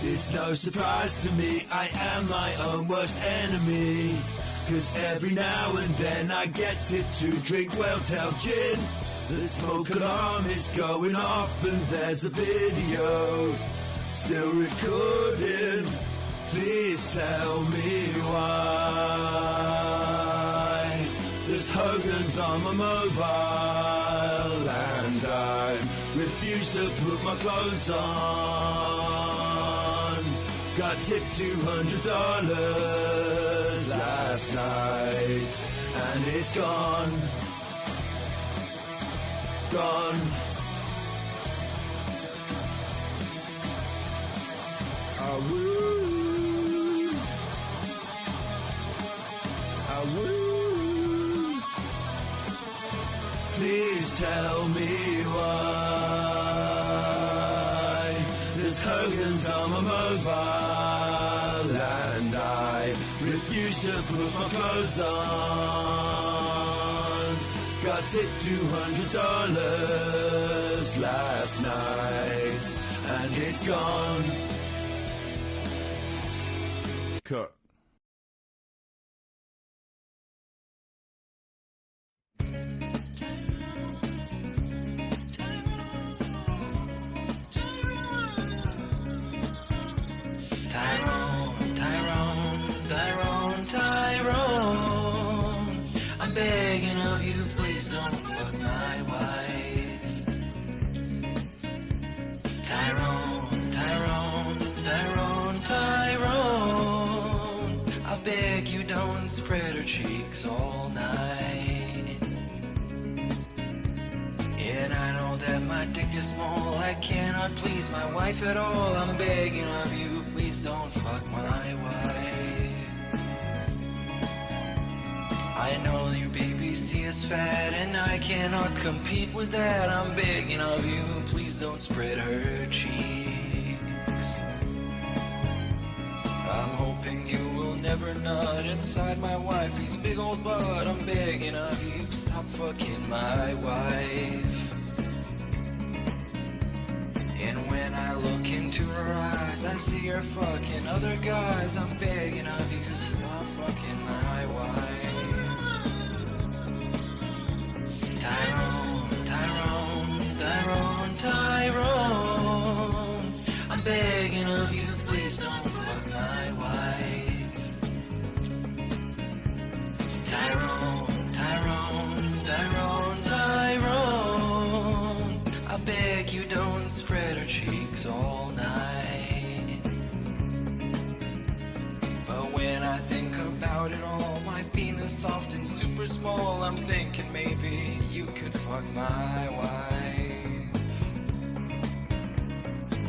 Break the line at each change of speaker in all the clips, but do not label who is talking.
It's no surprise to me, I am my own worst enemy. 'Cause every now and then I get it to drink Whaletail gin. The smoke alarm is going off and there's a video still recording. Please tell me why. There's Hogan's on my mobile and I refuse to put my clothes on. Got tipped $200 last night and it's gone. Gone. Woo. Woo. Please tell me why. There's Hogan's on my mobile and I refuse to put my clothes on. Got tipped $200 last night and it's gone. Cut.
Tyrone, I'm begging of you, please don't fuck my wife. Tyrone, I beg you don't spread her cheeks all night. And I know that my dick is small, I cannot please my wife at all. I'm begging of you, please don't fuck my wife. I know your BBC is fat and I cannot compete with that. I'm begging of you, please don't spread her cheeks. I'm hoping you will never nut inside my wifey's big old butt. I'm begging of you, stop fucking my wife. And when I look into her eyes, I see her fucking other guys. I'm begging of you, stop fucking my wife. Tyrone, I'm begging of you, please don't fuck my wife. Tyrone, I beg you don't spread her cheeks all night. But when I think about it all, my penis soft and super small, I'm thinking maybe you could fuck my wife.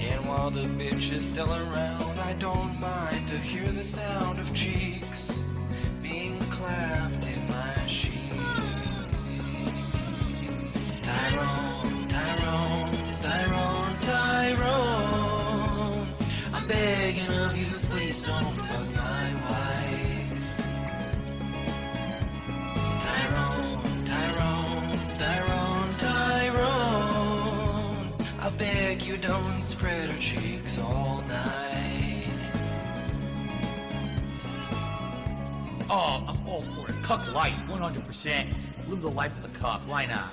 And while the bitch is still around, I don't mind to hear the sound of cheeks being clapped in my sheet. Tyrone, I'm begging of you, please don't fuck my wife. Tyrone, I beg you don't spread her cheeks all night.
Oh, I'm all for it. Cuck life, 100%. Live the life of the cuck, why not?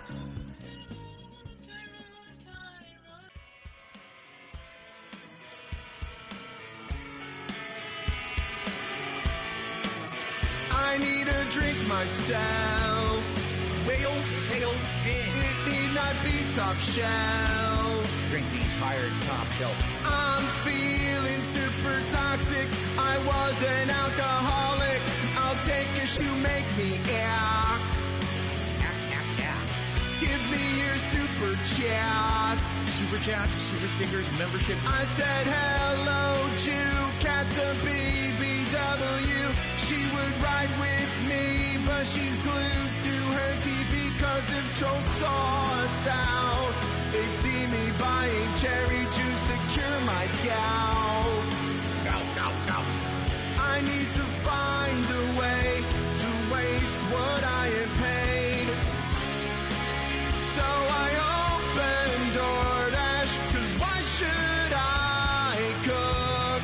I need a drink myself.
Whaletail gin.
It need not be top shelf.
Drink the entire top shelf.
I'm feeling super toxic. I was an alcoholic. I'll take a shoe, make me act. Give me your super chat.
Super chats, super stickers, membership.
I said hello, Jew, cat's a BBW. She would ride with me, but she's glued to her TV. Cause if trolls saw us out, they'd see me buying cherry juice to cure my gout.
Gout.
I need to find a way to waste what I have paid. So I opened DoorDash, cause why should I cook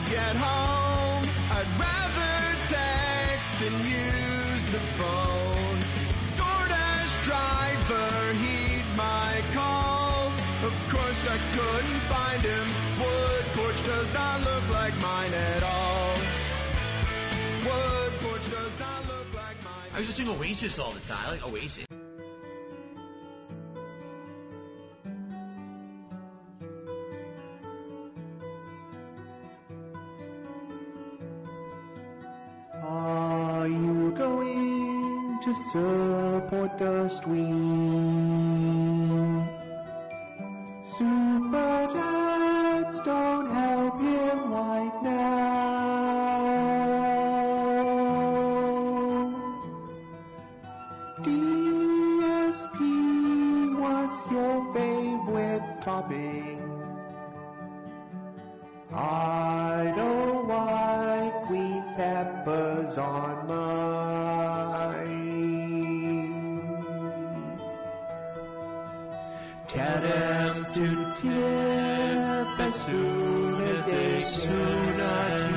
I used to sing Oasis all the time. I like Oasis.
Are you going to support the stream? Super chats don't help him right now. DSP, what's your favorite topping? I don't like green peppers on mine. Tell them to tip as soon as they sooner to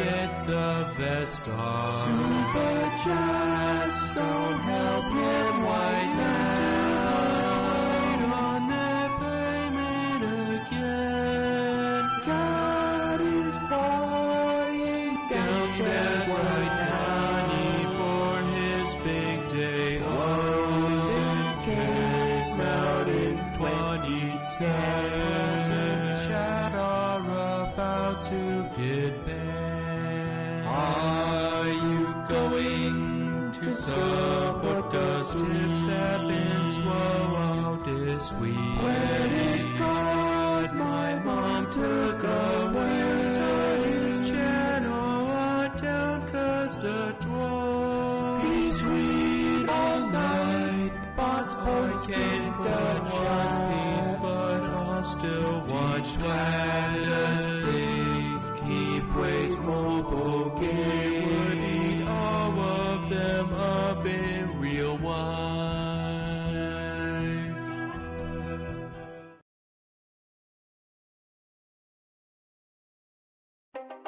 get the vest off. Super chats don't help him right now. On that payment again. God is buying downstairs right money for his big day. O's and came out in 2010. Chat are about to get banned. Are you going to support us? Tips have been swallowed this week. Credit card my mom took away. On his channel are down 'cause the draw. He tweet all night. Bots posting the One Piece, but I'll still watch Twitter's league. Keep waste mobile game. Would eat all of them up in real life.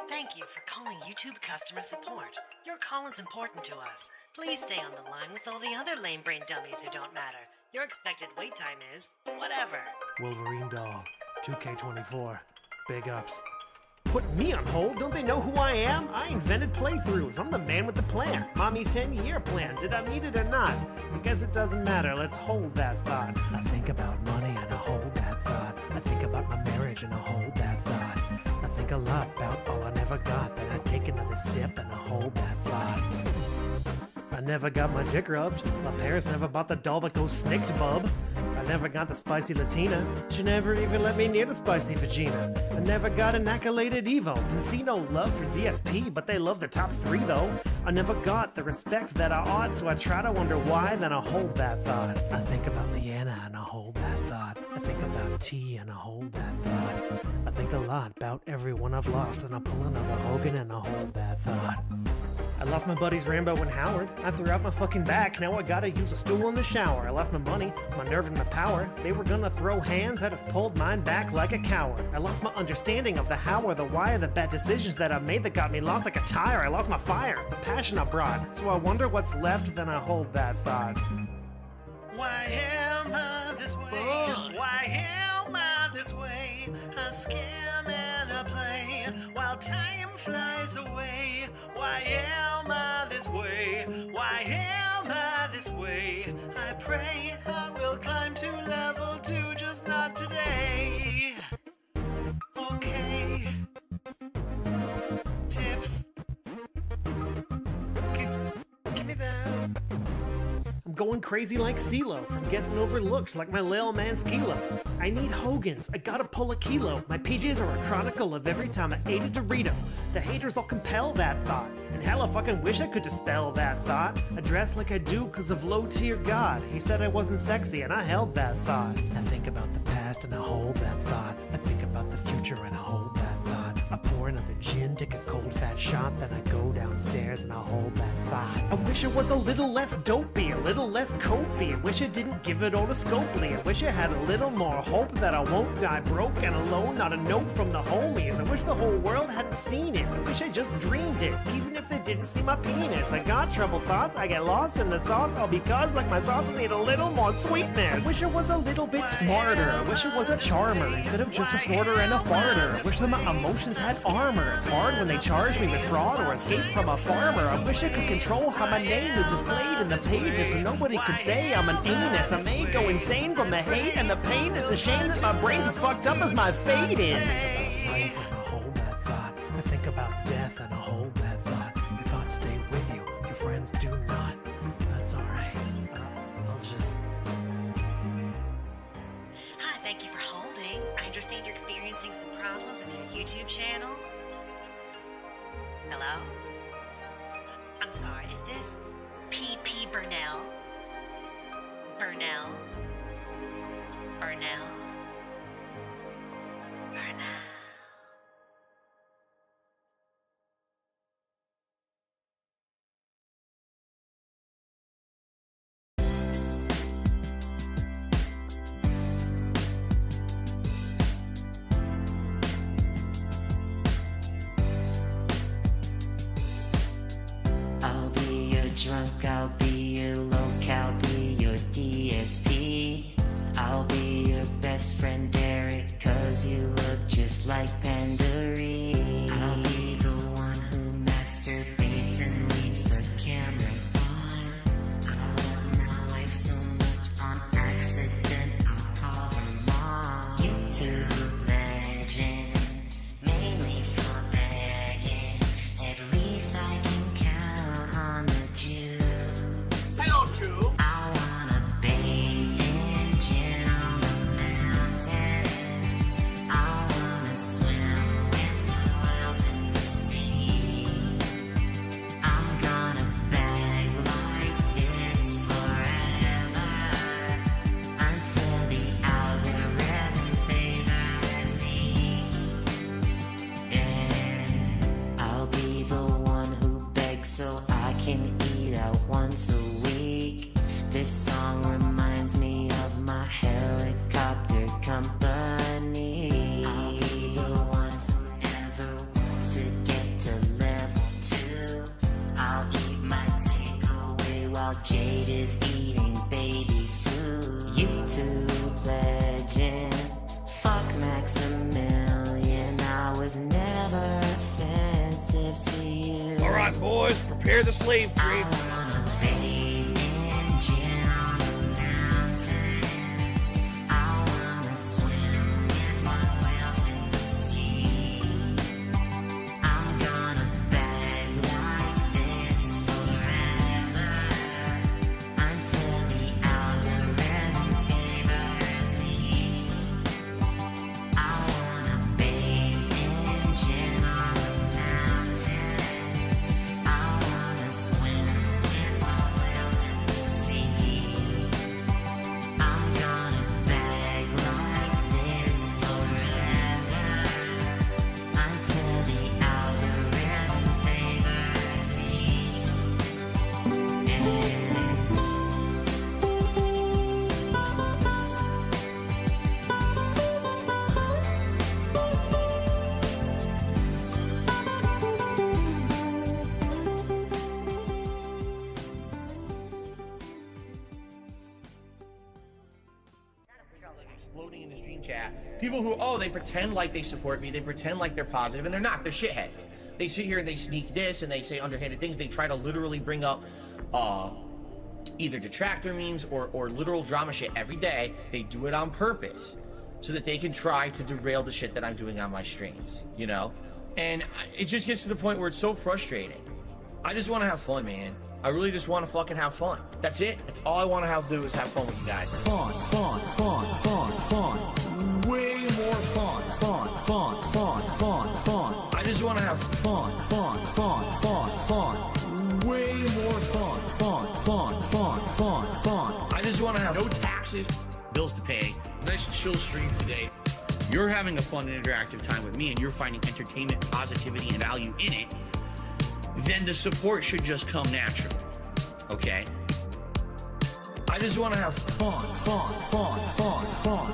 Thank you for calling YouTube customer support. Your call is important to us. Please stay on the line with all the other lame brain dummies who don't matter. Your expected wait time is whatever.
Wolverine doll, 2K24, big ups. Put me on hold? Don't they know who I am? I invented playthroughs. I'm the man with the plan. Mommy's 10-year plan. Did I need it or not? I guess it doesn't matter. Let's hold that thought. I think about money and I hold that thought. I think about my marriage and I hold that thought. I think a lot about all I never got. Then I take another sip and I hold that thought. I never got my dick rubbed. My parents never bought the doll that goes snicked, bub. I never got the spicy Latina. She never even let me near the spicy vagina. I never got an accoladed Evo. Can see no love for DSP, but they love the top 3 though. I never got the respect that I ought, so I try to wonder why, then I hold that thought. I think about Leanna and I hold that thought. I think about T and I hold that thought. I think a lot about everyone I've lost, and I pull another Hogan and I hold that thought. I lost my buddies Rambo and Howard. I threw out my fucking back, now I gotta use a stool in the shower. I lost my money, my nerve and my power. They were gonna throw hands, I just pulled mine back like a coward. I lost my understanding of the how or the why of the bad decisions that I made that got me lost like a tire. I lost my fire, the passion I brought. So I wonder what's left, then I hold that thought.
Why am I this way? Why am I this way? A scam and a play while time flies away. Why am I this way? Why am I this way? I pray I will climb to level 2, just not today. Okay. Tips. Give me that.
I'm going crazy like CeeLo from getting overlooked like my lil man Skilo. I need Hogan's, I gotta pull a kilo. My PJs are a chronicle of every time I ate a Dorito. The haters all compel that thought, and hell I fucking wish I could dispel that thought. I dress like I do cause of low tier God. He said I wasn't sexy and I held that thought. I think about the past and I hold that thought. I think about the future and I hold that thought. I pour another gin, take a cold fat shot, then I go downstairs and I hold that thought. I wish it was a little less dopey, a little less copey. I wish I didn't give it all to Scopely. I wish I had a little more hope that I won't die broke and alone, not a note from the homies. I wish the whole world hadn't seen it. I wish I just dreamed it, even if they didn't see my penis. I got troubled thoughts, I get lost in the sauce, all because like my sauce I need a little more sweetness. I wish I was a little bit smarter. I wish I was a charmer instead of just a snorter and a farter. I wish that my emotions had armor. It's hard when they charge me with fraud or escape from a farmer. armor. I wish I could control how my name is displayed in the pages so nobody could say I'm an anus. I may go insane from the hate and the pain. It's a shame that my brain's as fucked up as my fate is. Life and a whole bad thought. I think about death and a whole bad thought. Your thoughts stay with you, your friends do not. That's alright. I'll just...
Hi, thank you for holding. I understand you're experiencing some problems with your YouTube channel. Hello? I'm sorry, is this PP Burnell? Burnell? Burnell? Burnell?
I'll be your drunk, I'll be your loc, I'll be your DSP. I'll be your best friend Derek, cause you look just like Pandora. I'll be the one who masturbates and leaves the camera on. I love my wife so much on accident, I'll call her mom. YouTube legend, mainly for begging. At least I can count on the Jews.
Hello, Drew.
I wanna bathe in gin on the mountains. I wanna swim with the whales in the sea. I'm gonna beg like this forever until the algorithm favors me. Yeah. I'll be the one who begs so I can eat out once a week. This song reminds me of my helicopter company. I'll be the one who never wants to get to level 2. I'll eat my takeaway while Jade is eating baby food. YouTube legend, fuck Maximilian. I was never offensive to you.
All right, boys, prepare the slave trade.
I wanna bathe in gin on the mountains. I wanna swim with my whales in the sea. I'm gonna beg like this forever until the algorithm favors me. I wanna bathe in gin on the mountains. I wanna swim with my whales in the sea. I'm gonna beg like this forever until the algorithm favors me. Yeah.
Like exploding in the stream chat. People who, they pretend like they support me, they pretend like they're positive, and they're not. They're shitheads. They sit here and they sneak this and they say underhanded things. They try to literally bring up either detractor memes or literal drama shit every day. They do it on purpose so that they can try to derail the shit that I'm doing on my streams, you know? And it just gets to the point where it's so frustrating. I just want to have fun, man. I really just want to fucking have fun. That's it. That's all I want to do is have fun with you guys.
Fun, fun, fun, fun, fun. Way more fun, fun, fun, fun, fun, fun.
I just want to have
Fun, fun, fun, fun, fun. Way more fun, fun, fun, fun, fun, fun.
I just want to have no taxes, bills to pay, nice chill stream today. You're having a fun and interactive time with me and you're finding entertainment, positivity, and value in it, then the support should just come naturally, okay? I just want to have
Fun, fun, fun, fun, fun.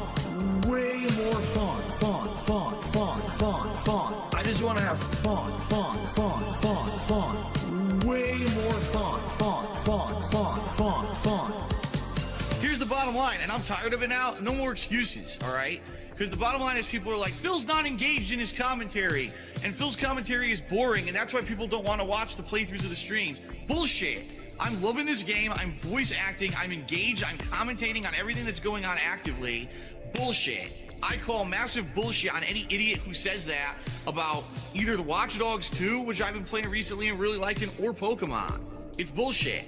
Way more fun, fun, fun, fun, fun, fun.
I just want to have
Fun, fun, fun, fun, fun. Way more fun, fun, fun, fun, fun, fun.
Here's the bottom line, and I'm tired of it now. No more excuses, all right?
Because the bottom line is people are like, Phil's not engaged in his commentary, and Phil's commentary is boring, and that's why people don't want to watch the playthroughs of the streams. Bullshit. I'm loving this game. I'm voice acting. I'm engaged. I'm commentating on everything that's going on actively. Bullshit. I call massive bullshit on any idiot who says that about either the Watch Dogs 2, which I've been playing recently and really liking, or Pokemon. It's bullshit.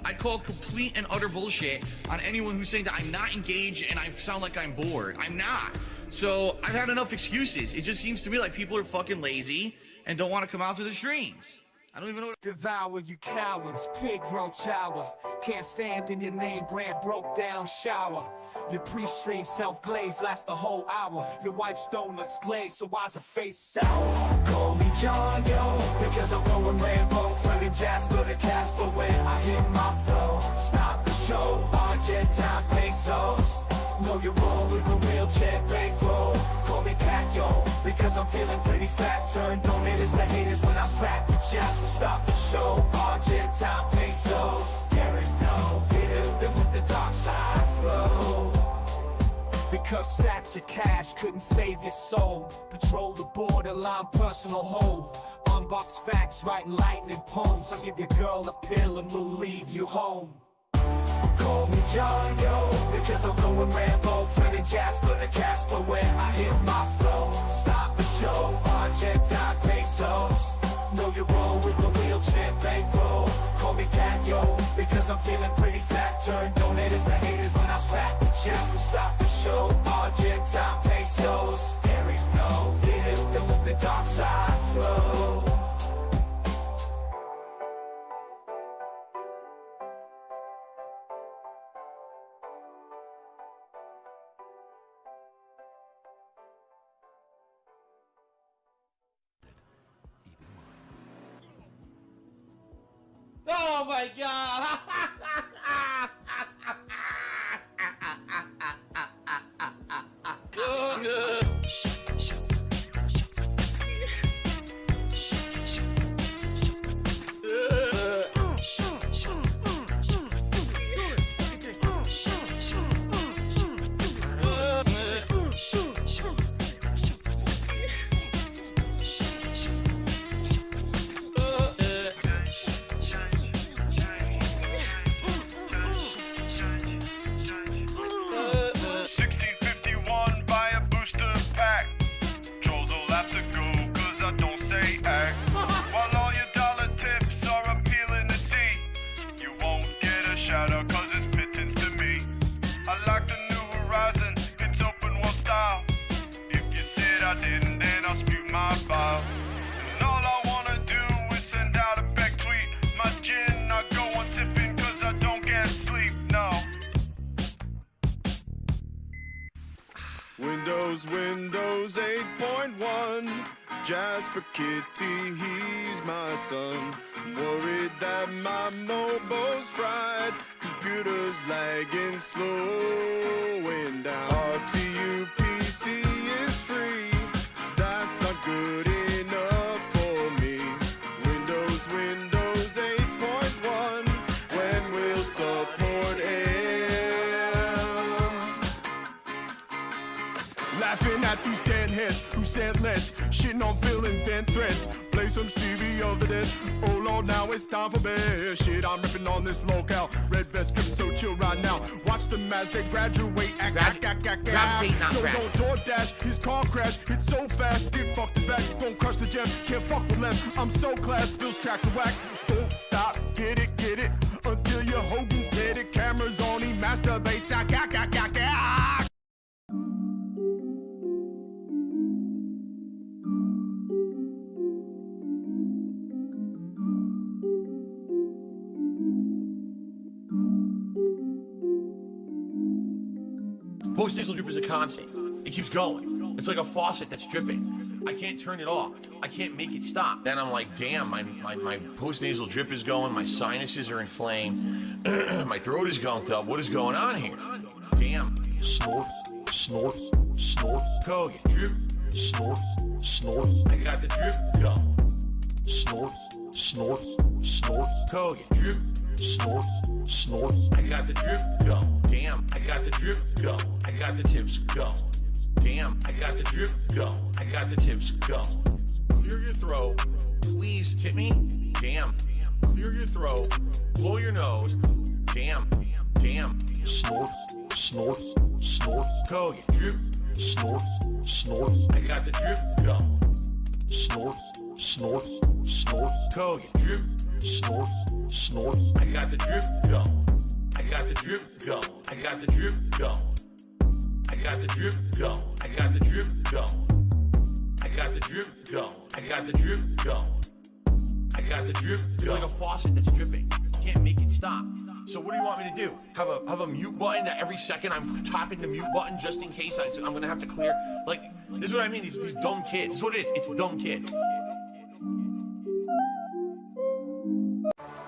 I call complete and utter bullshit on anyone who's saying that I'm not engaged and I sound like I'm bored. I'm not. So I've had enough excuses. It just seems to me like people are fucking lazy and don't want to come out to the streams. I don't even know what.
Devour you cowards, pig roach hour. Can't stand in your name brand, broke down shower. Your pre-stream self-glaze lasts the whole hour. Your wife's donuts glaze, so why's her face sour? Call me John, yo, because I'm going Rambo. Turning Jasper to Casper when I hit my flow. Stop the show, Argentine pesos. Know you're wrong with the wheelchair bankroll. Call me Pacquiao, because I'm feeling pretty fat. Turn donators to haters when I strap the chest. So stop the show, Argentine pesos. Derek, no, hit them with the dark side flow. Because stacks of cash couldn't save your soul. Patrol the borderline personal hold. Unbox facts, writing lightning poems. I'll give your girl a pill and we'll leave you home. Call me John, yo, because I'm going Rambo. Turning Jasper to Casper when I hit my flow. Stop the show, Argentine pesos. Know you're wrong with the wheelchair bankroll. Call me Pacquiao, because I'm feeling pretty fat. Turn donators to haters when I strap the checks. So stop the show, Argentine pesos. Derek, no, hit them with the dark side flow.
Oh my god!
Windows 8.1. Jasper Kitty, he's my son. Worried that my mobile's fried. Computers lagging, slowing down. RTU PC is free. That's not good enough for me. Windows 8.1. When will support end? Laughing at these deadheads who said let's shitting on Phil and then threats. Play some Stevie of the Dead. Oh Lord, now it's time for bed. Shit, I'm ripping on this locale. Red vest dripping, so chill right now. Watch them as they graduate.
Gravitate, not
no,
crash.
don't DoorDash. His car crash hit so fast. Did fuck the back. Don't crush the gem. Can't fuck with them. I'm so class. Phil's tracks are whack. Don't stop. Get it. Until your Hogan's dead. It cameras on. He masturbates.
Post-nasal drip is a constant. It keeps going. It's like a faucet that's dripping. I can't turn it off. I can't make it stop. Then I'm like, damn, my post-nasal drip is going. My sinuses are inflamed. My throat is gunked up. What is going on here? Damn. Snort, snort, snort. Kogan. Drip. Snort, snort. I got the drip. Go. Snort, snort, snort. Kogan. Drip. Snort, snort. I got the drip. Go. Damn. I got the drip. Go. I got the tips. Go. Damn, I got the drip, go. I got the tips, go. Clear your throat. Please tip me. Damn. Clear your throat. Blow your nose. Damn. Damn. Snort. Snort. Snort. Go, you drip. Snort. Snort. I got the drip, go. Snort. Snort. Snort. Go, you drip. Snort. Snort. I got the drip, go. I got the drip, go. I got the drip, go. I got the drip, go. I got the drip, go. I got the drip, go. I got the drip, go. I got the drip, go. It's like a faucet that's dripping. You can't make it stop. So what do you want me to do? Have a mute button that every second I'm tapping the mute button just in case I'm gonna have to clear? Like, this is what I mean, these dumb kids. This is what it is, it's dumb kids.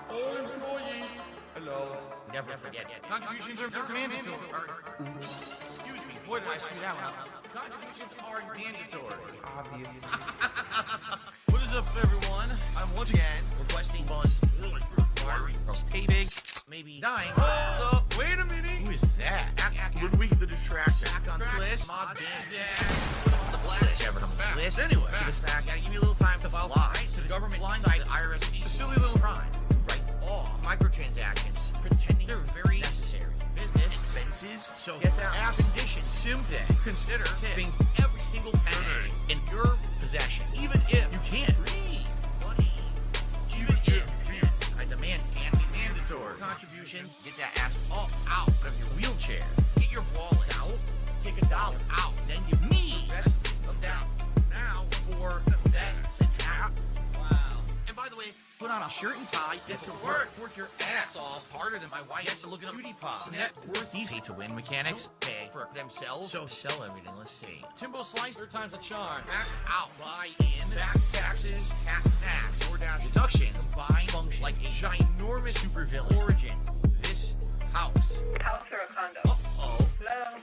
All employees, hello. Never forget. Contributions are mandatory. Excuse me, what did I screw that one up? Contributions are mandatory. Obvious. What is up, everyone? I'm once again requesting funds. Pay big, maybe dying. Hold up, wait a minute. Who is that? Ludwig the Distractor. Back on the list. Mod the Gladys. Never come back. List anyway. Give us back. Gotta give me a little time to file lies to the government blindside the IRS. A silly little crime. Right off. Microtransactions. Pretending they're very necessary. Business expenses. So get that ass condition. Simply consider tipping every single penny in your possession, even if you can't read money. Even if I demand can be mandatory. Contributions. Get that ass all out of your wheelchair. Get your wallet out. Take $1 out. Then give me the rest of that. Now for the best attack. Wow. And by the way, put on a shirt and tie. Get to work. Work your ass off harder than my wife gets to look at a beauty pop. Net worth easy to win mechanics. Pay for themselves. So sell everything. Let's see. Timbo slice 3 times a charm. Max out. Buy in. Back taxes. Cash snacks. DoorDash deductions. Combine function like a ginormous supervillain. Origin. This house.
House or a condo?
Uh-oh.
Hello?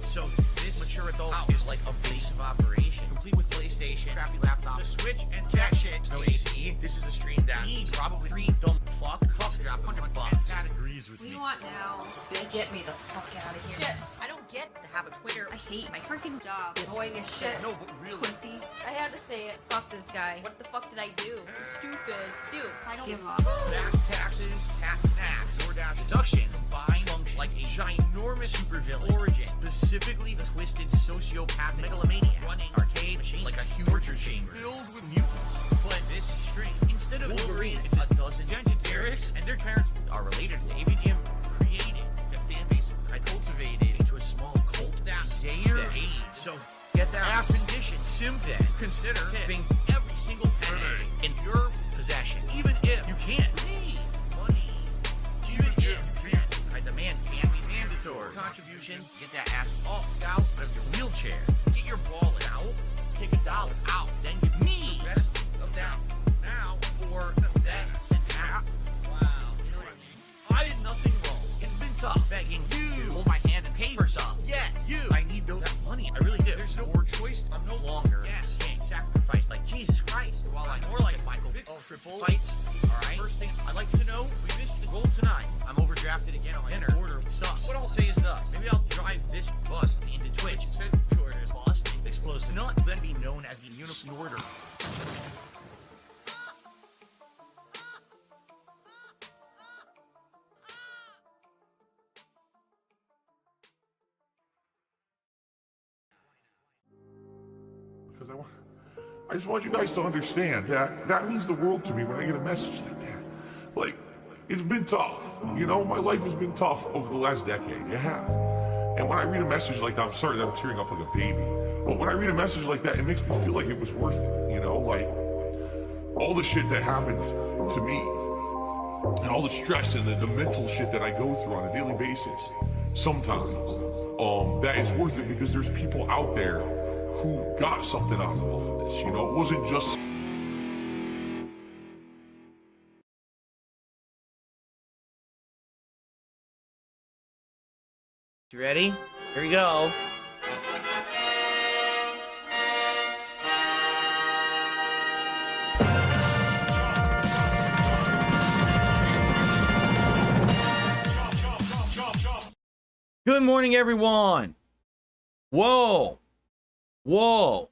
So this mature adult house is like a base of operation, complete with PlayStation, crappy laptop, the Switch, and cat shit. No AC. This is a stream that needs probably 3 dumb fuck cups drop $100. Cat agrees with
What do
me.
you want now? Get me the fuck out of here.
Shit, I don't get to have a Twitter. I hate my freaking job. Annoying as shit.
No, but really.
Pussy. I had to say it. Fuck this guy. What the fuck did I do? Stupid. Dude, I don't
Give up.
Back taxes, cat snacks, DoorDash deductions, combine function like a ginormous supervillain. Origin, specifically the twisted sociopath megalomaniac, running arcade machines like a huge torture chamber filled with mutants. But this string, instead of Wolverine, it's a dozen Generics, and their parents are related. David Jim created a fan base I cultivated into a small cult that's gayer than AIDS. So get that ass condition. Simply consider tipping every single penny in your possession, even if you can't read money. Even if you can't. I demand can be mandatory. Contributions. Get that ass all out of your wheelchair. Get your wallet out. Take $1 out. Then give me the rest of that. Now for the best attack. Wow. You know what I mean? I did nothing wrong. It's been tough begging you to hold my hand and pay for stuff. Yes, you. I need that money. I really do. There's no more choice. I'm no longer being sacrificed like Jesus Christ. While I'm more like Michael Vick. Triple fights. All right. First thing I'd like to know, we missed the goal tonight. I'm overdrafted again on dinner. Order. It sucks. What I'll say is this. Maybe I'll drive this bus into Twitch. It's headquarters. Bust. Explosive. Not then be known as the Unisnorter.
Because I just want you guys to understand that means the world to me when I get a message like that. Like, it's been tough. You know, my life has been tough over the last decade. It has. And when I read a message like that, I'm sorry that I'm tearing up like a baby. But when I read a message like that, it makes me feel like it was worth it. You know, like all the shit that happened to me and all the stress and the mental shit that I go through on a daily basis, sometimes, that is worth it because there's people out there who got something out of all of this. You know, it wasn't just...
You ready? Here we go. Good morning, everyone. Whoa. whoa,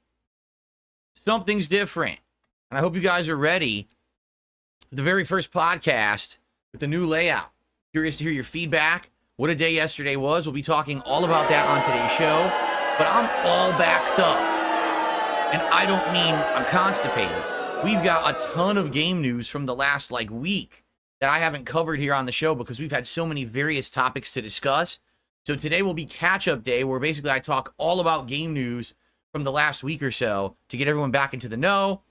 something's different. And I hope you guys are ready for the very first podcast with the new layout. Curious to hear your feedback. What a day yesterday was. We'll be talking all about that on today's show. But I'm all backed up. And I don't mean I'm constipated. We've got a ton of game news from the last week that I haven't covered here on the show because we've had so many various topics to discuss. So today will be catch-up day where basically I talk all about game news from the last week or so to get everyone back into the know.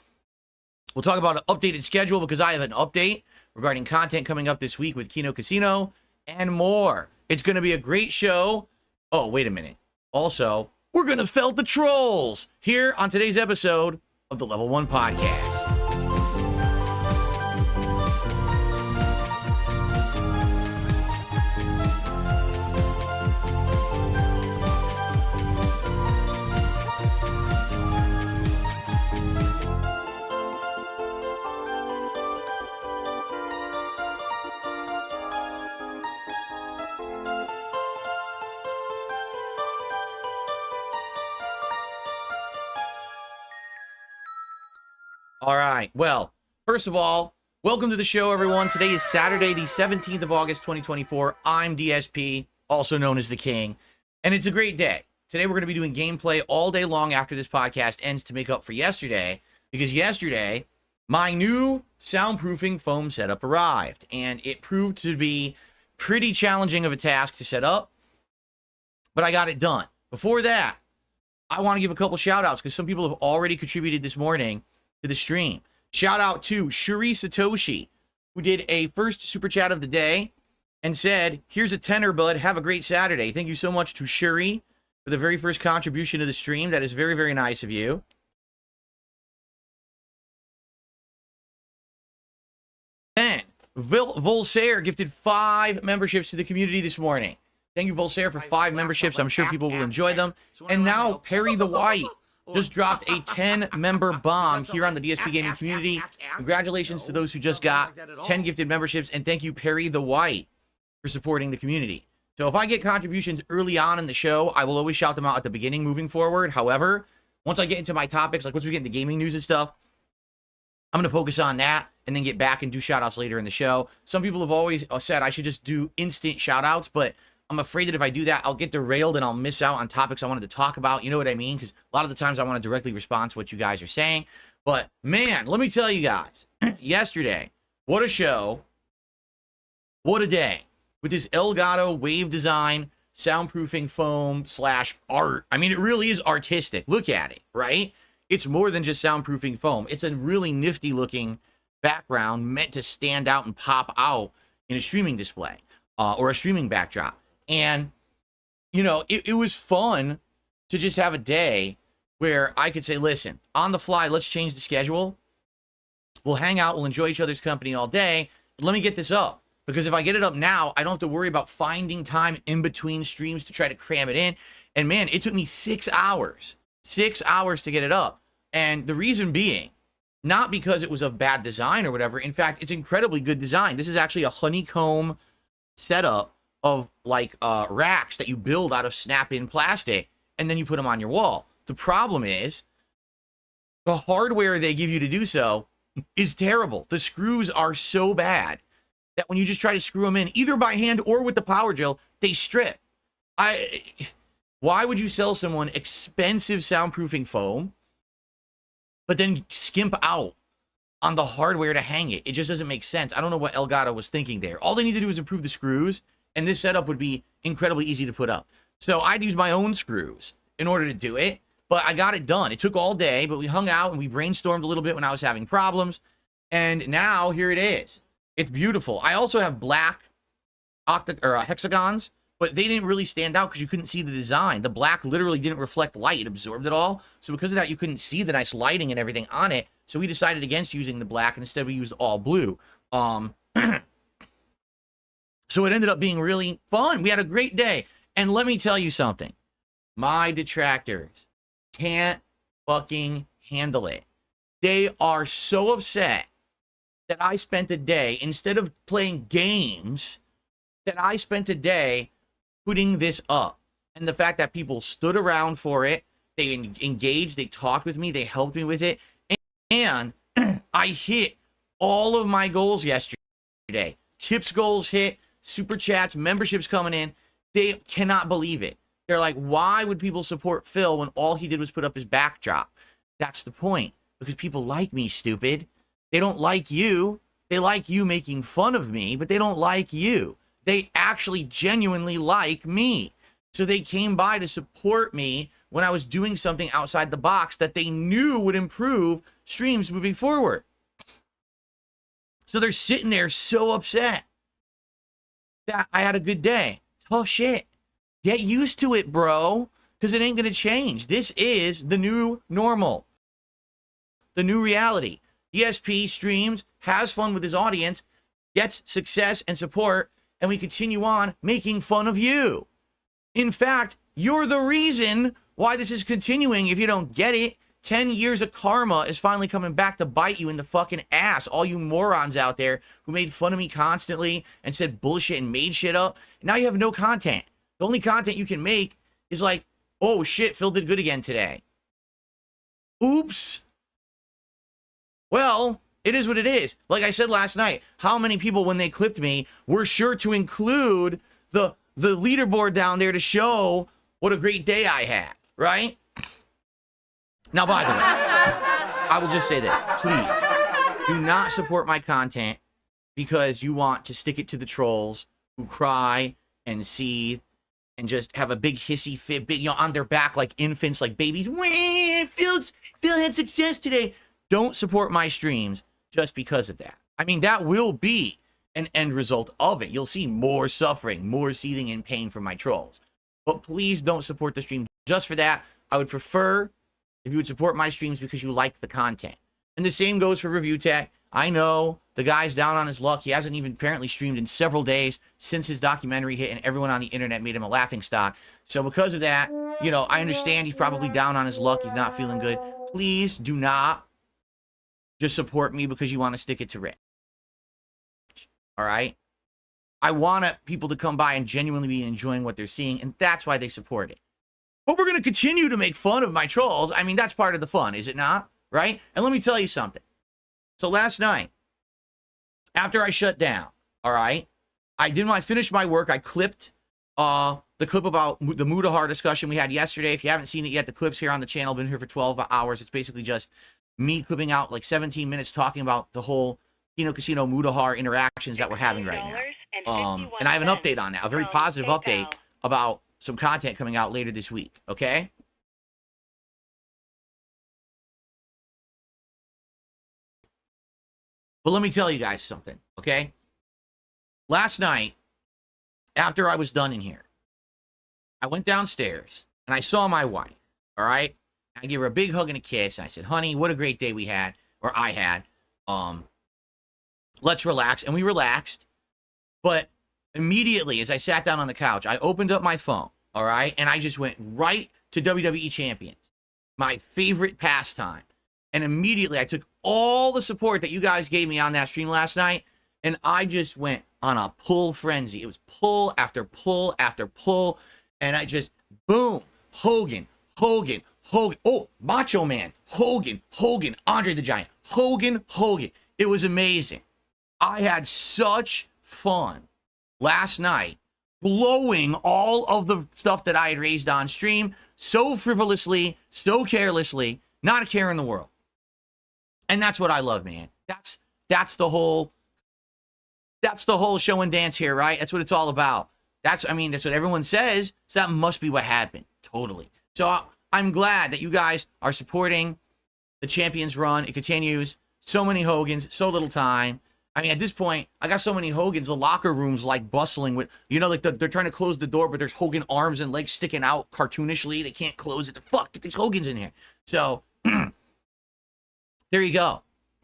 We'll talk about an updated schedule because I have an update regarding content coming up this week with Kino Casino and more. It's going to be a great show. Oh, wait a minute. Also, we're going to felt the trolls here on today's episode of the Level 1 Podcast. All right. Well, first of all, welcome to the show, everyone. Today is Saturday, the 17th of August, 2024. I'm DSP, also known as the King, and it's a great day. Today, we're going to be doing gameplay all day long after this podcast ends to make up for yesterday, because yesterday, my new soundproofing foam setup arrived, and it proved to be pretty challenging of a task to set up, but I got it done. Before that, I want to give a couple shout-outs, because some people have already contributed this morning to the stream. Shout out to Shuri Satoshi, who did a first super chat of the day and said, here's a tenner, bud. Have a great Saturday. Thank you so much to Shuri for the very first contribution to the stream. That is very, very nice of you. Then, Volsair gifted 5 memberships to the community this morning. Thank you, Volsair, for 5 memberships. I'm sure people will enjoy them. And now, Perry the White just dropped a 10-member bomb here on the DSP Gaming community. Congratulations to those who just got 10 gifted memberships, and thank you, Perry the White, for supporting the community. So if I get contributions early on in the show, I will always shout them out at the beginning moving forward. However, once I get into my topics, once we get into gaming news and stuff, I'm going to focus on that and then get back and do shout-outs later in the show. Some people have always said I should just do instant shout-outs, but I'm afraid that if I do that, I'll get derailed and I'll miss out on topics I wanted to talk about. You know what I mean? Because a lot of the times I want to directly respond to what you guys are saying. But, man, let me tell you guys. Yesterday, what a show. What a day. With this Elgato wave design, soundproofing foam / art. I mean, it really is artistic. Look at it, right? It's more than just soundproofing foam. It's a really nifty-looking background meant to stand out and pop out in a streaming display or a streaming backdrop. And, you know, it was fun to just have a day where I could say, listen, on the fly, let's change the schedule. We'll hang out. We'll enjoy each other's company all day. Let me get this up. Because if I get it up now, I don't have to worry about finding time in between streams to try to cram it in. And, man, it took me 6 hours. 6 hours to get it up. And the reason being, not because it was of bad design or whatever. In fact, it's incredibly good design. This is actually a honeycomb setup of racks that you build out of snap-in plastic, and then you put them on your wall. The problem is the hardware they give you to do so is terrible. The screws are so bad that when you just try to screw them in, either by hand or with the power drill, they strip. Why would you sell someone expensive soundproofing foam, but then skimp out on the hardware to hang it? It just doesn't make sense. I don't know what Elgato was thinking there. All they need to do is improve the screws, and this setup would be incredibly easy to put up. So I'd use my own screws in order to do it, but I got it done. It took all day, but we hung out and we brainstormed a little bit when I was having problems, and now here it is. It's beautiful. I also have black hexagons, but they didn't really stand out because you couldn't see the design. The black literally didn't reflect light. It absorbed it all. So because of that, you couldn't see the nice lighting and everything on it. So we decided against using the black, and instead we used all blue. So it ended up being really fun. We had a great day. And let me tell you something. My detractors can't fucking handle it. They are so upset that I spent a day, instead of playing games, that I spent a day putting this up. And the fact that people stood around for it, They engaged, they talked with me, they helped me with it, and I hit all of my goals yesterday. Tips goals hit, super chats, memberships coming in. They cannot believe it. They're like, why would people support Phil when all he did was put up his backdrop? That's the point. Because people like me, stupid. They don't like you. They like you making fun of me, but they don't like you. They actually genuinely like me. So they came by to support me when I was doing something outside the box that they knew would improve streams moving forward. So they're sitting there so upset that I had a good day. Tough shit. Get used to it, bro, because it ain't going to change. This is the new normal, the new reality. ESP streams, has fun with his audience, gets success and support, and we continue on making fun of you. In fact, you're the reason why this is continuing if you don't get it. 10 years of karma is finally coming back to bite you in the fucking ass. All you morons out there who made fun of me constantly and said bullshit and made shit up. Now you have no content. The only content you can make is like, oh shit, Phil did good again today. Oops. Well, it is what it is. Like I said last night, how many people, when they clipped me, were sure to include the leaderboard down there to show what a great day I had, right? Now, by the way, I will just say this. Please, do not support my content because you want to stick it to the trolls who cry and seethe and just have a big hissy fit, big, on their back like infants, like babies. Phil had success today. Don't support my streams just because of that. I mean, that will be an end result of it. You'll see more suffering, more seething and pain from my trolls. But please don't support the stream just for that. I would prefer if you would support my streams because you liked the content. And the same goes for Review Tech. I know the guy's down on his luck. He hasn't even apparently streamed in several days since his documentary hit, and everyone on the internet made him a laughingstock. So because of that, I understand he's probably down on his luck. He's not feeling good. Please do not just support me because you want to stick it to Rich. All right? I want people to come by and genuinely be enjoying what they're seeing, and that's why they support it. But we're going to continue to make fun of my trolls. I mean, that's part of the fun, is it not? Right? And let me tell you something. So last night, after I shut down, all right, I finished my work. I clipped the clip about the Mudahar discussion we had yesterday. If you haven't seen it yet, the clip's here on the channel. Been here for 12 hours. It's basically just me clipping out like 17 minutes talking about the whole Casino Mudahar interactions that we're having right now. And I have an update on that, a very positive update about some content coming out later this week, okay? But let me tell you guys something, okay? Last night, after I was done in here, I went downstairs and I saw my wife, all right? I gave her a big hug and a kiss. And I said, honey, what a great day we had, or I had. Let's relax. And we relaxed. But immediately, as I sat down on the couch, I opened up my phone, all right? And I just went right to WWE Champions, my favorite pastime. And immediately, I took all the support that you guys gave me on that stream last night, and I just went on a pull frenzy. It was pull after pull after pull, and I just, boom, Hogan. Oh, Macho Man, Hogan, Andre the Giant, Hogan. It was amazing. I had such fun last night blowing all of the stuff that I had raised on stream so frivolously, so carelessly, not a care in the world. And that's what I love, man. That's the whole show and dance here, right? That's what it's all about. That's what everyone says. So that must be what happened. Totally. So I'm glad that you guys are supporting the Champions run. It continues. So many Hogans, so little time. I mean, at this point, I got so many Hogans, the locker room's like bustling with, like they're trying to close the door, but there's Hogan arms and legs sticking out cartoonishly. They can't close it. Get these Hogans in here. So there you go.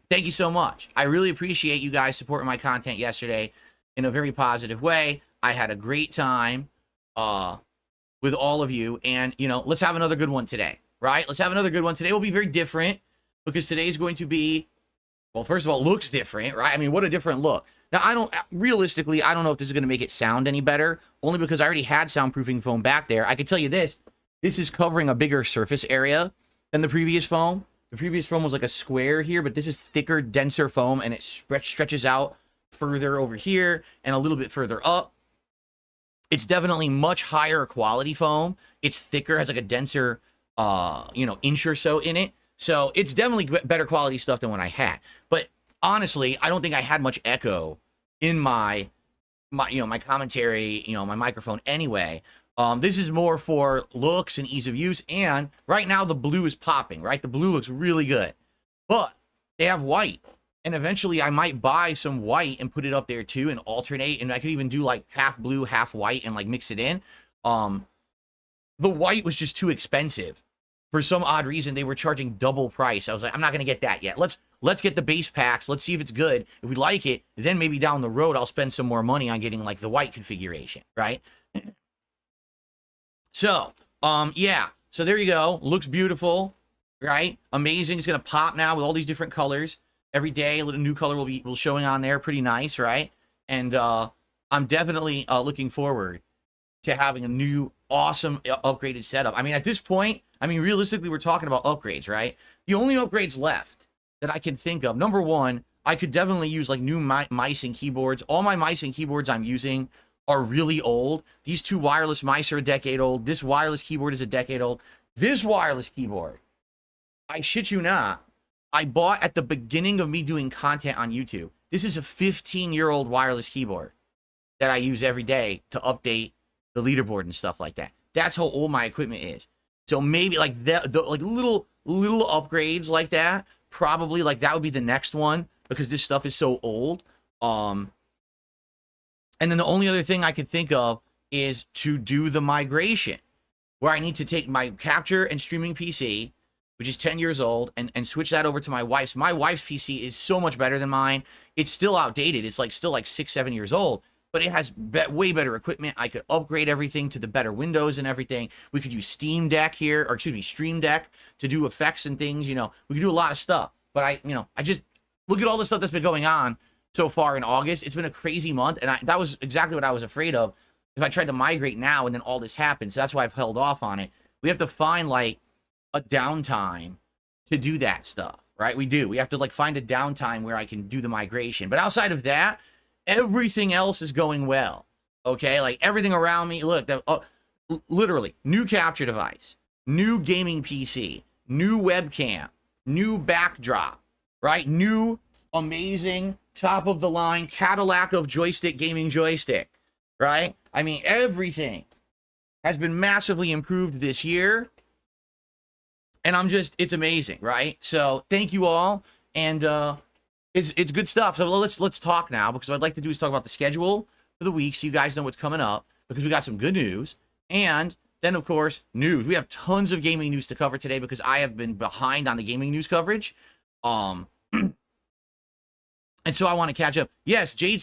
Thank you so much. I really appreciate you guys supporting my content yesterday in a very positive way. I had a great time with all of you. And, let's have another good one today, right? Let's have another good one. Today will be very different because today is going to be, well, first of all, it looks different, right? I mean, what a different look. Now, realistically, I don't know if this is going to make it sound any better, only because I already had soundproofing foam back there. I can tell you this, this is covering a bigger surface area than the previous foam. The previous foam was like a square here, but this is thicker, denser foam, and it stretches out further over here and a little bit further up. It's definitely much higher quality foam. It's thicker, has like a denser, inch or so in it. So it's definitely better quality stuff than what I had. But honestly, I don't think I had much echo in my commentary, my microphone anyway. This is more for looks and ease of use. And right now the blue is popping, right? The blue looks really good, but they have white. And eventually I might buy some white and put it up there too and alternate. And I could even do like half blue, half white and like mix it in. The white was just too expensive. For some odd reason, they were charging double price. I was like, I'm not going to get that yet. Let's get the base packs. Let's see if it's good. If we like it, then maybe down the road, I'll spend some more money on getting like the white configuration, right? So, yeah. So there you go. Looks beautiful, right? Amazing. It's going to pop now with all these different colors. Every day, a little new color will be showing on there. Pretty nice, right? And I'm definitely looking forward to having a new, awesome, upgraded setup. I mean, at this point, realistically, we're talking about upgrades, right? The only upgrades left that I can think of, number one, I could definitely use like new mice and keyboards. All my mice and keyboards I'm using are really old. These two wireless mice are a decade old. This wireless keyboard is a decade old. This wireless keyboard, I shit you not, I bought at the beginning of me doing content on YouTube. This is a 15-year-old wireless keyboard that I use every day to update the leaderboard and stuff like that. That's how old my equipment is. So maybe like that, like little upgrades like that, probably like that would be the next one because this stuff is so old. And then the only other thing I could think of is to do the migration where I need to take my capture and streaming PC, which is 10 years old, and switch that over to my wife's. My wife's PC is so much better than mine. It's still outdated. It's like still like 6-7 years old, but it has way better equipment. I could upgrade everything to the better windows and everything. We could use Stream Deck to do effects and things. We could do a lot of stuff. But I just look at all the stuff that's been going on so far in August. It's been a crazy month, and that was exactly what I was afraid of if I tried to migrate now and then all this happens. So that's why I've held off on it. We have to find like a downtime to do that stuff, right? We have to like find a downtime where I can do the migration. But outside of that, everything else is going well. Okay, like everything around me. Look, literally new capture device, new gaming PC, new webcam, new backdrop, right? New amazing top of the line Cadillac of joystick gaming joystick, right? Everything has been massively improved this year. And it's amazing, right? So thank you all. And it's good stuff. So let's talk now, because what I'd like to do is talk about the schedule for the week so you guys know what's coming up, because we got some good news. And then, of course, news. We have tons of gaming news to cover today because I have been behind on the gaming news coverage. And so I want to catch up. Yes, Jade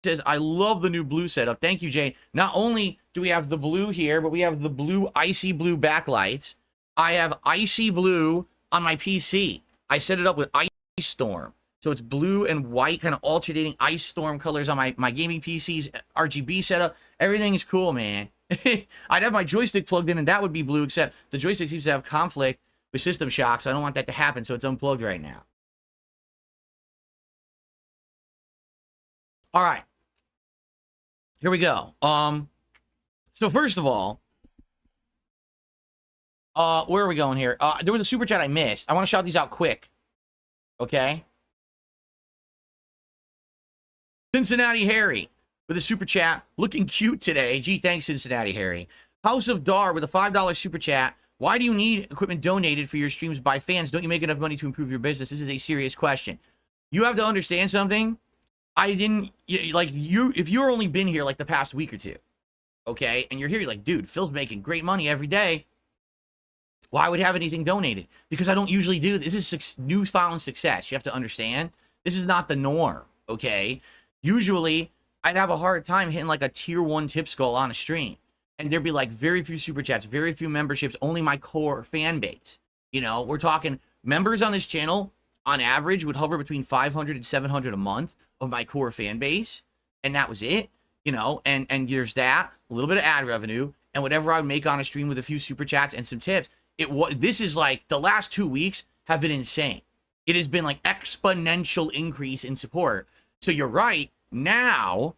says, I love the new blue setup. Thank you, Jade. Not only do we have the blue here, but we have the blue, icy blue backlights. I have icy blue on my PC. I set it up with Ice Storm. So it's blue and white, kind of alternating Ice Storm colors on my gaming PC's RGB setup. Everything is cool, man. I'd have my joystick plugged in and that would be blue, except the joystick seems to have conflict with System Shock, so I don't want that to happen, so it's unplugged right now. All right. Here we go. So first of all, where are we going here? There was a super chat I missed. I want to shout these out quick. Okay. Cincinnati Harry with a super chat. Looking cute today. Gee, thanks, Cincinnati Harry. House of Dar with a $5 super chat. Why do you need equipment donated for your streams by fans? Don't you make enough money to improve your business? This is a serious question. You have to understand something. If you're only been here like the past week or two, okay, and you're here, you're like, dude, Phil's making great money every day. Why would I have anything donated? Because I don't usually do this. This is newfound success. You have to understand. This is not the norm, okay? Usually, I'd have a hard time hitting like a tier 1 tip skull on a stream. And there'd be like very few super chats, very few memberships, only my core fan base. We're talking members on this channel, on average, would hover between 500 and 700 a month of my core fan base. And that was it, and there's that, a little bit of ad revenue. and whatever I would make on a stream with a few super chats and some tips, this is like the last 2 weeks have been insane. It has been like exponential increase in support. So you're right. Now,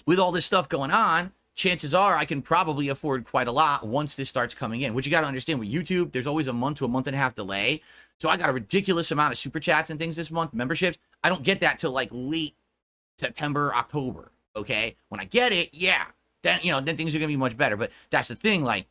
with all this stuff going on, chances are I can probably afford quite a lot once this starts coming in. What you got to understand with YouTube, there's always a month to a month and a half delay. So I got a ridiculous amount of super chats and things this month, memberships. I don't get that till like late September, October. Okay, when I get it, yeah, then then things are gonna be much better. But that's the thing, like,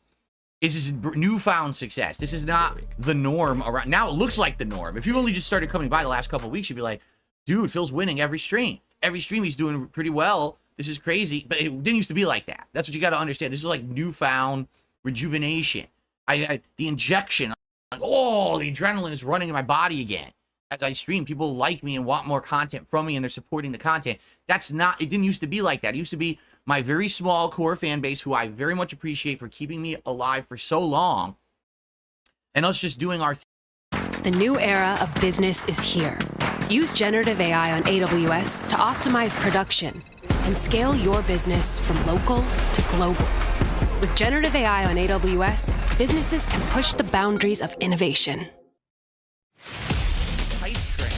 this is newfound success. This is not the norm around now. It looks like the norm. If you've only just started coming by the last couple of weeks, you'd be like, dude, Phil's winning every stream. Every stream he's doing pretty well. This is crazy, but it didn't used to be like that. That's what you got to understand. This is like newfound rejuvenation. The injection, like, oh, the adrenaline is running in my body again. As I stream, people like me and want more content from me, and they're supporting the content. That's not, it didn't used to be like that. It used to be my very small core fan base, who I very much appreciate for keeping me alive for so long, and us just doing our thing.
The new era of business is here. Use generative AI on AWS to optimize production and scale your business from local to global. With generative AI on AWS, businesses can push the boundaries of innovation.
Hype train.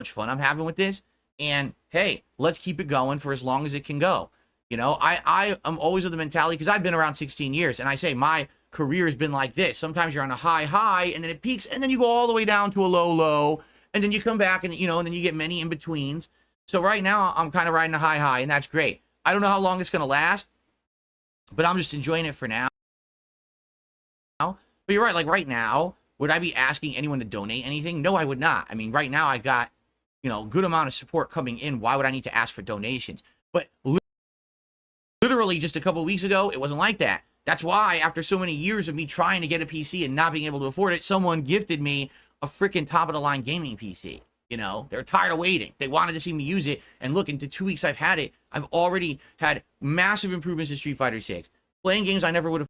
Fun I'm having with this, and hey, let's keep it going for as long as it can go. I am always of the mentality, because I've been around 16 years, and I say my career has been like this. Sometimes you're on a high, and then it peaks, and then you go all the way down to a low, and then you come back, and and then you get many in betweens. So right now I'm kind of riding a high, and that's great. I don't know how long it's gonna last, but I'm just enjoying it for now. But you're right, like right now, would I be asking anyone to donate anything? No, I would not. I mean, right now I got good amount of support coming in. Why would I need to ask for donations? But literally just a couple of weeks ago, it wasn't like that. That's why, after so many years of me trying to get a PC and not being able to afford it, someone gifted me a freaking top-of-the-line gaming PC. They're tired of waiting. They wanted to see me use it. And look, into 2 weeks I've had it, I've already had massive improvements in Street Fighter 6. Playing games I never would have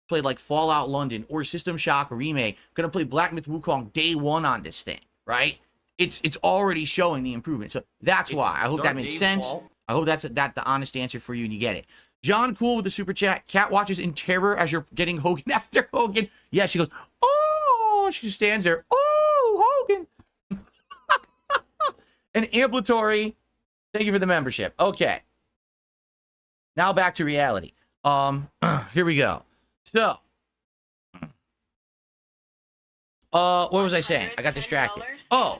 played, like Fallout London or System Shock Remake. Gonna play Black Myth Wukong day one on this thing, right? It's already showing the improvement. So that's why. I hope that makes sense. I hope that's the honest answer for you and you get it. John Cool with the super chat. Cat watches in terror as you're getting Hogan after Hogan. Yeah, she goes, oh, she just stands there. Oh, Hogan. And Amplitory, thank you for the membership. Okay. Now back to reality. Here we go. So, what was I saying? I got distracted. Oh,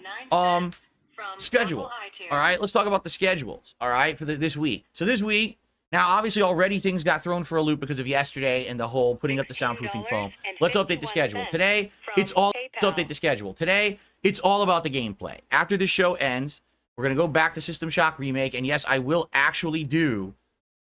schedule. All right, let's talk about the schedules. All right, for this week. So this week, now obviously already things got thrown for a loop because of yesterday and the whole putting up the soundproofing foam. Let's update the schedule. Today, let's update the schedule. Today, it's all about the gameplay. After the show ends, we're gonna go back to System Shock Remake, and yes, I will actually do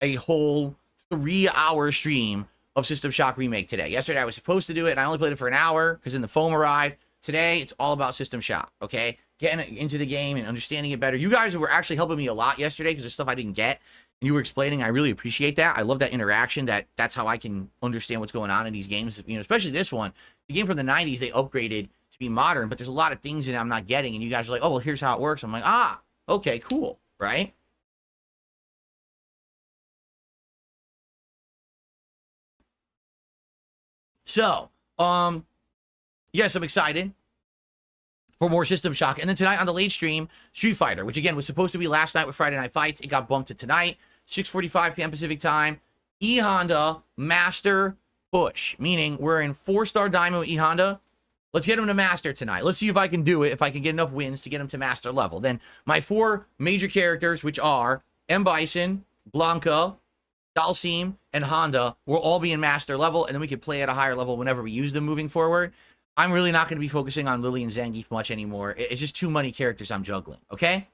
a whole 3-hour stream of System Shock Remake today. Yesterday I was supposed to do it, and I only played it for an hour because then the foam arrived. Today, it's all about System Shock, okay? Getting into the game and understanding it better. You guys were actually helping me a lot yesterday because there's stuff I didn't get, and you were explaining. I really appreciate that. I love that interaction. That's how I can understand what's going on in these games, especially this one. The game from the 90s, they upgraded to be modern, but there's a lot of things in it I'm not getting, and you guys are like, oh, well, here's how it works. I'm like, okay, cool, right? So, yes, I'm excited for more System Shock. And then tonight on the late stream, Street Fighter, which again was supposed to be last night with Friday Night Fights. It got bumped to tonight, 6:45 p.m. Pacific time. E-Honda Master Push, meaning we're in 4-star Diamond with E-Honda. Let's get him to Master tonight. Let's see if I can do it, if I can get enough wins to get him to Master level. Then my 4 major characters, which are M. Bison, Blanca, Dalsim, and Honda will all be in master level, and then we can play at a higher level whenever we use them moving forward. I'm really not going to be focusing on Lily and Zangief much anymore. It's just too many characters I'm juggling, okay?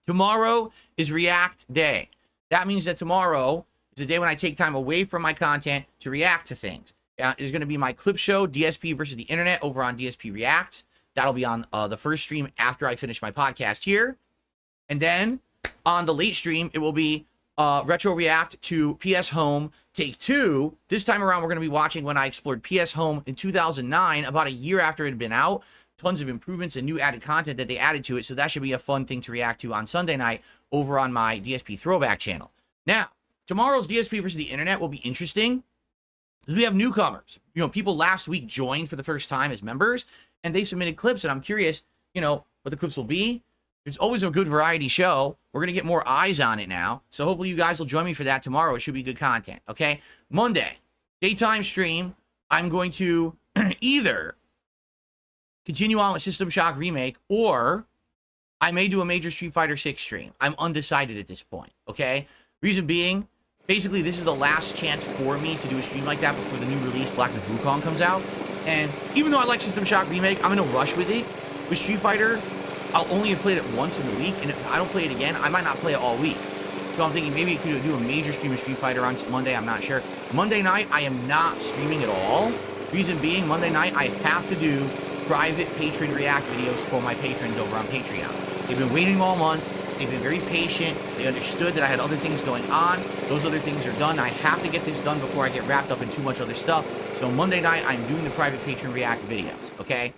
Tomorrow is React Day. That means that tomorrow is a day when I take time away from my content to react to things. It's going to be my clip show, DSP versus the internet, over on DSP Reacts. That'll be on the first stream after I finish my podcast here. And then on the late stream, it will be Retro React to PS Home Take 2. This time around, we're going to be watching when I explored PS Home in 2009, about a year after it had been out. Tons of improvements and new added content that they added to it, so that should be a fun thing to react to on Sunday night over on my DSP Throwback channel. Now, tomorrow's DSP versus the internet will be interesting because we have newcomers. You know, people last week joined for the first time as members, and they submitted clips, and I'm curious, you know, what the clips will be. It's always a good variety show. We're going to get more eyes on it now. So hopefully you guys will join me for that tomorrow. It should be good content, okay? Monday, daytime stream. I'm going to either continue on with System Shock Remake, or I may do a major Street Fighter 6 stream. I'm undecided at this point, okay? Reason being, basically this is the last chance for me to do a stream like that before the new release, Black Myth Wukong, comes out. And even though I like System Shock Remake, I'm in a rush with it. With Street Fighter, I'll only have played it once in the week, and if I don't play it again, I might not play it all week. So I'm thinking maybe you could do a major stream of Street Fighter on Monday, I'm not sure. Monday night, I am not streaming at all. Reason being, Monday night, I have to do private patron react videos for my patrons over on Patreon. They've been waiting all month. They've been very patient. They understood that I had other things going on. Those other things are done. I have to get this done before I get wrapped up in too much other stuff. So Monday night, I'm doing the private patron react videos, okay?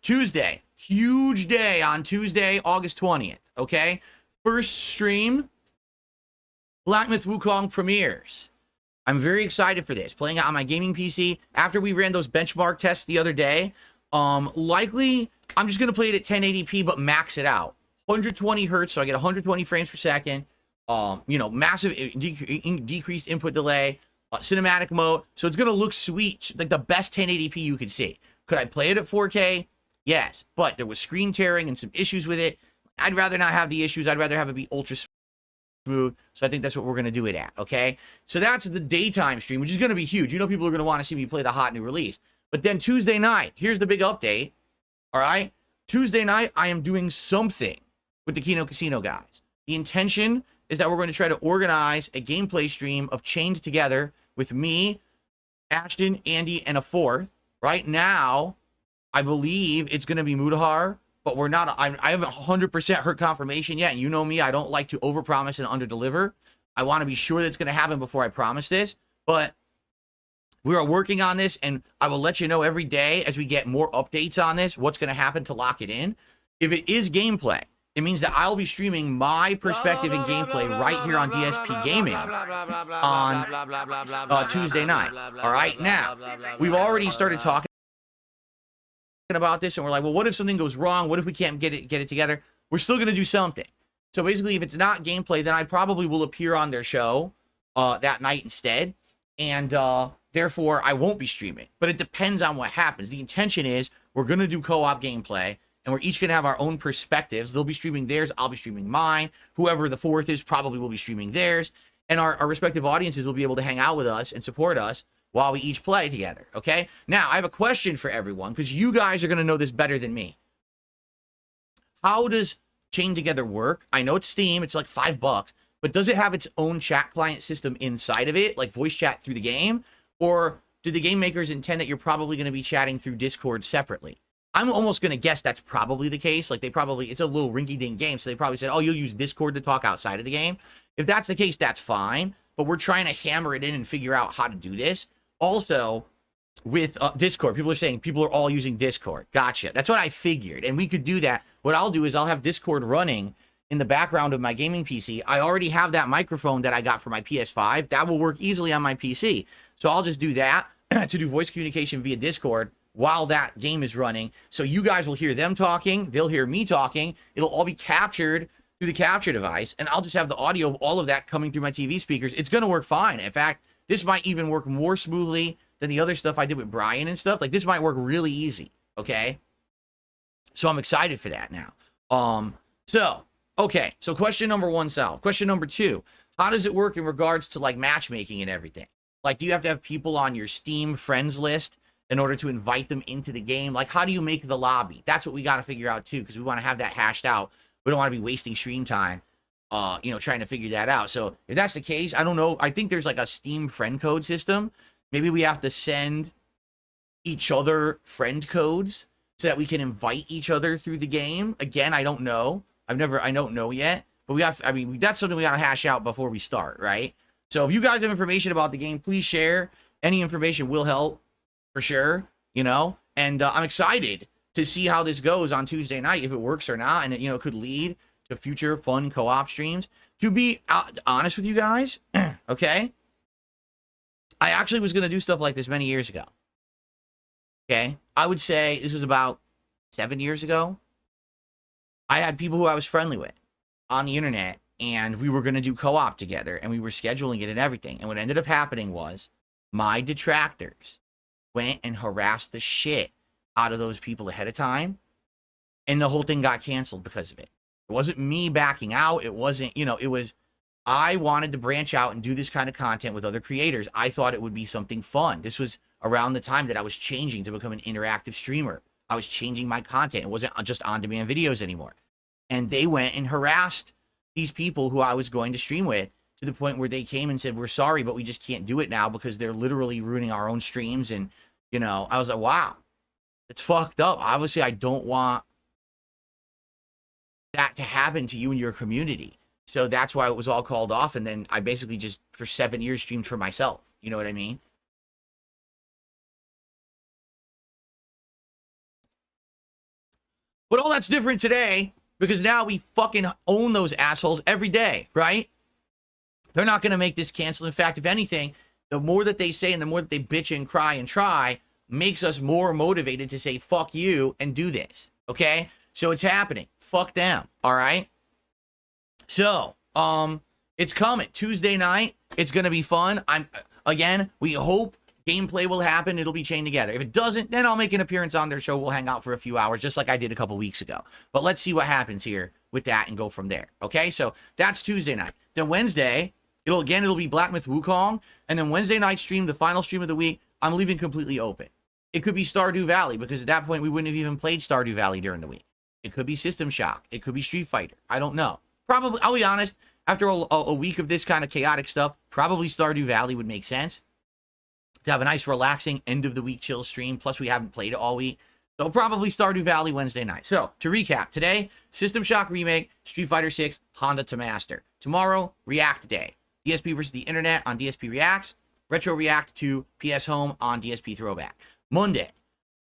Tuesday, huge day on Tuesday, August 20th, okay? First stream, Black Myth Wukong premieres. I'm very excited for this. Playing it on my gaming PC. After we ran those benchmark tests the other day, likely I'm just going to play it at 1080p, but max it out. 120 hertz, so I get 120 frames per second. You know, massive decreased input delay, cinematic mode. So it's going to look sweet, like the best 1080p you could see. Could I play it at 4K? Yes, but there was screen tearing and some issues with it. I'd rather not have the issues. I'd rather have it be ultra smooth. So I think that's what we're going to do it at, okay? So that's the daytime stream, which is going to be huge. You know people are going to want to see me play the hot new release. But then Tuesday night, here's the big update, all right? Tuesday night, I am doing something with the Kino Casino guys. The intention is that we're going to try to organize a gameplay stream of Chained Together with me, Ashton, Andy, and a fourth. Right now, I believe it's going to be Mudahar, but we're not. I haven't 100% heard confirmation yet. And you know me, I don't like to overpromise and underdeliver. I want to be sure that it's going to happen before I promise this. But we are working on this, and I will let you know every day as we get more updates on this, what's going to happen to lock it in. If it is gameplay, it means that I'll be streaming my perspective and gameplay right here on DSP Gaming on Tuesday night. All right, now, we've already started talking about this, and we're like, well, what if something goes wrong? What if we can't get it together? We're still going to do something. So basically, if it's not gameplay, then I probably will appear on their show that night instead, and therefore, I won't be streaming. But it depends on what happens. The intention is we're going to do co-op gameplay, and we're each going to have our own perspectives. They'll be streaming theirs. I'll be streaming mine. Whoever the fourth is probably will be streaming theirs. And our respective audiences will be able to hang out with us and support us while we each play together, okay? Now, I have a question for everyone, because you guys are going to know this better than me. How does Chain Together work? I know it's Steam. It's like $5. But does it have its own chat client system inside of it, like voice chat through the game? Or did the game makers intend that you're probably going to be chatting through Discord separately? I'm almost going to guess that's probably the case. Like, it's a little rinky-dink game, so they probably said, oh, you'll use Discord to talk outside of the game. If that's the case, that's fine. But we're trying to hammer it in and figure out how to do this. Also, with Discord, people are saying people are all using Discord. Gotcha. That's what I figured. And we could do that. What I'll do is I'll have Discord running in the background of my gaming PC. I already have that microphone that I got for my PS5. That will work easily on my PC. So I'll just do that to do voice communication via Discord while that game is running. So you guys will hear them talking. They'll hear me talking. It'll all be captured through the capture device. And I'll just have the audio of all of that coming through my TV speakers. It's going to work fine. In fact, this might even work more smoothly than the other stuff I did with Brian and stuff. Like, this might work really easy, okay? So I'm excited for that now. So Okay, so question number 1 solved. Question number 2, how does it work in regards to like matchmaking and everything? Like, do you have to have people on your Steam friends list in order to invite them into the game? Like, how do you make the lobby? That's what we got to figure out too, because we want to have that hashed out. We don't want to be wasting stream time, you know, trying to figure that out. So if that's the case, I don't know. I think there's like a Steam friend code system. Maybe we have to send each other friend codes so that we can invite each other through the game. Again, I don't know. I don't know yet. But that's something we got to hash out before we start, right? So if you guys have information about the game, please share. Any information will help for sure, you know? And I'm excited to see how this goes on Tuesday night, if it works or not. And it, you know, could lead to future fun co-op streams. To be honest with you guys, okay? I actually was going to do stuff like this many years ago. Okay? I would say this was about 7 years ago. I had people who I was friendly with on the internet, and we were going to do co-op together, and we were scheduling it and everything. And what ended up happening was my detractors went and harassed the shit out of those people ahead of time, and the whole thing got canceled because of it. It wasn't me backing out. It wasn't, you know, it was, I wanted to branch out and do this kind of content with other creators. I thought it would be something fun. This was around the time that I was changing to become an interactive streamer. I was changing my content. It wasn't just on-demand videos anymore. And they went and harassed these people who I was going to stream with, to the point where they came and said, we're sorry, but we just can't do it now because they're literally ruining our own streams. And, you know, I was like, wow, it's fucked up. Obviously, I don't want that to happen to you and your community. So that's why it was all called off. And then I basically just, for 7 years, streamed for myself. You know what I mean? But all that's different today, because now we fucking own those assholes every day, right? They're not going to make this cancel. In fact, if anything, the more that they say and the more that they bitch and cry and try makes us more motivated to say, fuck you and do this, okay? So it's happening. Fuck them, all right? So, it's coming. Tuesday night, it's going to be fun. Again, we hope gameplay will happen. It'll be chained together. If it doesn't, then I'll make an appearance on their show. We'll hang out for a few hours, just like I did a couple weeks ago. But let's see what happens here with that and go from there. Okay, so that's Tuesday night. Then Wednesday, it'll be Black Myth Wukong. And then Wednesday night stream, the final stream of the week, I'm leaving completely open. It could be Stardew Valley, because at that point, we wouldn't have even played Stardew Valley during the week. It could be System Shock. It could be Street Fighter. I don't know. Probably, I'll be honest, after a week of this kind of chaotic stuff, probably Stardew Valley would make sense. To have a nice, relaxing, end-of-the-week chill stream. Plus, we haven't played it all week. So, probably Stardew Valley Wednesday night. So, to recap, today, System Shock Remake, Street Fighter 6, Honda to Master. Tomorrow, React Day. DSP versus the Internet on DSP Reacts. Retro React to PS Home on DSP Throwback. Monday,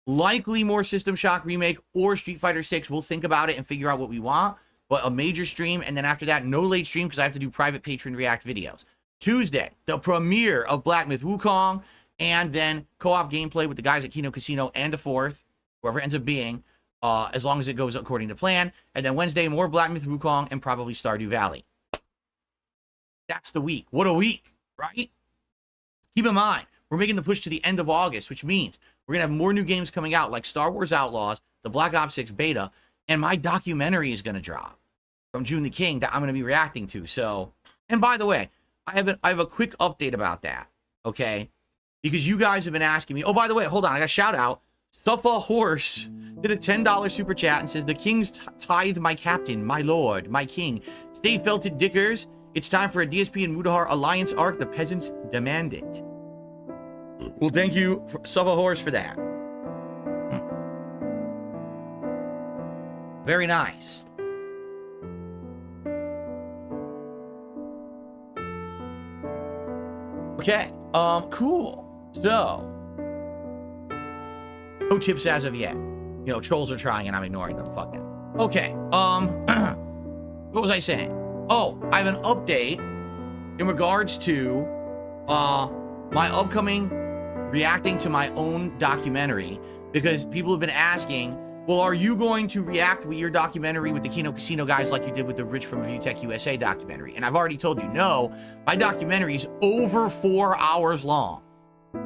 likely more System Shock Remake or Street Fighter 6. We'll think about it and figure out what we want. But a major stream, and then after that, no late stream, because I have to do private Patreon React videos. Tuesday, the premiere of Black Myth Wukong, and then co-op gameplay with the guys at Kino Casino and a fourth, whoever ends up being, as long as it goes according to plan. And then Wednesday, more Black Myth Wukong and probably Stardew Valley. That's the week. What a week, right? Keep in mind, we're making the push to the end of August, which means we're going to have more new games coming out, like Star Wars Outlaws, the Black Ops 6 beta, and my documentary is going to drop from June the King that I'm going to be reacting to. So, and by the way, I have a quick update about that, okay? Because you guys have been asking me. Oh, by the way, hold on. I got a shout out. Suffa Horse did a $10 super chat and says, the king's tithe my captain, my lord, my king. Stay felted dickers. It's time for a DSP and Mudahar alliance arc. The peasants demand it. Well, thank you, Suffa Horse, for that. Very nice. Okay, cool. So, no tips as of yet. You know, trolls are trying and I'm ignoring them. Fuck it. Okay, what was I saying? Oh, I have an update in regards to my upcoming reacting to my own documentary, because people have been asking, well, are you going to react with your documentary with the Kino Casino guys like you did with the Rich from Review Tech USA documentary? And I've already told you, no, my documentary is over 4 hours long.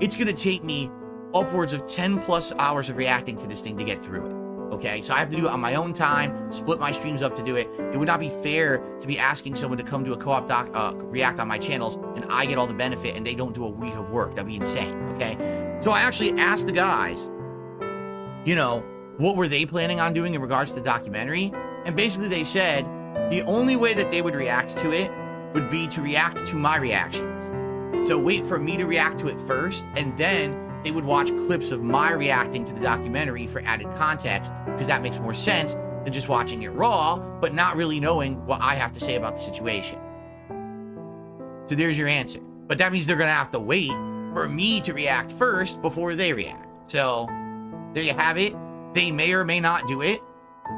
It's going to take me upwards of 10 plus hours of reacting to this thing to get through it. Okay, so I have to do it on my own time, split my streams up to do it. It would not be fair to be asking someone to come do a co-op react on my channels and I get all the benefit and they don't do a week of work. That'd be insane, okay? So I actually asked the guys, you know, what were they planning on doing in regards to the documentary? And basically they said the only way that they would react to it would be to react to my reactions. So wait for me to react to it first, and then they would watch clips of my reacting to the documentary for added context, because that makes more sense than just watching it raw, but not really knowing what I have to say about the situation. So there's your answer. But that means they're going to have to wait for me to react first before they react. So there you have it. They may or may not do it.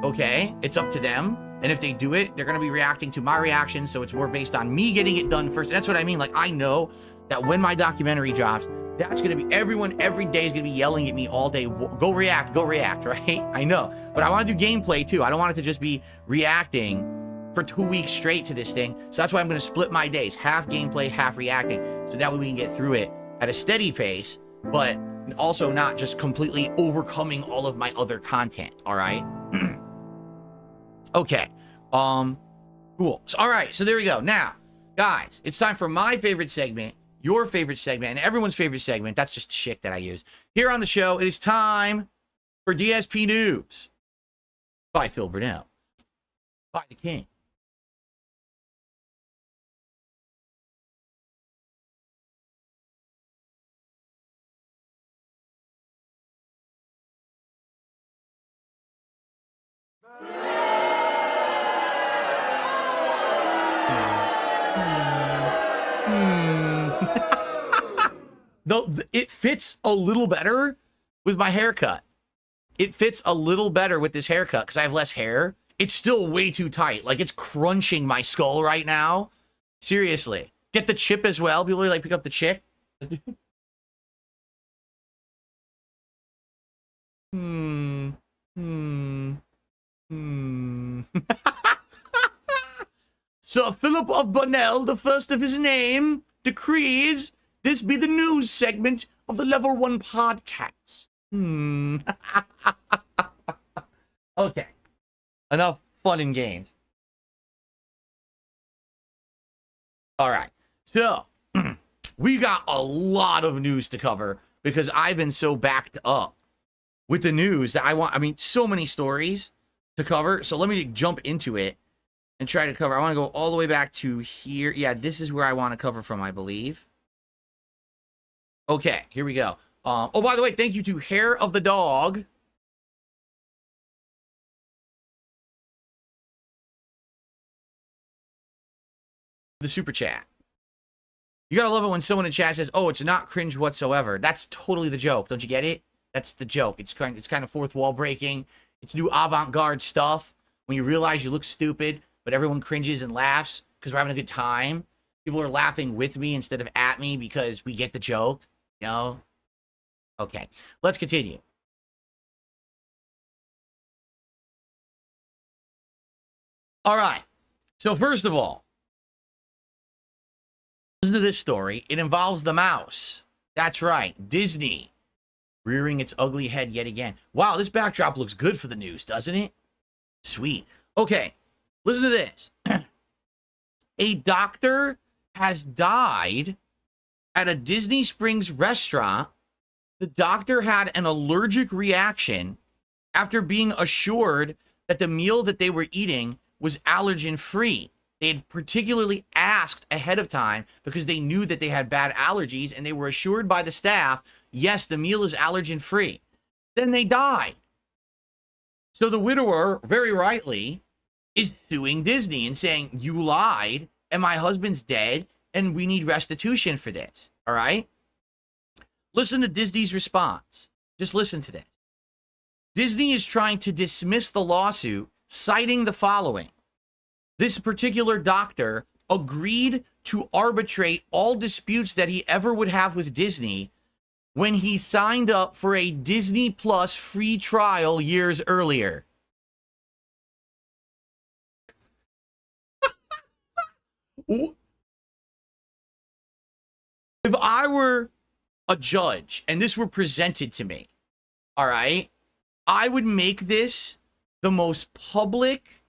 Okay, it's up to them. And if they do it, they're going to be reacting to my reaction, so it's more based on me getting it done first. And that's what I mean. Like, I know that when my documentary drops, that's going to be, everyone every day is going to be yelling at me all day, go react, right? I know. But I want to do gameplay too. I don't want it to just be reacting for 2 weeks straight to this thing. So that's why I'm going to split my days, half gameplay, half reacting. So that way we can get through it at a steady pace, but also not just completely overcoming all of my other content. All right. Okay. Cool. So, all right. So there we go. Now, guys, it's time for my favorite segment, your favorite segment, and everyone's favorite segment. That's just shit that I use here on the show. It is time for DSP News by Phil Burnell, by the King. Though it fits a little better with my haircut. It fits a little better with this haircut because I have less hair. It's still way too tight. Like, it's crunching my skull right now. Seriously. Get the chip as well. People really like pick up the chip. Sir Philip of Burnell, the first of his name, decrees this be the news segment of the Level 1 podcast. Okay. Enough fun and games. All right. So, we got a lot of news to cover because I've been so backed up with the news that so many stories to cover. So let me jump into it and try to cover. I want to go all the way back to here. Yeah, this is where I want to cover from, I believe. Okay, here we go. Oh, by the way, thank you to Hair of the Dog. The super chat. You gotta love it when someone in chat says, "Oh, it's not cringe whatsoever." That's totally the joke. Don't you get it? That's the joke. It's kind of fourth wall breaking. It's new avant-garde stuff. When you realize you look stupid, but everyone cringes and laughs because we're having a good time. People are laughing with me instead of at me because we get the joke. You know? Okay, let's continue. All right. So first of all, listen to this story. It involves the mouse. That's right, Disney rearing its ugly head yet again. Wow, this backdrop looks good for the news, doesn't it? Sweet. Okay, listen to this. A doctor has died at a Disney Springs restaurant. The doctor had an allergic reaction after being assured that the meal that they were eating was allergen-free. They had particularly asked ahead of time because they knew that they had bad allergies, and they were assured by the staff, yes, the meal is allergen-free. Then they died. So the widower, very rightly, is suing Disney and saying, you lied, and my husband's dead, and we need restitution for this. All right? Listen to Disney's response. Just listen to this. Disney is trying to dismiss the lawsuit, citing the following. This particular doctor agreed to arbitrate all disputes that he ever would have with Disney when he signed up for a Disney Plus free trial years earlier. If I were a judge and this were presented to me, all right, I would make this the most public,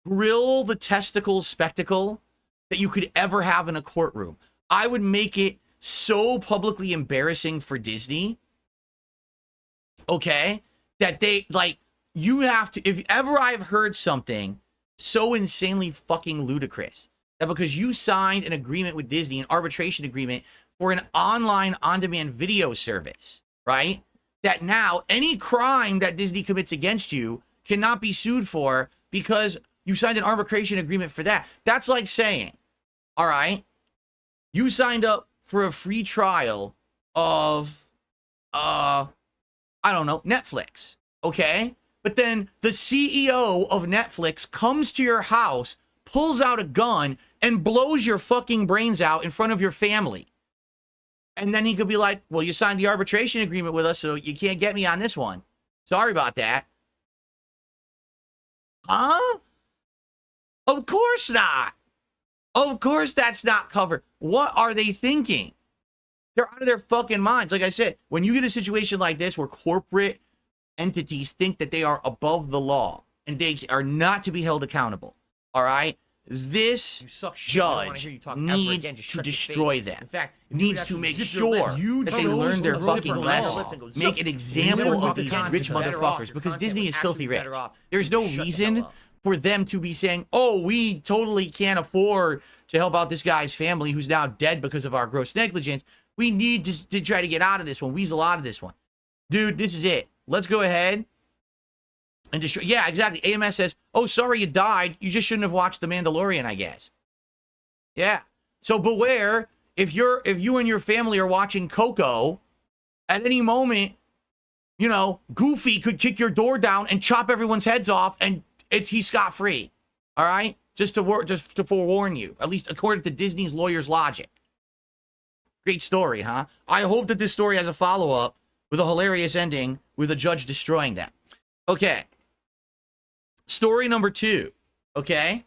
grill the testicles spectacle that you could ever have in a courtroom. I would make it so publicly embarrassing for Disney, okay, that they, like, you have to, if ever I've heard something so insanely fucking ludicrous, that because you signed an agreement with Disney, an arbitration agreement for an online on-demand video service, right? That now any crime that Disney commits against you cannot be sued for because you signed an arbitration agreement for that. That's like saying, all right, you signed up for a free trial of, I don't know, Netflix, okay? But then the CEO of Netflix comes to your house, pulls out a gun, and blows your fucking brains out in front of your family. And then he could be like, well, you signed the arbitration agreement with us, so you can't get me on this one. Sorry about that. Huh? Of course not. Of course that's not covered. What are they thinking? They're out of their fucking minds. Like I said, when you get a situation like this where corporate entities think that they are above the law and they are not to be held accountable, all right? This judge needs to destroy them. In fact, needs to make sure that they learn their fucking lesson. Make an example of these rich motherfuckers because Disney is filthy rich. There's no reason for them to be saying, oh, we totally can't afford to help out this guy's family who's now dead because of our gross negligence. We need to try to get out of this one, weasel out of this one. Dude, this is it. Let's go ahead and destroy. Yeah, exactly. AMS says, oh, sorry you died. You just shouldn't have watched The Mandalorian, I guess. Yeah. So beware, if you and your family are watching Coco, at any moment, you know, Goofy could kick your door down and chop everyone's heads off, and he's scot-free. All right? Just to forewarn you, at least according to Disney's lawyer's logic. Great story, huh? I hope that this story has a follow-up with a hilarious ending with a judge destroying them. Okay. Story number 2, okay?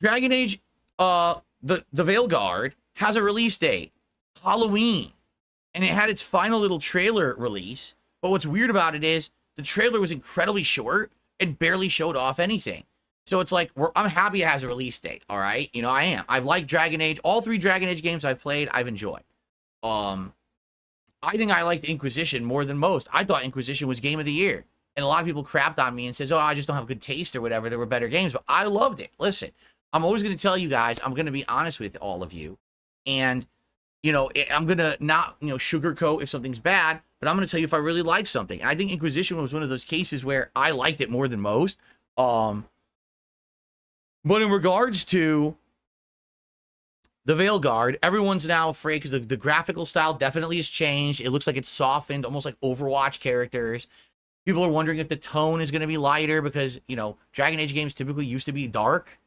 Dragon Age, the Veil Guard has a release date, Halloween, and it had its final little trailer release, but what's weird about it is the trailer was incredibly short and barely showed off anything. So it's like, I'm happy it has a release date, all right? You know, I am. I've liked Dragon Age. All 3 Dragon Age games I've played, I've enjoyed. I think I liked Inquisition more than most. I thought Inquisition was game of the year. And a lot of people crapped on me and says, oh, I just don't have good taste or whatever. There were better games. But I loved it. Listen, I'm always going to tell you guys, I'm going to be honest with all of you. And, you know, I'm going to not, you know, sugarcoat if something's bad. But I'm going to tell you if I really like something. And I think Inquisition was one of those cases where I liked it more than most. But in regards to the Veil Guard, everyone's now afraid because the graphical style definitely has changed. It looks like it's softened, almost like Overwatch characters. People are wondering if the tone is going to be lighter because, you know, Dragon Age games typically used to be dark.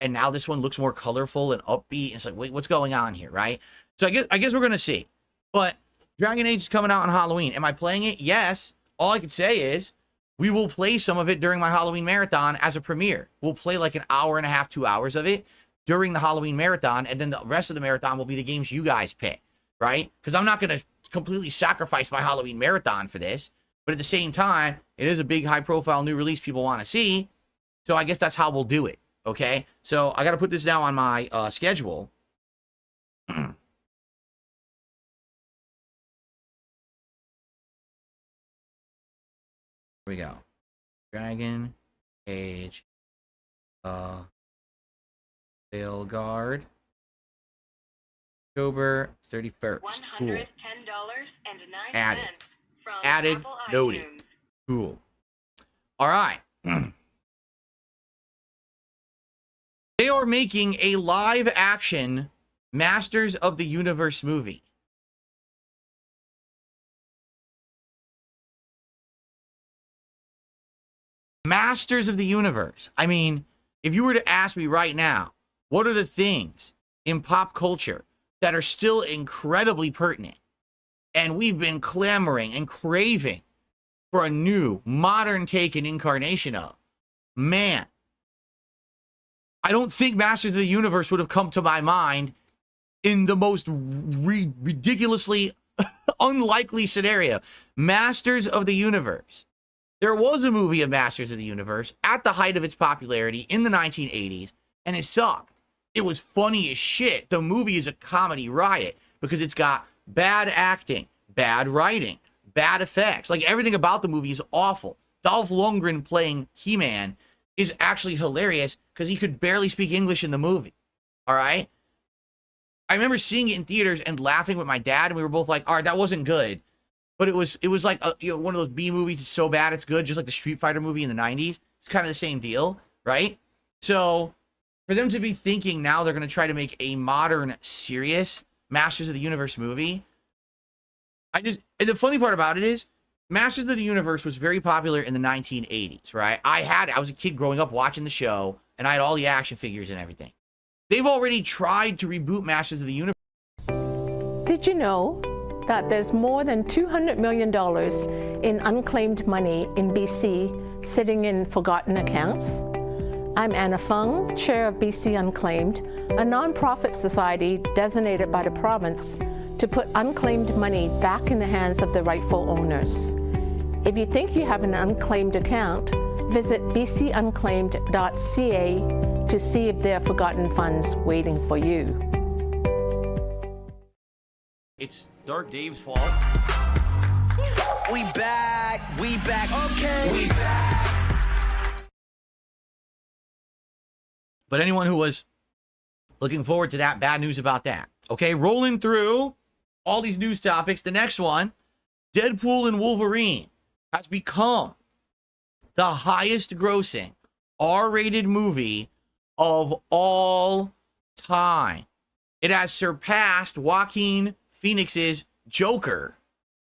And now this one looks more colorful and upbeat. It's like, wait, what's going on here, right? So I guess we're going to see. But Dragon Age is coming out on Halloween. Am I playing it? Yes. All I can say is we will play some of it during my Halloween marathon as a premiere. We'll play like an hour and a half, 2 hours of it during the Halloween marathon, and then the rest of the marathon will be the games you guys pick, right? Because I'm not going to completely sacrifice my Halloween marathon for this, but at the same time, it is a big, high-profile new release people want to see, so I guess that's how we'll do it, okay? So I got to put this down on my schedule. Here we go. Dragon Age Veil Guard, October 31st. Cool. Added. Added. Noted. Cool. All right. They are making a live action Masters of the Universe movie. Masters of the Universe. I mean, if you were to ask me right now, what are the things in pop culture that are still incredibly pertinent and we've been clamoring and craving for a new, modern take and incarnation of? Man, I don't think Masters of the Universe would have come to my mind in the most ridiculously unlikely scenario. Masters of the Universe. There was a movie of Masters of the Universe at the height of its popularity in the 1980s, and it sucked. It was funny as shit. The movie is a comedy riot because it's got bad acting, bad writing, bad effects. Like, everything about the movie is awful. Dolph Lundgren playing He-Man is actually hilarious because he could barely speak English in the movie. All right? I remember seeing it in theaters and laughing with my dad, and we were both like, all right, that wasn't good. But it was like one of those B movies. It's so bad it's good, just like the Street Fighter movie in the 90s. It's kind of the same deal, right? So for them to be thinking now they're going to try to make a modern, serious Masters of the Universe movie, and the funny part about it is, Masters of the Universe was very popular in the 1980s, right? I was a kid growing up watching the show, and I had all the action figures and everything. They've already tried to reboot Masters of the Universe.
Did you know that there's more than $200 million in unclaimed money in BC sitting in forgotten accounts? I'm Anna Fung, Chair of BC Unclaimed, a nonprofit society designated by the province to put unclaimed money back in the hands of the rightful owners. If you think you have an unclaimed account, visit bcunclaimed.ca to see if there are forgotten funds waiting for you.
It's Dark Dave's fault.
We back, okay. We back.
But anyone who was looking forward to that, bad news about that. Okay, rolling through all these news topics. The next one, Deadpool and Wolverine has become the highest grossing R-rated movie of all time. It has surpassed Joaquin Phoenix's Joker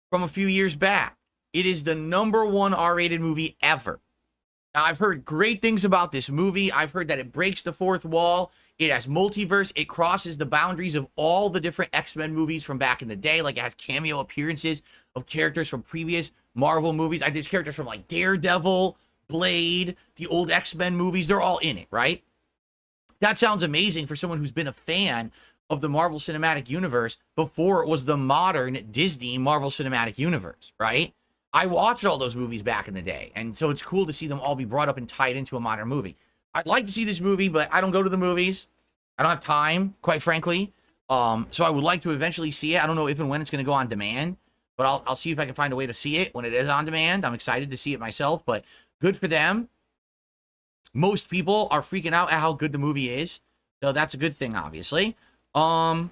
from a few years back. It is the #1 R-rated movie ever. Now, I've heard great things about this movie. I've heard that it breaks the fourth wall. It has multiverse. It crosses the boundaries of all the different X-Men movies from back in the day. Like, it has cameo appearances of characters from previous Marvel movies. There's characters from, like, Daredevil, Blade, the old X-Men movies. They're all in it, right? That sounds amazing for someone who's been a fan of the Marvel Cinematic Universe before it was the modern Disney Marvel Cinematic Universe, right? I watched all those movies back in the day, and so it's cool to see them all be brought up and tied into a modern movie. I'd like to see this movie, but I don't go to the movies. I don't have time, quite frankly. So I would like to eventually see it. I don't know if and when it's going to go on demand, but I'll see if I can find a way to see it when it is on demand. I'm excited to see it myself, but good for them. Most people are freaking out at how good the movie is, so that's a good thing, obviously. Okay.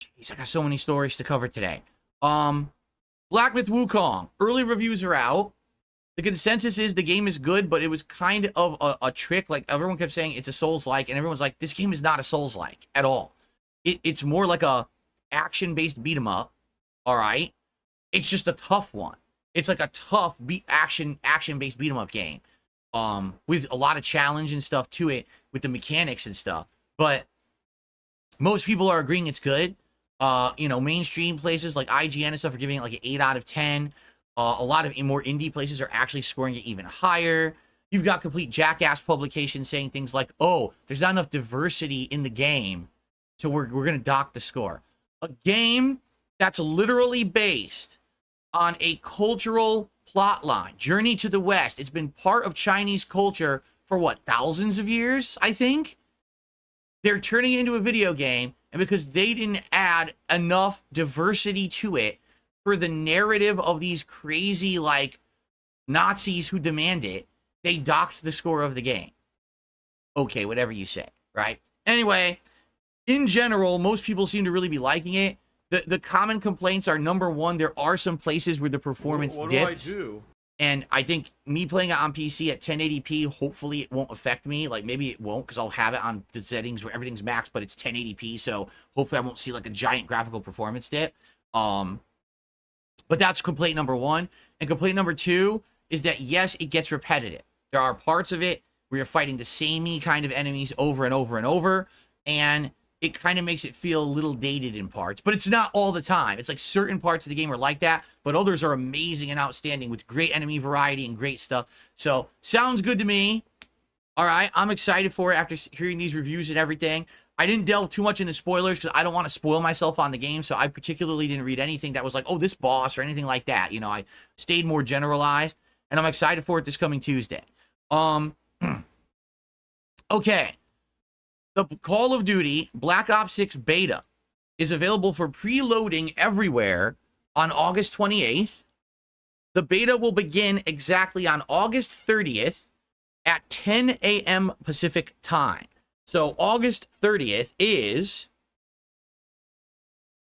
Jeez, I got so many stories to cover today. Black Myth Wukong. Early reviews are out. The consensus is the game is good, but it was kind of a trick. Like, everyone kept saying it's a Souls-like, and everyone's like, this game is not a Souls-like at all. It's more like a action-based beat-em-up, all right? It's just a tough one. It's like a tough action-based beat-em-up game. With a lot of challenge and stuff to it, with the mechanics and stuff. But most people are agreeing it's good. Mainstream places like IGN and stuff are giving it like an 8 out of 10. A lot of more indie places are actually scoring it even higher. You've got complete jackass publications saying things like, oh, there's not enough diversity in the game, so we're going to dock the score. A game that's literally based on a cultural plot line, Journey to the West. It's been part of Chinese culture for, what, thousands of years, I think? They're turning it into a video game, and because they didn't add enough diversity to it for the narrative of these crazy, like, Nazis who demand it, they docked the score of the game. Okay, whatever you say, right? Anyway, in general, most people seem to really be liking it. The common complaints are, #1, there are some places where the performance dips.
What do I do?
And I think me playing it on PC at 1080p, hopefully it won't affect me. Like, maybe it won't, because I'll have it on the settings where everything's maxed, but it's 1080p, so hopefully I won't see, like, a giant graphical performance dip. But that's complaint #1. And complaint #2 is that, yes, it gets repetitive. There are parts of it where you're fighting the samey kind of enemies over and over and over, and it kind of makes it feel a little dated in parts, but it's not all the time. It's like certain parts of the game are like that, but others are amazing and outstanding with great enemy variety and great stuff. So, sounds good to me. All right, I'm excited for it after hearing these reviews and everything. I didn't delve too much into spoilers because I don't want to spoil myself on the game, so I particularly didn't read anything that was like, oh, this boss or anything like that. You know, I stayed more generalized, and I'm excited for it this coming Tuesday. Okay. The Call of Duty Black Ops 6 beta is available for preloading everywhere on August 28th. The beta will begin exactly on August 30th at 10 a.m. Pacific time. So August 30th is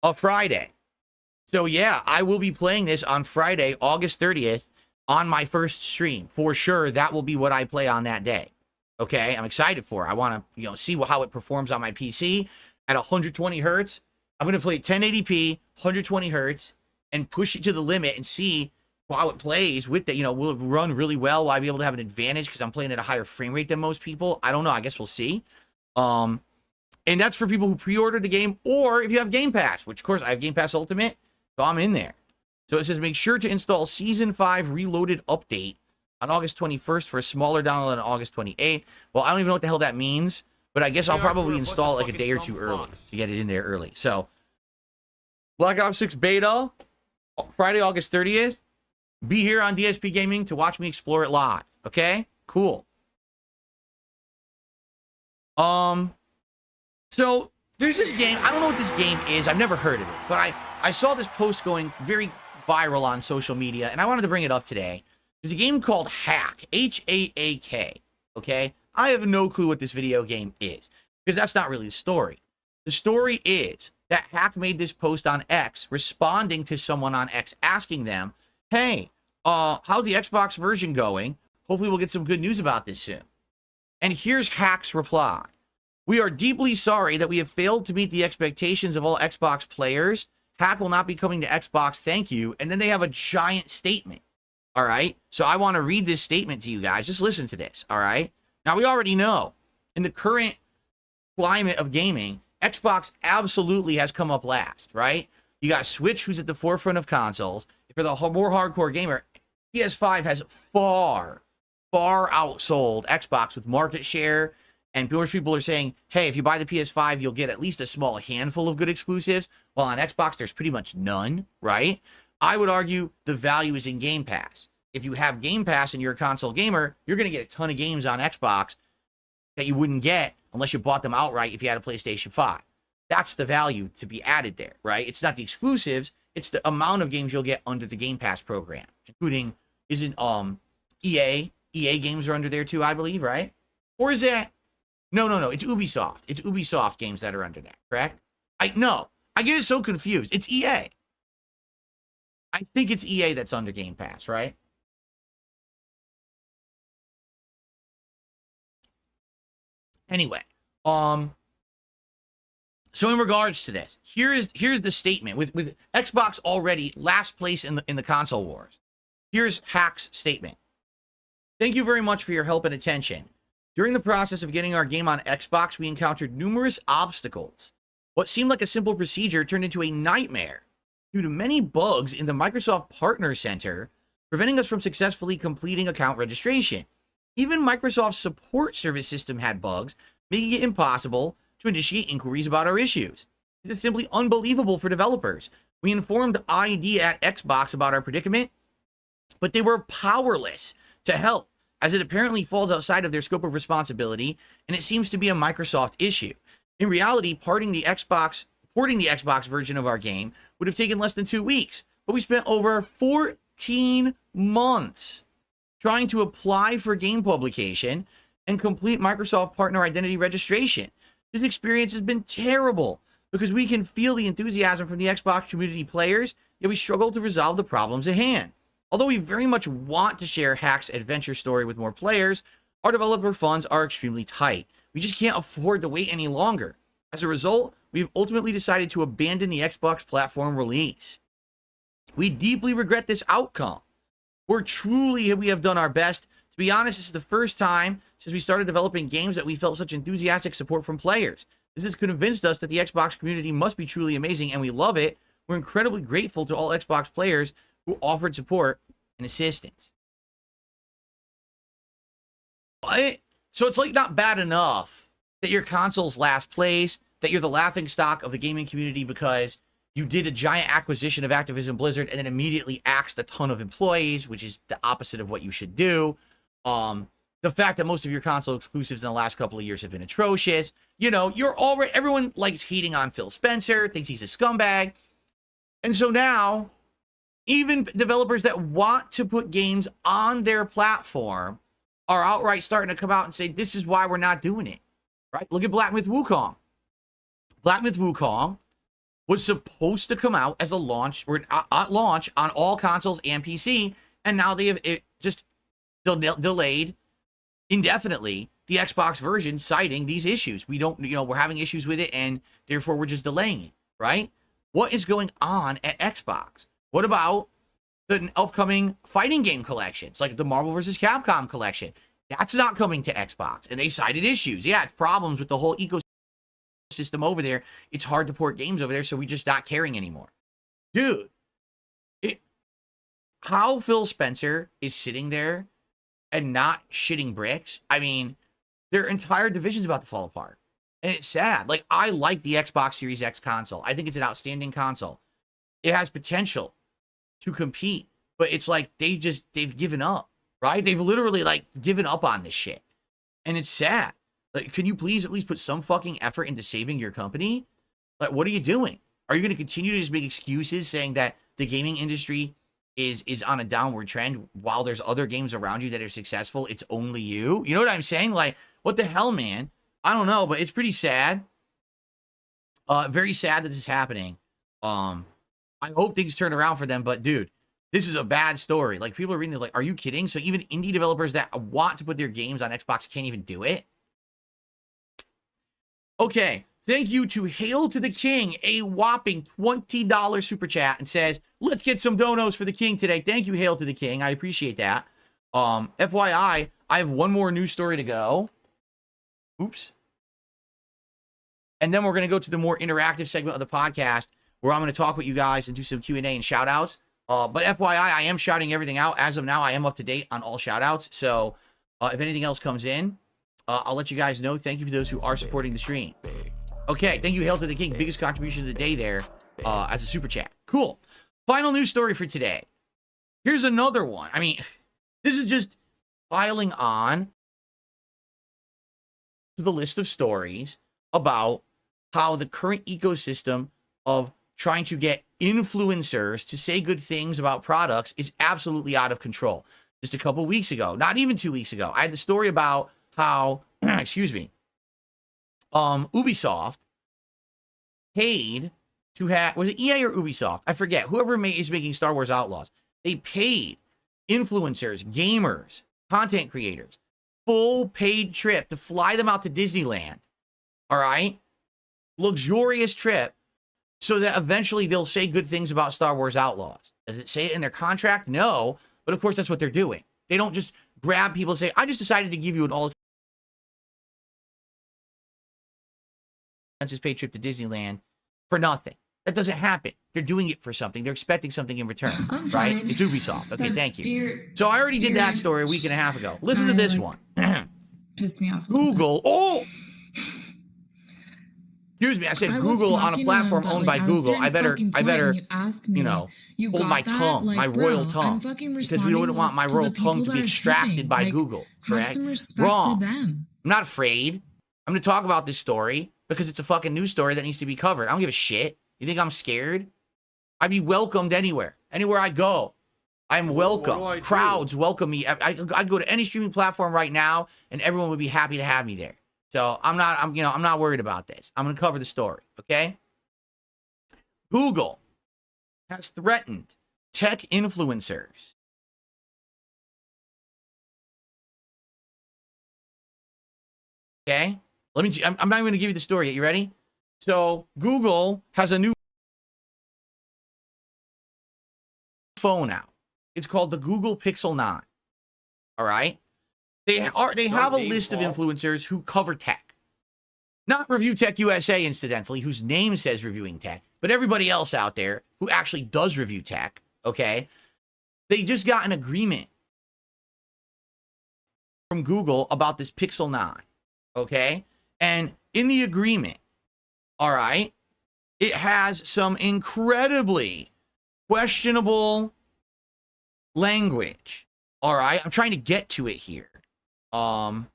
a Friday. So yeah, I will be playing this on Friday, August 30th on my first stream. For sure, that will be what I play on that day. Okay, I'm excited for it. I want to, see how it performs on my PC at 120 hertz. I'm going to play 1080p, 120 hertz, and push it to the limit and see how it plays with that. Will it run really well? Will I be able to have an advantage because I'm playing at a higher frame rate than most people? I don't know. I guess we'll see. And that's for people who pre-ordered the game, or if you have Game Pass, which of course I have Game Pass Ultimate, so I'm in there. So it says make sure to install Season 5 Reloaded Update on August 21st for a smaller download on August 28th. Well, I don't even know what the hell that means, but I guess I'll probably install it like a day or two early to get it in there early. So, Black Ops 6 beta, Friday, August 30th. Be here on DSP Gaming to watch me explore it live. Okay? Cool. So, there's this game. I don't know what this game is. I've never heard of it, but I saw this post going very viral on social media, and I wanted to bring it up today. There's a game called Hack, H-A-A-K, okay? I have no clue what this video game is, because that's not really the story. The story is that Hack made this post on X, responding to someone on X, asking them, hey, how's the Xbox version going? Hopefully we'll get some good news about this soon. And here's Hack's reply. We are deeply sorry that we have failed to meet the expectations of all Xbox players. Hack will not be coming to Xbox, thank you. And then they have a giant statement. All right, so I want to read this statement to you guys. Just listen to this, all right? Now, we already know, in the current climate of gaming, Xbox absolutely has come up last, right? You got Switch, who's at the forefront of consoles. If you're the more hardcore gamer, PS5 has far outsold Xbox with market share. And most people are saying, hey, if you buy the PS5, you'll get at least a small handful of good exclusives. While on Xbox, there's pretty much none, right? I would argue the value is in Game Pass. If you have Game Pass and you're a console gamer, you're going to get a ton of games on Xbox that you wouldn't get unless you bought them outright if you had a PlayStation 5. That's the value to be added there, right? It's not the exclusives, it's the amount of games you'll get under the Game Pass program, including, isn't EA games are under there too, I believe, right? Or is that, no, it's Ubisoft. It's Ubisoft games that are under that, correct? I get it so confused. It's EA. I think it's EA that's under Game Pass, right? Anyway, so in regards to this, here's the statement with Xbox already last place in the console wars. Here's Hack's statement. Thank you very much for your help and attention. During the process of getting our game on Xbox, we encountered numerous obstacles. What seemed like a simple procedure turned into a nightmare due to many bugs in the Microsoft Partner Center, preventing us from successfully completing account registration. Even Microsoft's support service system had bugs, making it impossible to initiate inquiries about our issues. This is simply unbelievable for developers. We informed ID at Xbox about our predicament, but they were powerless to help, as it apparently falls outside of their scope of responsibility, and it seems to be a Microsoft issue. In reality, porting the Xbox version of our game would have taken less than 2 weeks, but we spent over 14 months trying to apply for game publication and complete Microsoft Partner Identity registration. This experience has been terrible because we can feel the enthusiasm from the Xbox community players, yet we struggle to resolve the problems at hand. Although we very much want to share Hack's adventure story with more players, our developer funds are extremely tight. We just can't afford to wait any longer. As a result, we've ultimately decided to abandon the Xbox platform release. We deeply regret this outcome. We have done our best. To be honest, this is the first time since we started developing games that we felt such enthusiastic support from players. This has convinced us that the Xbox community must be truly amazing, and we love it. We're incredibly grateful to all Xbox players who offered support and assistance. So it's like not bad enough that your console's last place, that you're the laughing stock of the gaming community because you did a giant acquisition of Activision Blizzard and then immediately axed a ton of employees, which is the opposite of what you should do. The fact that most of your console exclusives in the last couple of years have been atrocious. You know, everyone likes hating on Phil Spencer, thinks he's a scumbag. And so now, even developers that want to put games on their platform are outright starting to come out and say, this is why we're not doing it. Right? Look at Black Myth Wukong. Black Myth Wukong was supposed to come out as a launch or at launch on all consoles and PC, and now they have it just delayed indefinitely the Xbox version, citing these issues. We don't, we're having issues with it, and therefore we're just delaying it, right? What is going on at Xbox? What about the upcoming fighting game collections, like the Marvel vs. Capcom collection? That's not coming to Xbox, and they cited issues. Yeah, it's problems with the whole ecosystem over there. It's hard to port games over there, so we're just not caring anymore. Dude, how Phil Spencer is sitting there and not shitting bricks, I mean, their entire division's about to fall apart. And it's sad. Like, I like the Xbox Series X console. I think it's an outstanding console. It has potential to compete, but it's like they've given up, right? They've literally, like, given up on this shit. And it's sad. Like, can you please at least put some fucking effort into saving your company? Like, what are you doing? Are you going to continue to just make excuses saying that the gaming industry is on a downward trend while there's other games around you that are successful? It's only you. You know what I'm saying? Like, what the hell, man? I don't know, but it's pretty sad. Very sad that this is happening. I hope things turn around for them, but dude, this is a bad story. Like, people are reading this like, are you kidding? So even indie developers that want to put their games on Xbox can't even do it? Okay, thank you to Hail to the King, a whopping $20 super chat, and says, let's get some donos for the King today. Thank you, Hail to the King. I appreciate that. FYI, I have one more news story to go. Oops. And then we're going to go to the more interactive segment of the podcast where I'm going to talk with you guys and do some Q&A and shout outs. But FYI, I am shouting everything out. As of now, I am up to date on all shout outs. So if anything else comes in, I'll let you guys know. Thank you for those who are supporting the stream. Okay, thank you, Hail to the King. Biggest contribution of the day there as a super chat. Cool. Final news story for today. Here's another one. I mean, this is just piling on to the list of stories about how the current ecosystem of trying to get influencers to say good things about products is absolutely out of control. Just a couple weeks ago, not even 2 weeks ago, I had the story about how, excuse me, Ubisoft paid to have, was it EA or Ubisoft? I forget. Whoever is making Star Wars Outlaws, they paid influencers, gamers, content creators, full paid trip to fly them out to Disneyland. All right? Luxurious trip so that eventually they'll say good things about Star Wars Outlaws. Does it say it in their contract? No. But of course, that's what they're doing. They don't just grab people and say, I just decided to give you an all expenses paid trip to Disneyland for nothing. That doesn't happen. They're doing it for something. They're expecting something in return, right? It's Ubisoft. Okay, thank you. So I already did that story a week and a half ago. Listen to this one.
Pissed me off.
Google. Oh! Excuse me. I said Google on a platform owned by Google. I better, you know, hold my tongue, my royal tongue, because we wouldn't want my royal tongue to be extracted by Google. Correct? Wrong. I'm not afraid. I'm going to talk about this story because it's a fucking news story that needs to be covered. I don't give a shit. You think I'm scared? I'd be welcomed anywhere. Anywhere I go, I'm welcome. Crowds welcome me. I'd go to any streaming platform right now, and everyone would be happy to have me there. So I'm not worried about this. I'm going to cover the story, okay? Google has threatened tech influencers. Okay? I'm not even going to give you the story yet. You ready? So Google has a new phone out. It's called the Google Pixel 9. All right? They have a list of influencers who cover tech. Not Review Tech USA, incidentally, whose name says reviewing tech, but everybody else out there who actually does review tech, okay? They just got an agreement from Google about this Pixel 9, okay? And in the agreement, All right. It has some incredibly questionable language. All right. I'm trying to get to it here. Here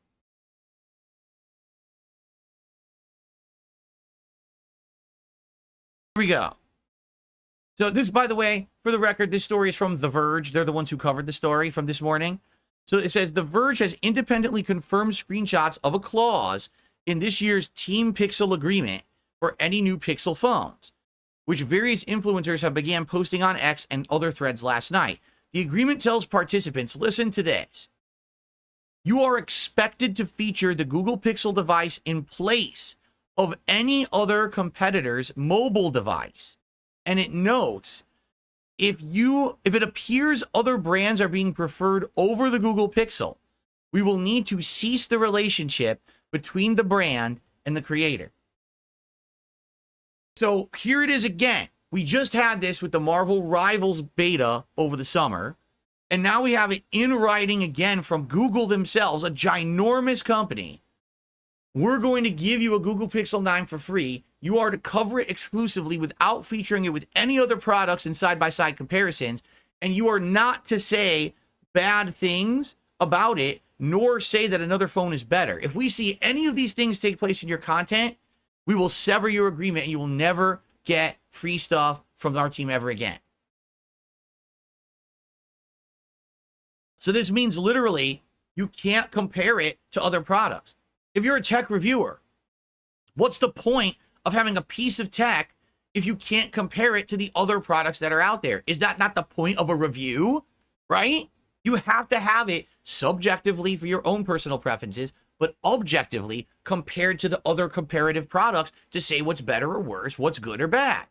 we go. So this, by the way, for the record, this story is from The Verge. They're the ones who covered the story from this morning. So it says, The Verge has independently confirmed screenshots of a clause in this year's Team Pixel agreement for any new Pixel phones, which various influencers have began posting on X and other threads last night. The agreement tells participants, listen to this. You are expected to feature the Google Pixel device in place of any other competitor's mobile device. And it notes, if it appears other brands are being preferred over the Google Pixel, we will need to cease the relationship between the brand and the creator. So here it is again. We just had this with the Marvel Rivals beta over the summer. And now we have it in writing again from Google themselves, a ginormous company. We're going to give you a Google Pixel 9 for free. You are to cover it exclusively without featuring it with any other products in side-by-side comparisons. And you are not to say bad things about it, nor say that another phone is better. If we see any of these things take place in your content, we will sever your agreement and you will never get free stuff from our team ever again. So this means literally you can't compare it to other products. If you're a tech reviewer, what's the point of having a piece of tech if you can't compare it to the other products that are out there? Is that not the point of a review, right? You have to have it subjectively for your own personal preferences, but objectively compared to the other comparative products to say what's better or worse, what's good or bad.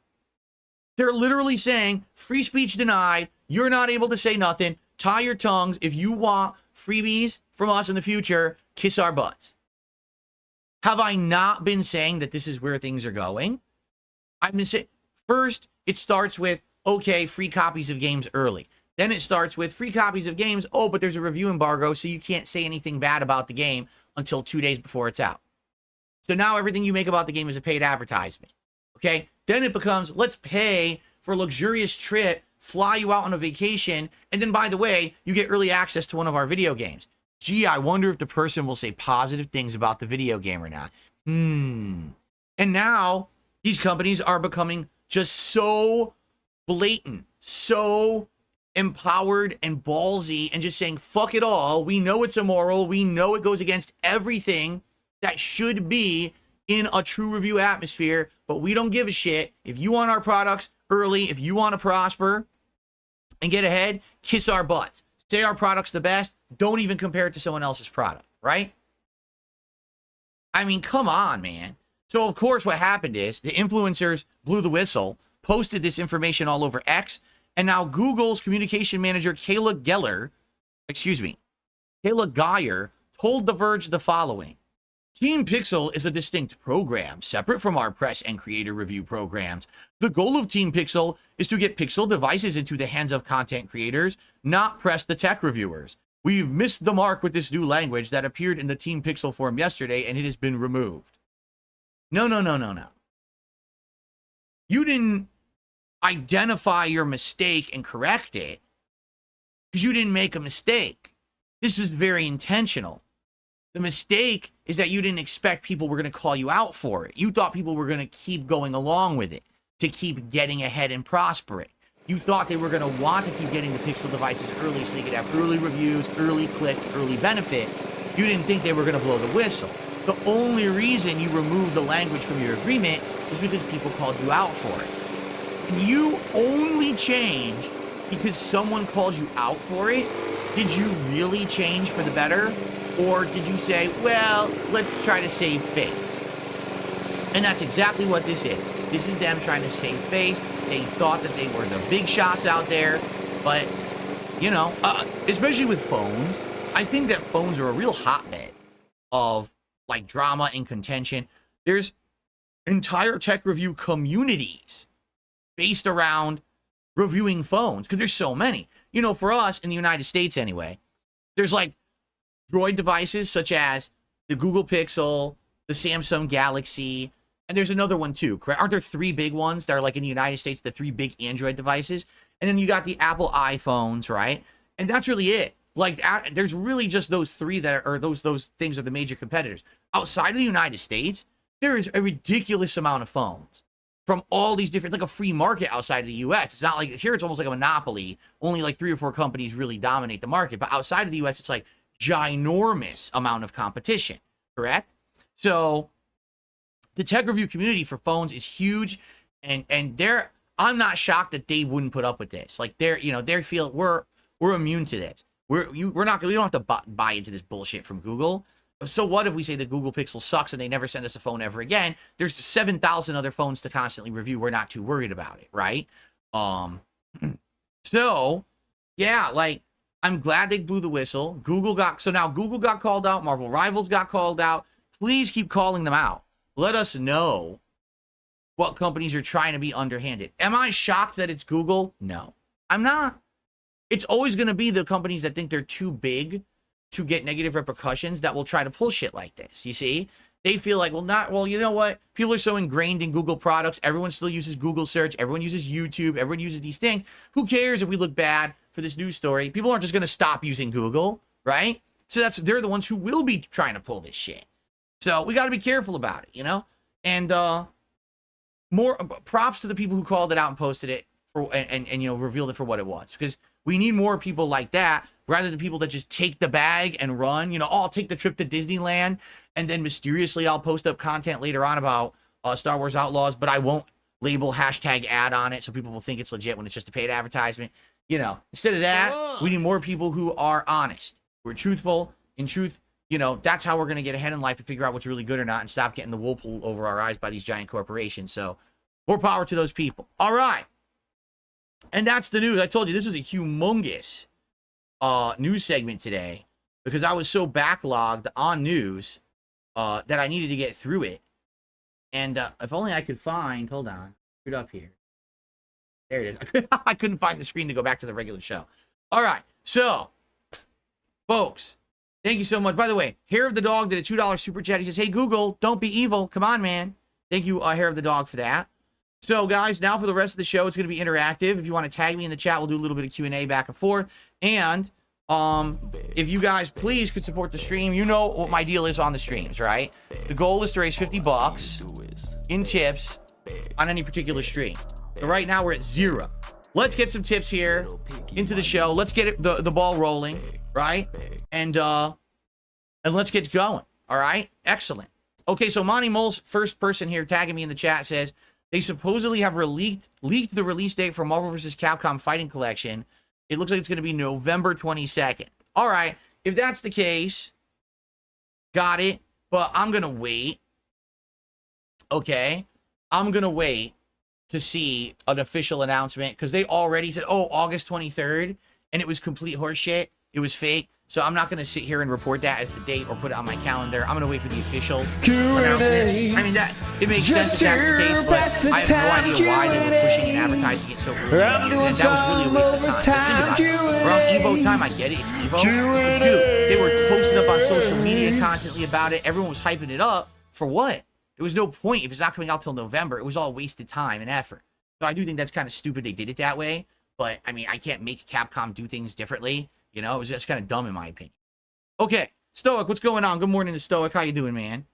They're literally saying free speech denied. You're not able to say nothing. Tie your tongues. If you want freebies from us in the future, kiss our butts. Have I not been saying that this is where things are going? I've been saying, first, it starts with, okay, free copies of games early. Then it starts with free copies of games. Oh, but there's a review embargo, so you can't say anything bad about the game until 2 days before it's out. So now everything you make about the game is a paid advertisement. Okay? Then it becomes, let's pay for a luxurious trip, fly you out on a vacation, and then, by the way, you get early access to one of our video games. Gee, I wonder if the person will say positive things about the video game or not. And now these companies are becoming just so blatant, so empowered and ballsy, and just saying, fuck it all. We know it's immoral. We know it goes against everything that should be in a true review atmosphere, but we don't give a shit. If you want our products early, if you want to prosper and get ahead, kiss our butts. Say our product's the best. Don't even compare it to someone else's product, right? I mean, come on, man. So, of course, what happened is the influencers blew the whistle, posted this information all over X, and now Google's communication manager, Kayla Geyer, told The Verge the following. Team Pixel is a distinct program, separate from our press and creator review programs. The goal of Team Pixel is to get Pixel devices into the hands of content creators, not press the tech reviewers. We've missed the mark with this new language that appeared in the Team Pixel forum yesterday, and it has been removed. No. You didn't identify your mistake and correct it because you didn't make a mistake. This was very intentional. The mistake is that you didn't expect people were going to call you out for it. You thought people were going to keep going along with it, to keep getting ahead and prospering. You thought they were going to want to keep getting the Pixel devices early so they could have early reviews, early clicks, early benefit. You didn't think they were going to blow the whistle. The only reason you removed the language from your agreement is because people called you out for it. And you only change because someone calls you out for it. Did you really change for the better? Or did you say, well, let's try to save face? And that's exactly what this is. This is them trying to save face. They thought that they were the big shots out there. But, you know, especially with phones, I think that phones are a real hotbed of, like, drama and contention. There's entire tech review communities based around reviewing phones because there's so many. You know, for us in the United States anyway, there's, like, Droid devices such as the Google Pixel, the Samsung Galaxy, And there's another one too, correct? Aren't there 3 big ones that are like in the United States, the 3 big Android devices? And then you got the Apple iPhones, right? And that's really it. Like, there's really just those 3 that are, those things are the major competitors. Outside of the United States, there is a ridiculous amount of phones from all these different, like a free market outside of the US. It's not like, here it's almost like a monopoly. Only like 3 or 4 companies really dominate the market. But outside of the US, it's like ginormous amount of competition, correct? So the tech review community for phones is huge, and I'm not shocked that they wouldn't put up with this. Like they feel we're immune to this. We don't have to buy into this bullshit from Google. So what if we say the Google Pixel sucks and they never send us a phone ever again? There's 7,000 other phones to constantly review. We're not too worried about it, right? So yeah, like I'm glad they blew the whistle. Now Google got called out. Marvel Rivals got called out. Please keep calling them out. Let us know what companies are trying to be underhanded. Am I shocked that it's Google? No, I'm not. It's always going to be the companies that think they're too big to get negative repercussions that will try to pull shit like this. You see? They feel like, well, you know what? People are so ingrained in Google products. Everyone still uses Google search. Everyone uses YouTube. Everyone uses these things. Who cares if we look bad for this news story? People aren't just going to stop using Google, right? So they're the ones who will be trying to pull this shit. So we got to be careful about it, you know? And more props to the people who called it out and posted it and revealed it for what it was, because we need more people like that rather than people that just take the bag and run. I'll take the trip to Disneyland and then mysteriously I'll post up content later on about Star Wars Outlaws, but I won't label #ad on it so people will think it's legit when it's just a paid advertisement. Instead of that, we need more people who are honest, who are truthful. In truth, that's how we're going to get ahead in life and figure out what's really good or not and stop getting the wool pulled over our eyes by these giant corporations. So more power to those people. All right. And that's the news. I told you this was a humongous news segment today because I was so backlogged on news that I needed to get through it. And if only I could find, hold on, put it up here. There it is. I couldn't find the screen to go back to the regular show. All right. So, folks, thank you so much. By the way, Hair of the Dog did a $2 super chat. He says, hey, Google, don't be evil. Come on, man. Thank you, Hair of the Dog, for that. So, guys, now for the rest of the show, it's going to be interactive. If you want to tag me in the chat, we'll do a little bit of Q&A back and forth. And if you guys, please, could support the stream, you know what my deal is on the streams, right? The goal is to raise $50 in tips on any particular stream. So right now, we're at 0. Let's get some tips here into the show. Let's get the ball rolling, right? And let's get going, all right? Excellent. Okay, so Monty Mole's first person here tagging me in the chat says, they supposedly have leaked the release date for Marvel vs. Capcom Fighting Collection. It looks like it's going to be November 22nd. All right, if that's the case, got it. But I'm going to wait. Okay, I'm going to wait to see an official announcement because they already said, August 23rd, and it was complete horseshit. It was fake. So I'm not going to sit here and report that as the date or put it on my calendar. I'm going to wait for the official announcement. I mean, it makes sense if that's the case, but I have no idea why they were pushing and advertising it so early. And that was really a waste of time. But think about it. Around Evo time, I get it. It's Evo. But dude, they were posting up on social media constantly about it. Everyone was hyping it up. For what? There was no point. If it's not coming out till November, it was all wasted time and effort. So I do think that's kind of stupid they did it that way. But, I mean, I can't make Capcom do things differently. It was just kind of dumb in my opinion. Okay, Stoic, what's going on? Good morning to Stoic. How you doing, man?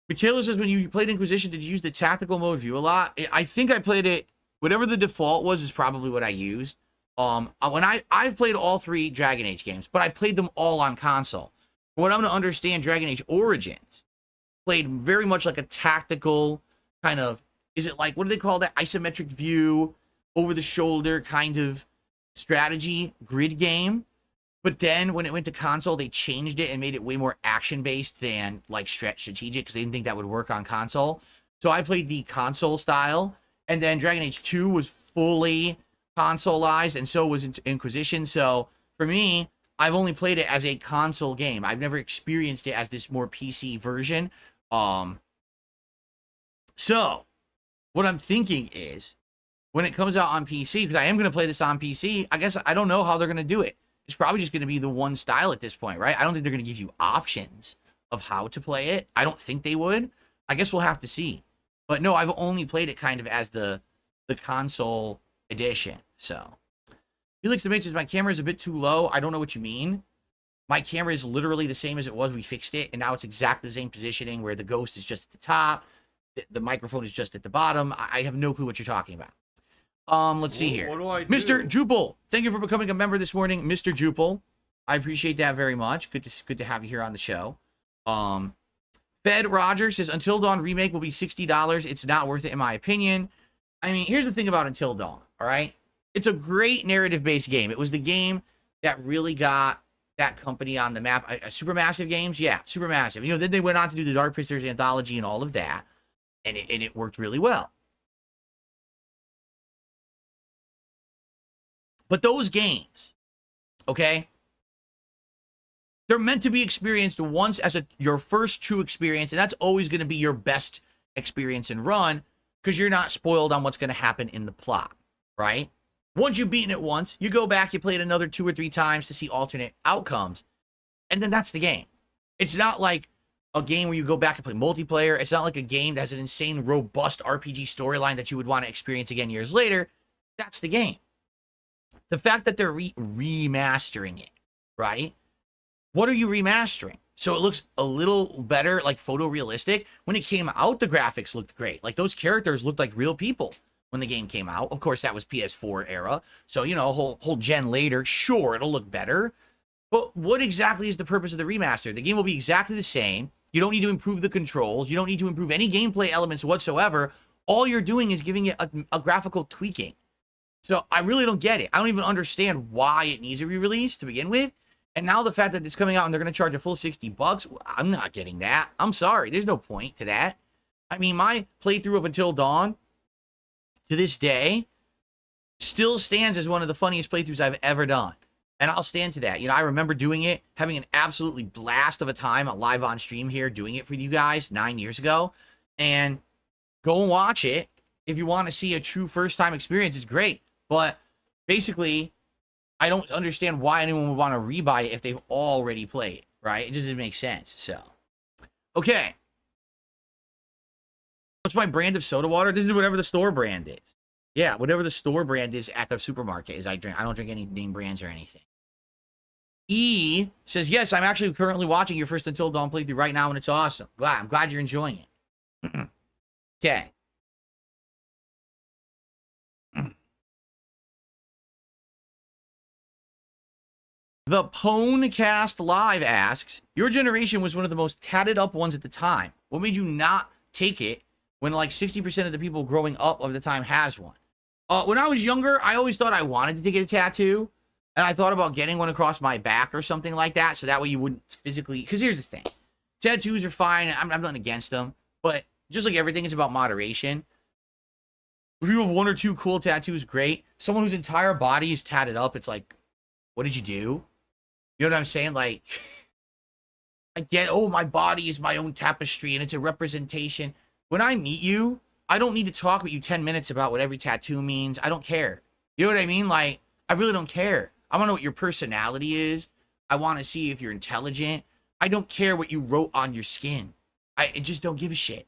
Michaela says, when you played Inquisition, did you use the tactical mode view a lot? I think I played it, whatever the default was is probably what I used. When I've played all 3 Dragon Age games, but I played them all on console. From what I'm going to understand, Dragon Age Origins played very much like a tactical kind of, is it like, what do they call that? Isometric view, over the shoulder kind of strategy grid game. But then when it went to console, they changed it and made it way more action-based than like strategic because they didn't think that would work on console. So I played the console style, and then Dragon Age 2 was fully consoleized, and so was Inquisition. So for me, I've only played it as a console game. I've never experienced it as this more PC version. So what I'm thinking is, when it comes out on PC, because I am going to play this on PC, I guess I don't know how they're going to do it. It's probably just going to be the one style at this point, right? I don't think they're going to give you options of how to play it. I don't think they would. I guess we'll have to see. But no, I've only played it kind of as the console edition. So Felix the Mitch says my camera is a bit too low. I don't know what you mean. My camera is literally the same as it was. We fixed it, and now it's exactly the same positioning where the ghost is just at the top. The microphone is just at the bottom. I have no clue what you're talking about. Let's see here.
What do I do?
Mr. Jupel, thank you for becoming a member this morning. Mr. Jupel, I appreciate that very much. Good to have you here on the show. Fed Rogers says Until Dawn remake will be $60. It's not worth it in my opinion. I mean, here's the thing about Until Dawn, all right? It's a great narrative-based game. It was the game that really got that company on the map. Supermassive Games? Yeah, Supermassive. You know, then they went on to do the Dark Pictures anthology and all of that, and it worked really well. But those games, okay, they're meant to be experienced once as your first true experience, and that's always going to be your best experience and run because you're not spoiled on what's going to happen in the plot, right? Once you've beaten it once, you go back, you play it another 2 or 3 times to see alternate outcomes, and then that's the game. It's not like a game where you go back and play multiplayer. It's not like a game that has an insane, robust RPG storyline that you would want to experience again years later. That's the game. The fact that they're remastering it, right? What are you remastering? So it looks a little better, like photorealistic. When it came out, the graphics looked great. Like those characters looked like real people when the game came out. Of course, that was PS4 era. So, you know, a whole gen later, sure, it'll look better. But what exactly is the purpose of the remaster? The game will be exactly the same. You don't need to improve the controls. You don't need to improve any gameplay elements whatsoever. All you're doing is giving it a graphical tweaking. So I really don't get it. I don't even understand why it needs a re-release to begin with. And now the fact that it's coming out and they're going to charge a full $60, I'm not getting that. I'm sorry. There's no point to that. I mean, my playthrough of Until Dawn to this day still stands as one of the funniest playthroughs I've ever done. And I'll stand to that. You know, I remember doing it, having an absolutely blast of a time live on stream here, doing it for you guys 9 years ago. And go and watch it. If you want to see a true first-time experience, it's great. But basically, I don't understand why anyone would want to rebuy it if they've already played, right? It just doesn't make sense. So, okay. What's my brand of soda water? This is whatever the store brand is. Yeah, whatever the store brand is at the supermarket is I drink. I don't drink any name brands or anything. E says, yes, I'm actually currently watching your first Until Dawn playthrough right now, and it's awesome. I'm glad you're enjoying it. Okay. The Ponecast Live asks, your generation was one of the most tatted up ones at the time. What made you not take it when like 60% of the people growing up of the time has one? When I was younger, I always thought I wanted to get a tattoo. And I thought about getting one across my back or something like that. So that way you wouldn't physically... Because here's the thing. Tattoos are fine. I'm not against them. But just like everything, it's about moderation. If you have 1 or 2 cool tattoos, great. Someone whose entire body is tatted up, it's like, what did you do? You know what I'm saying? Like, I get, oh, my body is my own tapestry and it's a representation. When I meet you, I don't need to talk with you 10 minutes about what every tattoo means. I don't care. You know what I mean? Like, I really don't care. I want to know what your personality is. I want to see if you're intelligent. I don't care what you wrote on your skin. I just don't give a shit.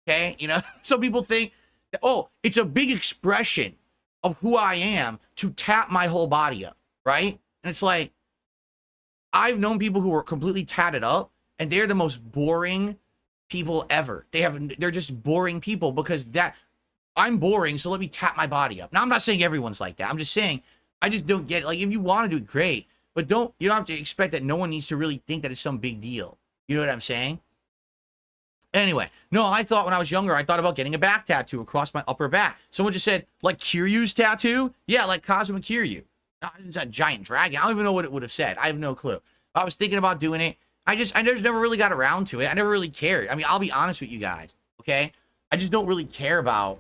Okay? You know, some people think, that, oh, it's a big expression of who I am to tap my whole body up, right? And it's like, I've known people who are completely tatted up, and they're the most boring people ever. They're just boring people because I'm boring, so let me tap my body up. Now, I'm not saying everyone's like that. I'm just saying, I just don't get it. Like, if you want to do it, great. But you don't have to expect that no one needs to really think that it's some big deal. You know what I'm saying? Anyway, no, I thought when I was younger, I thought about getting a back tattoo across my upper back. Someone just said, like Kiryu's tattoo? Yeah, like Kazuma Kiryu. It's a giant dragon. I don't even know what it would have said. I have no clue. I was thinking about doing it. I just never really got around to it. I never really cared. I mean, I'll be honest with you guys, okay? I just don't really care about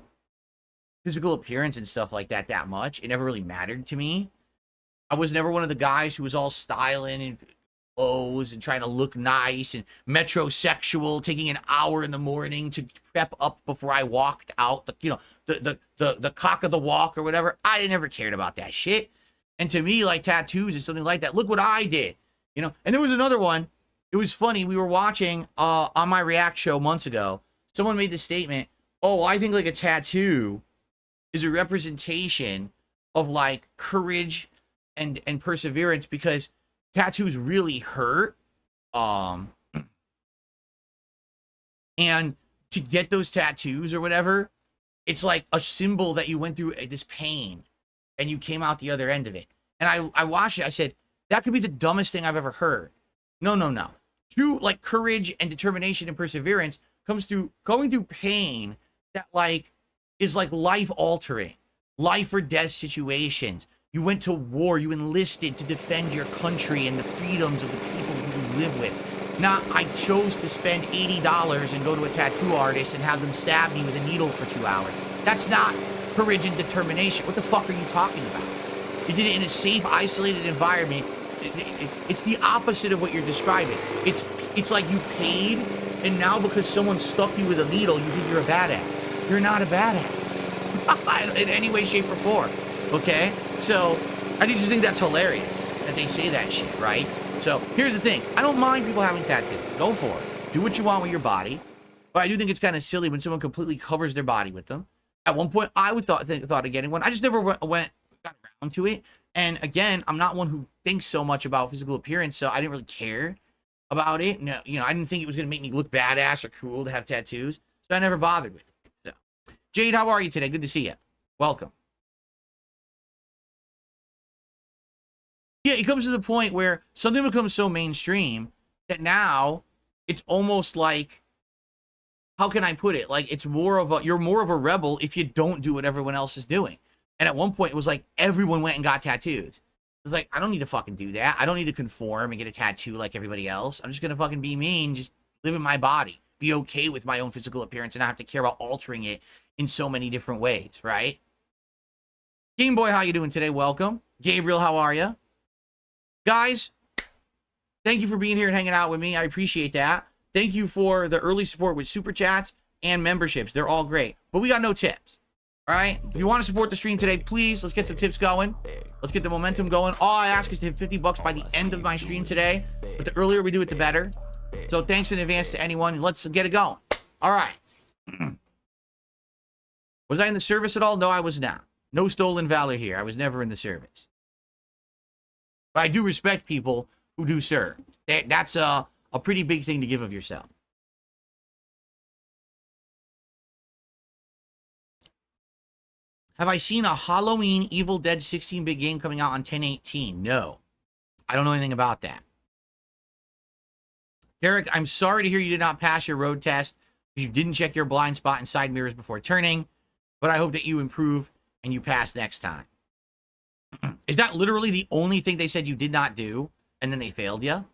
physical appearance and stuff like that much. It never really mattered to me. I was never one of the guys who was all styling and clothes and trying to look nice and metrosexual, taking an hour in the morning to prep up before I walked out, the cock of the walk or whatever. I never cared about that shit. And to me, like, tattoos is something like that. Look what I did, you know? And there was another one. It was funny. We were watching on my React show months ago, someone made the statement, oh, I think like a tattoo is a representation of like courage and perseverance because tattoos really hurt. And to get those tattoos or whatever, it's like a symbol that you went through this pain and you came out the other end of it. And I watched it. I said, that could be the dumbest thing I've ever heard. No. True, like, courage and determination and perseverance comes through going through pain that, like, is, like, life-altering, life or death situations. You went to war. You enlisted to defend your country and the freedoms of the people who you live with. Not, I chose to spend $80 and go to a tattoo artist and have them stab me with a needle for 2 hours. That's not courage and determination. What the fuck are you talking about? You did it in a safe, isolated environment. It's the opposite of what you're describing. It's like you paid, and now because someone stuck you with a needle, you think you're a badass. You're not a badass. In any way, shape, or form. Okay? So, I just think that's hilarious that they say that shit, right? So, here's the thing. I don't mind people having tattoos. Go for it. Do what you want with your body. But I do think it's kind of silly when someone completely covers their body with them. At one point, I would thought of getting one. I just never got around to it. And again, I'm not one who thinks so much about physical appearance, so I didn't really care about it. No, I didn't think it was going to make me look badass or cool to have tattoos, so I never bothered with it. So, Jade, how are you today? Good to see you. Welcome. Yeah, it comes to the point where something becomes so mainstream that now it's almost like, how can I put it? Like, it's more of a, you're more of a rebel if you don't do what everyone else is doing. And at one point, it was like everyone went and got tattoos. It was like, I don't need to fucking do that. I don't need to conform and get a tattoo like everybody else. I'm just going to fucking be me and just live in my body. Be okay with my own physical appearance and not have to care about altering it in so many different ways, right? Game Boy, how you doing today? Welcome. Gabriel, how are you? Guys, thank you for being here and hanging out with me. I appreciate that. Thank you for the early support with Super Chats and memberships. They're all great. But we got no tips. All right, if you want to support the stream today, please, let's get some tips going. Let's get the momentum going. All I ask is to hit $50 by the end of my stream today. But the earlier we do it, the better. So thanks in advance to anyone. Let's get it going. All right. Was I in the service at all? No, I was not. No stolen valor here. I was never in the service. But I do respect people who do serve. That's a pretty big thing to give of yourself. Have I seen a Halloween Evil Dead 16-bit game coming out on 10/18? No. I don't know anything about that. Derek, I'm sorry to hear you did not pass your road test. You didn't check your blind spot and side mirrors before turning. But I hope that you improve and you pass next time. Is that literally the only thing they said you did not do and then they failed you?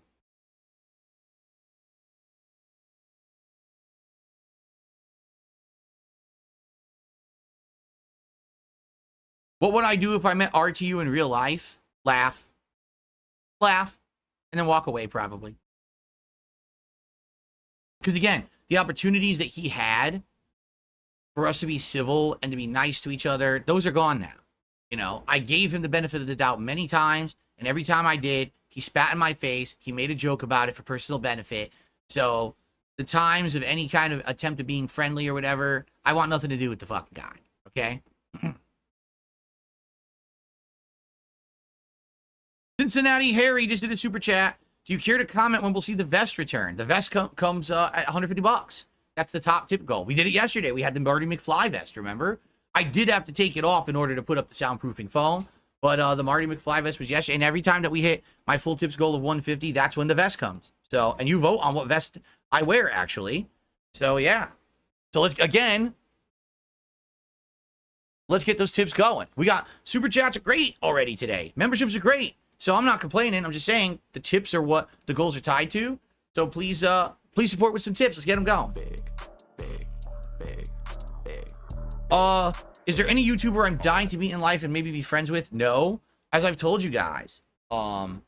What would I do if I met RTU in real life? Laugh, and then walk away probably. Because again, the opportunities that he had for us to be civil and to be nice to each other, those are gone now. I gave him the benefit of the doubt many times, and every time I did, he spat in my face. He made a joke about it for personal benefit. So the times of any kind of attempt at being friendly or whatever, I want nothing to do with the fucking guy. Okay? Cincinnati Harry just did a super chat. Do you care to comment when we'll see the vest return? The vest comes at $150. That's the top tip goal. We did it yesterday. We had the Marty McFly vest, remember? I did have to take it off in order to put up the soundproofing foam. But the Marty McFly vest was yesterday. And every time that we hit my full tips goal of 150, that's when the vest comes. So, and you vote on what vest I wear, actually. So, yeah. So, let's get those tips going. We got super chats are great already today. Memberships are great. So I'm not complaining. I'm just saying the tips are what the goals are tied to. So please support with some tips. Let's get them going. Is there any YouTuber I'm dying to meet in life and maybe be friends with? No. As I've told you guys, when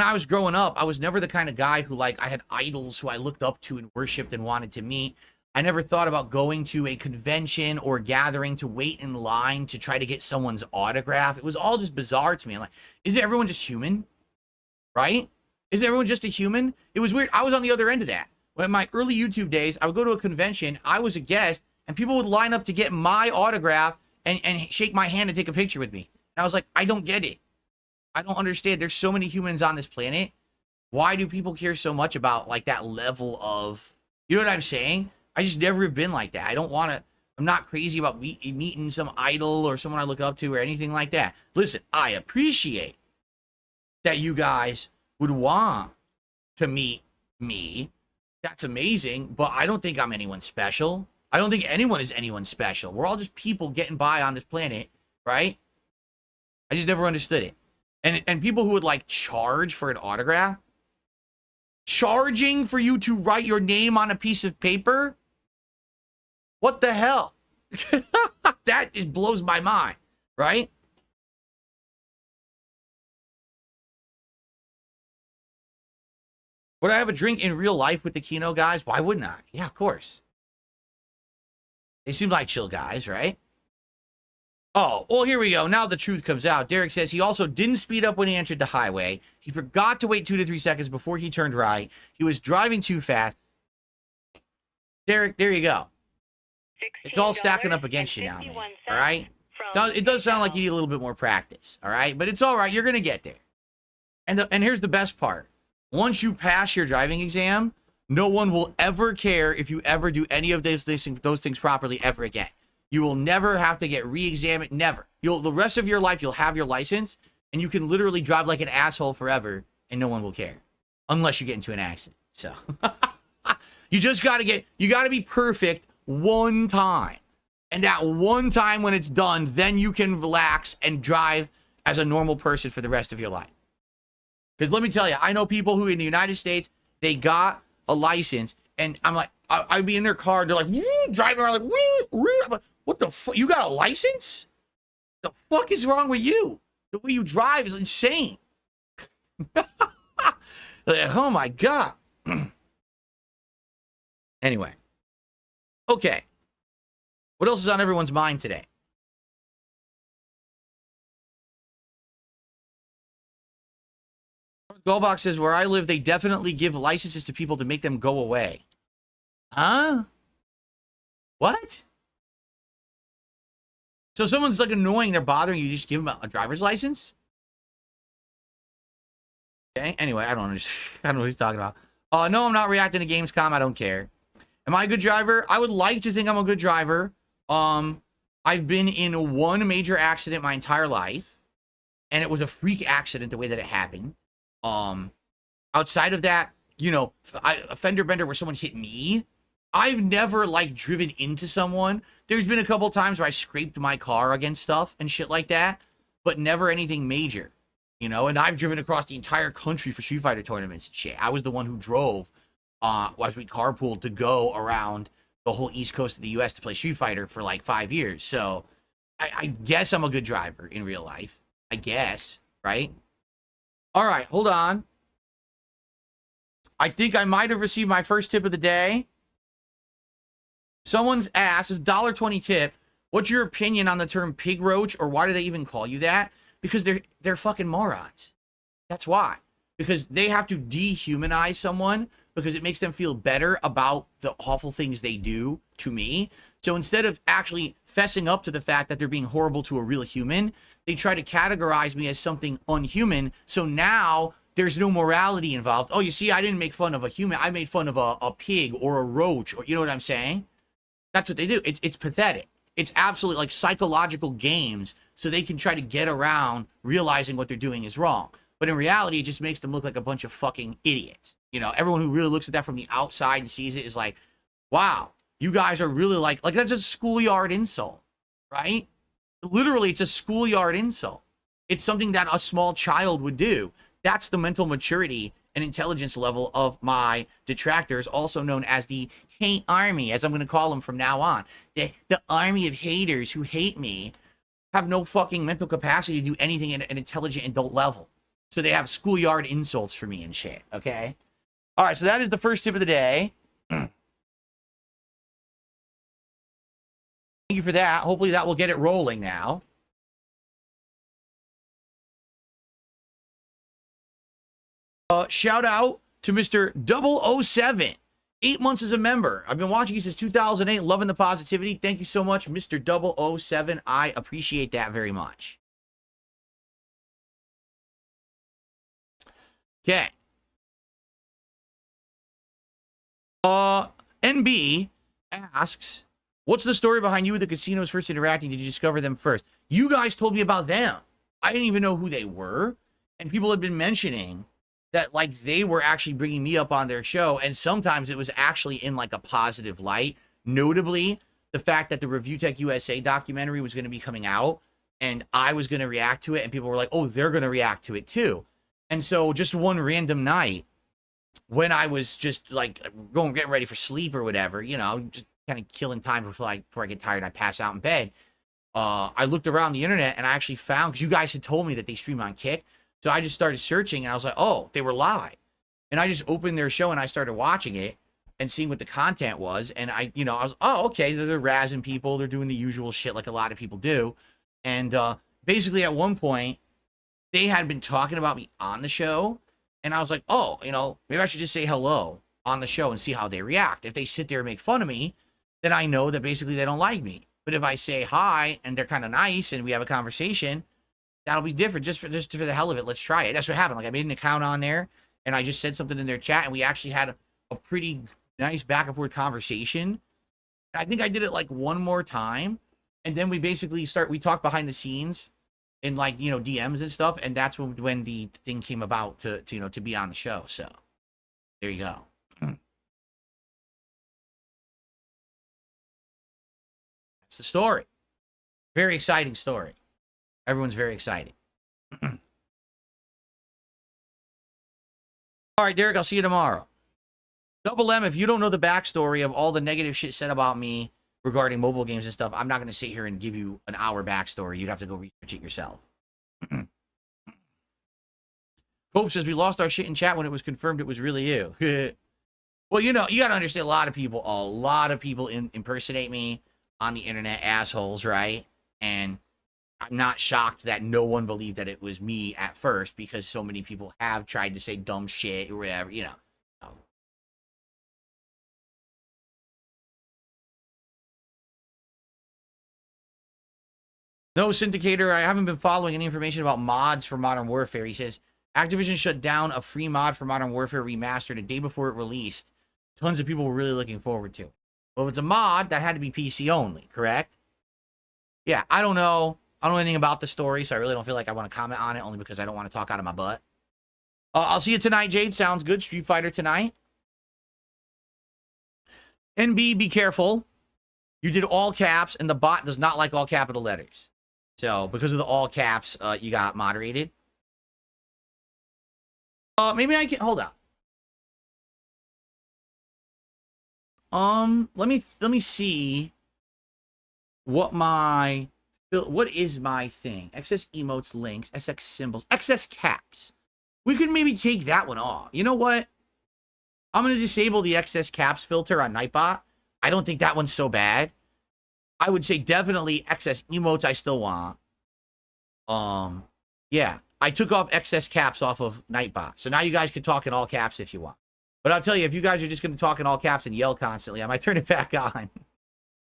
I was growing up, I was never the kind of guy who, like, I had idols who I looked up to and worshipped and wanted to meet. I never thought about going to a convention or gathering to wait in line to try to get someone's autograph. It was all just bizarre to me. I'm like, isn't everyone just human? Right? Isn't everyone just a human? It was weird. I was on the other end of that. when my early YouTube days, I would go to a convention, I was a guest, and people would line up to get my autograph and shake my hand and take a picture with me. And I was like, I don't get it. I don't understand. There's so many humans on this planet. Why do people care so much about like that level of, you know what I'm saying? I just never have been like that. I don't want to, I'm not crazy about meeting some idol or someone I look up to or anything like that. Listen, I appreciate that you guys would want to meet me. That's amazing, but I don't think I'm anyone special. I don't think anyone is anyone special. We're all just people getting by on this planet, right? I just never understood it. And people who would like charge for an autograph, charging for you to write your name on a piece of paper? What the hell? That just blows my mind, right? Would I have a drink in real life with the Kino guys? Why wouldn't I? Yeah, of course. They seem like chill guys, right? Oh, well, here we go. Now the truth comes out. Derek says he also didn't speed up when he entered the highway. He forgot to wait 2 to 3 seconds before he turned right. He was driving too fast. Derek, there you go. It's all stacking up against you now, man. All right? So it does sound like you need a little bit more practice, all right? But it's all right. You're going to get there. And here's the best part. Once you pass your driving exam, no one will ever care if you ever do any of those things properly ever again. You will never have to get re-examined. Never. The rest of your life, you'll have your license, and you can literally drive like an asshole forever, and no one will care. Unless you get into an accident. So, you just got to be perfect one time. And that one time when it's done, then you can relax and drive as a normal person for the rest of your life. Because let me tell you, I know people who in the United States, they got a license, and I'm like, I'd be in their car, they're like, driving around like, I'm like, what the fuck? You got a license? The fuck is wrong with you? The way you drive is insane. Like, oh my God. Anyway. Okay. What else is on everyone's mind today? Goldbox says, where I live, they definitely give licenses to people to make them go away. Huh? What? So someone's like annoying, they're bothering you, just give them a driver's license? Okay, anyway, I don't know what he's talking about. No, I'm not reacting to Gamescom, I don't care. Am I a good driver? I would like to think I'm a good driver. I've been in one major accident my entire life, and it was a freak accident the way that it happened. Outside of that, you know, a fender bender where someone hit me. I've never like driven into someone. There's been a couple times where I scraped my car against stuff and shit like that, but never anything major, you know. And I've driven across the entire country for Street Fighter tournaments and shit. I was the one who drove, as we carpooled to go around the whole East Coast of the U.S. to play Street Fighter for like 5 years. So I guess I'm a good driver in real life. I guess, right? All right, hold on. I think I might have received my first tip of the day. Someone's asked, this $1.20 tip, what's your opinion on the term pig roach, or why do they even call you that? Because they're fucking morons. That's why. Because they have to dehumanize someone because it makes them feel better about the awful things they do to me. So instead of actually fessing up to the fact that they're being horrible to a real human, they try to categorize me as something unhuman. So now there's no morality involved. Oh, you see, I didn't make fun of a human. I made fun of a pig or a roach, or you know what I'm saying? That's what they do. It's pathetic. It's absolutely like psychological games so they can try to get around realizing what they're doing is wrong. But in reality, it just makes them look like a bunch of fucking idiots. You know, everyone who really looks at that from the outside and sees it is like, wow, you guys are really like that's a schoolyard insult, right? Literally, it's a schoolyard insult. It's something that a small child would do. That's the mental maturity and intelligence level of my detractors, also known as the hate army, as I'm going to call them from now on. The army of haters who hate me have no fucking mental capacity to do anything at an intelligent adult level. So they have schoolyard insults for me and shit, okay? All right, so that is the first tip of the day. Thank you for that. Hopefully that will get it rolling now. Shout out to Mr. 007 8 months as a member. I've been watching you since 2008, loving the positivity. Thank you so much, Mr. 007. I appreciate that very much. Okay. NB asks, what's the story behind you with the casinos first interacting? Did you discover them first? You guys told me about them. I didn't even know who they were. And people had been mentioning that, like, they were actually bringing me up on their show. And sometimes it was actually in, like, a positive light. Notably, the fact that the Review Tech USA documentary was going to be coming out. And I was going to react to it. And people were like, oh, they're going to react to it too. And so just one random night, when I was just like getting ready for sleep or whatever, you know, just kind of killing time before I get tired, I pass out in bed. I looked around the internet and I actually found, because you guys had told me that they stream on Kick. So I just started searching and I was like, oh, they were live. And I just opened their show and I started watching it and seeing what the content was. And I was, oh, okay, they're razzing people. They're doing the usual shit like a lot of people do. And basically at one point, they had been talking about me on the show. And I was like, oh, maybe I should just say hello on the show and see how they react. If they sit there and make fun of me, then I know that basically they don't like me. But if I say hi and they're kind of nice and we have a conversation, that'll be different. Just for the hell of it, let's try it. That's what happened. Like, I made an account on there and I just said something in their chat and we actually had a pretty nice back and forth conversation. I think I did it like one more time. And then we basically we talked behind the scenes in, like, DMs and stuff. And that's when the thing came about to be on the show. So there you go. That's the story. Very exciting story. Everyone's very excited. All right, Derek, I'll see you tomorrow. Double M, if you don't know the backstory of all the negative shit said about me regarding mobile games and stuff, I'm not going to sit here and give you an hour backstory. You'd have to go research it yourself. Pope says, we lost our shit in chat when it was confirmed it was really you. Well, you got to understand, a lot of people impersonate me on the internet, assholes, right? And I'm not shocked that no one believed that it was me at first, because so many people have tried to say dumb shit or whatever, No, Syndicator, I haven't been following any information about mods for Modern Warfare. He says, Activision shut down a free mod for Modern Warfare Remastered a day before it released. Tons of people were really looking forward to it. Well, if it's a mod, that had to be PC only, correct? Yeah, I don't know. I don't know anything about the story, so I really don't feel like I want to comment on it, only because I don't want to talk out of my butt. I'll see you tonight, Jade. Sounds good. Street Fighter tonight. NB, be careful. You did all caps, and the bot does not like all capital letters. So, because of the all caps, you got moderated. Maybe I can... Hold on. Let me see what is my thing. Excess emotes, links, SX symbols, excess caps. We could maybe take that one off. You know what? I'm going to disable the excess caps filter on Nightbot. I don't think that one's so bad. I would say definitely excess emotes I still want. Yeah. I took off excess caps off of Nightbot. So now you guys can talk in all caps if you want. But I'll tell you, if you guys are just going to talk in all caps and yell constantly, I might turn it back on.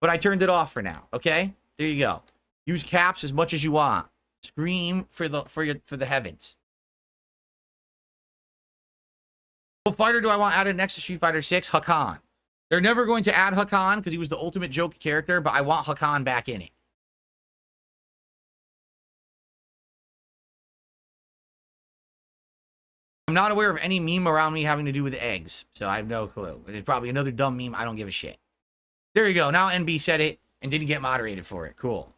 But I turned it off for now, okay? There you go. Use caps as much as you want. Scream for the heavens. What fighter do I want added next to Street Fighter 6? Hakan. They're never going to add Hakan because he was the ultimate joke character, but I want Hakan back in it. I'm not aware of any meme around me having to do with eggs, so I have no clue. It's probably another dumb meme. I don't give a shit. There you go. Now NB said it and didn't get moderated for it. Cool.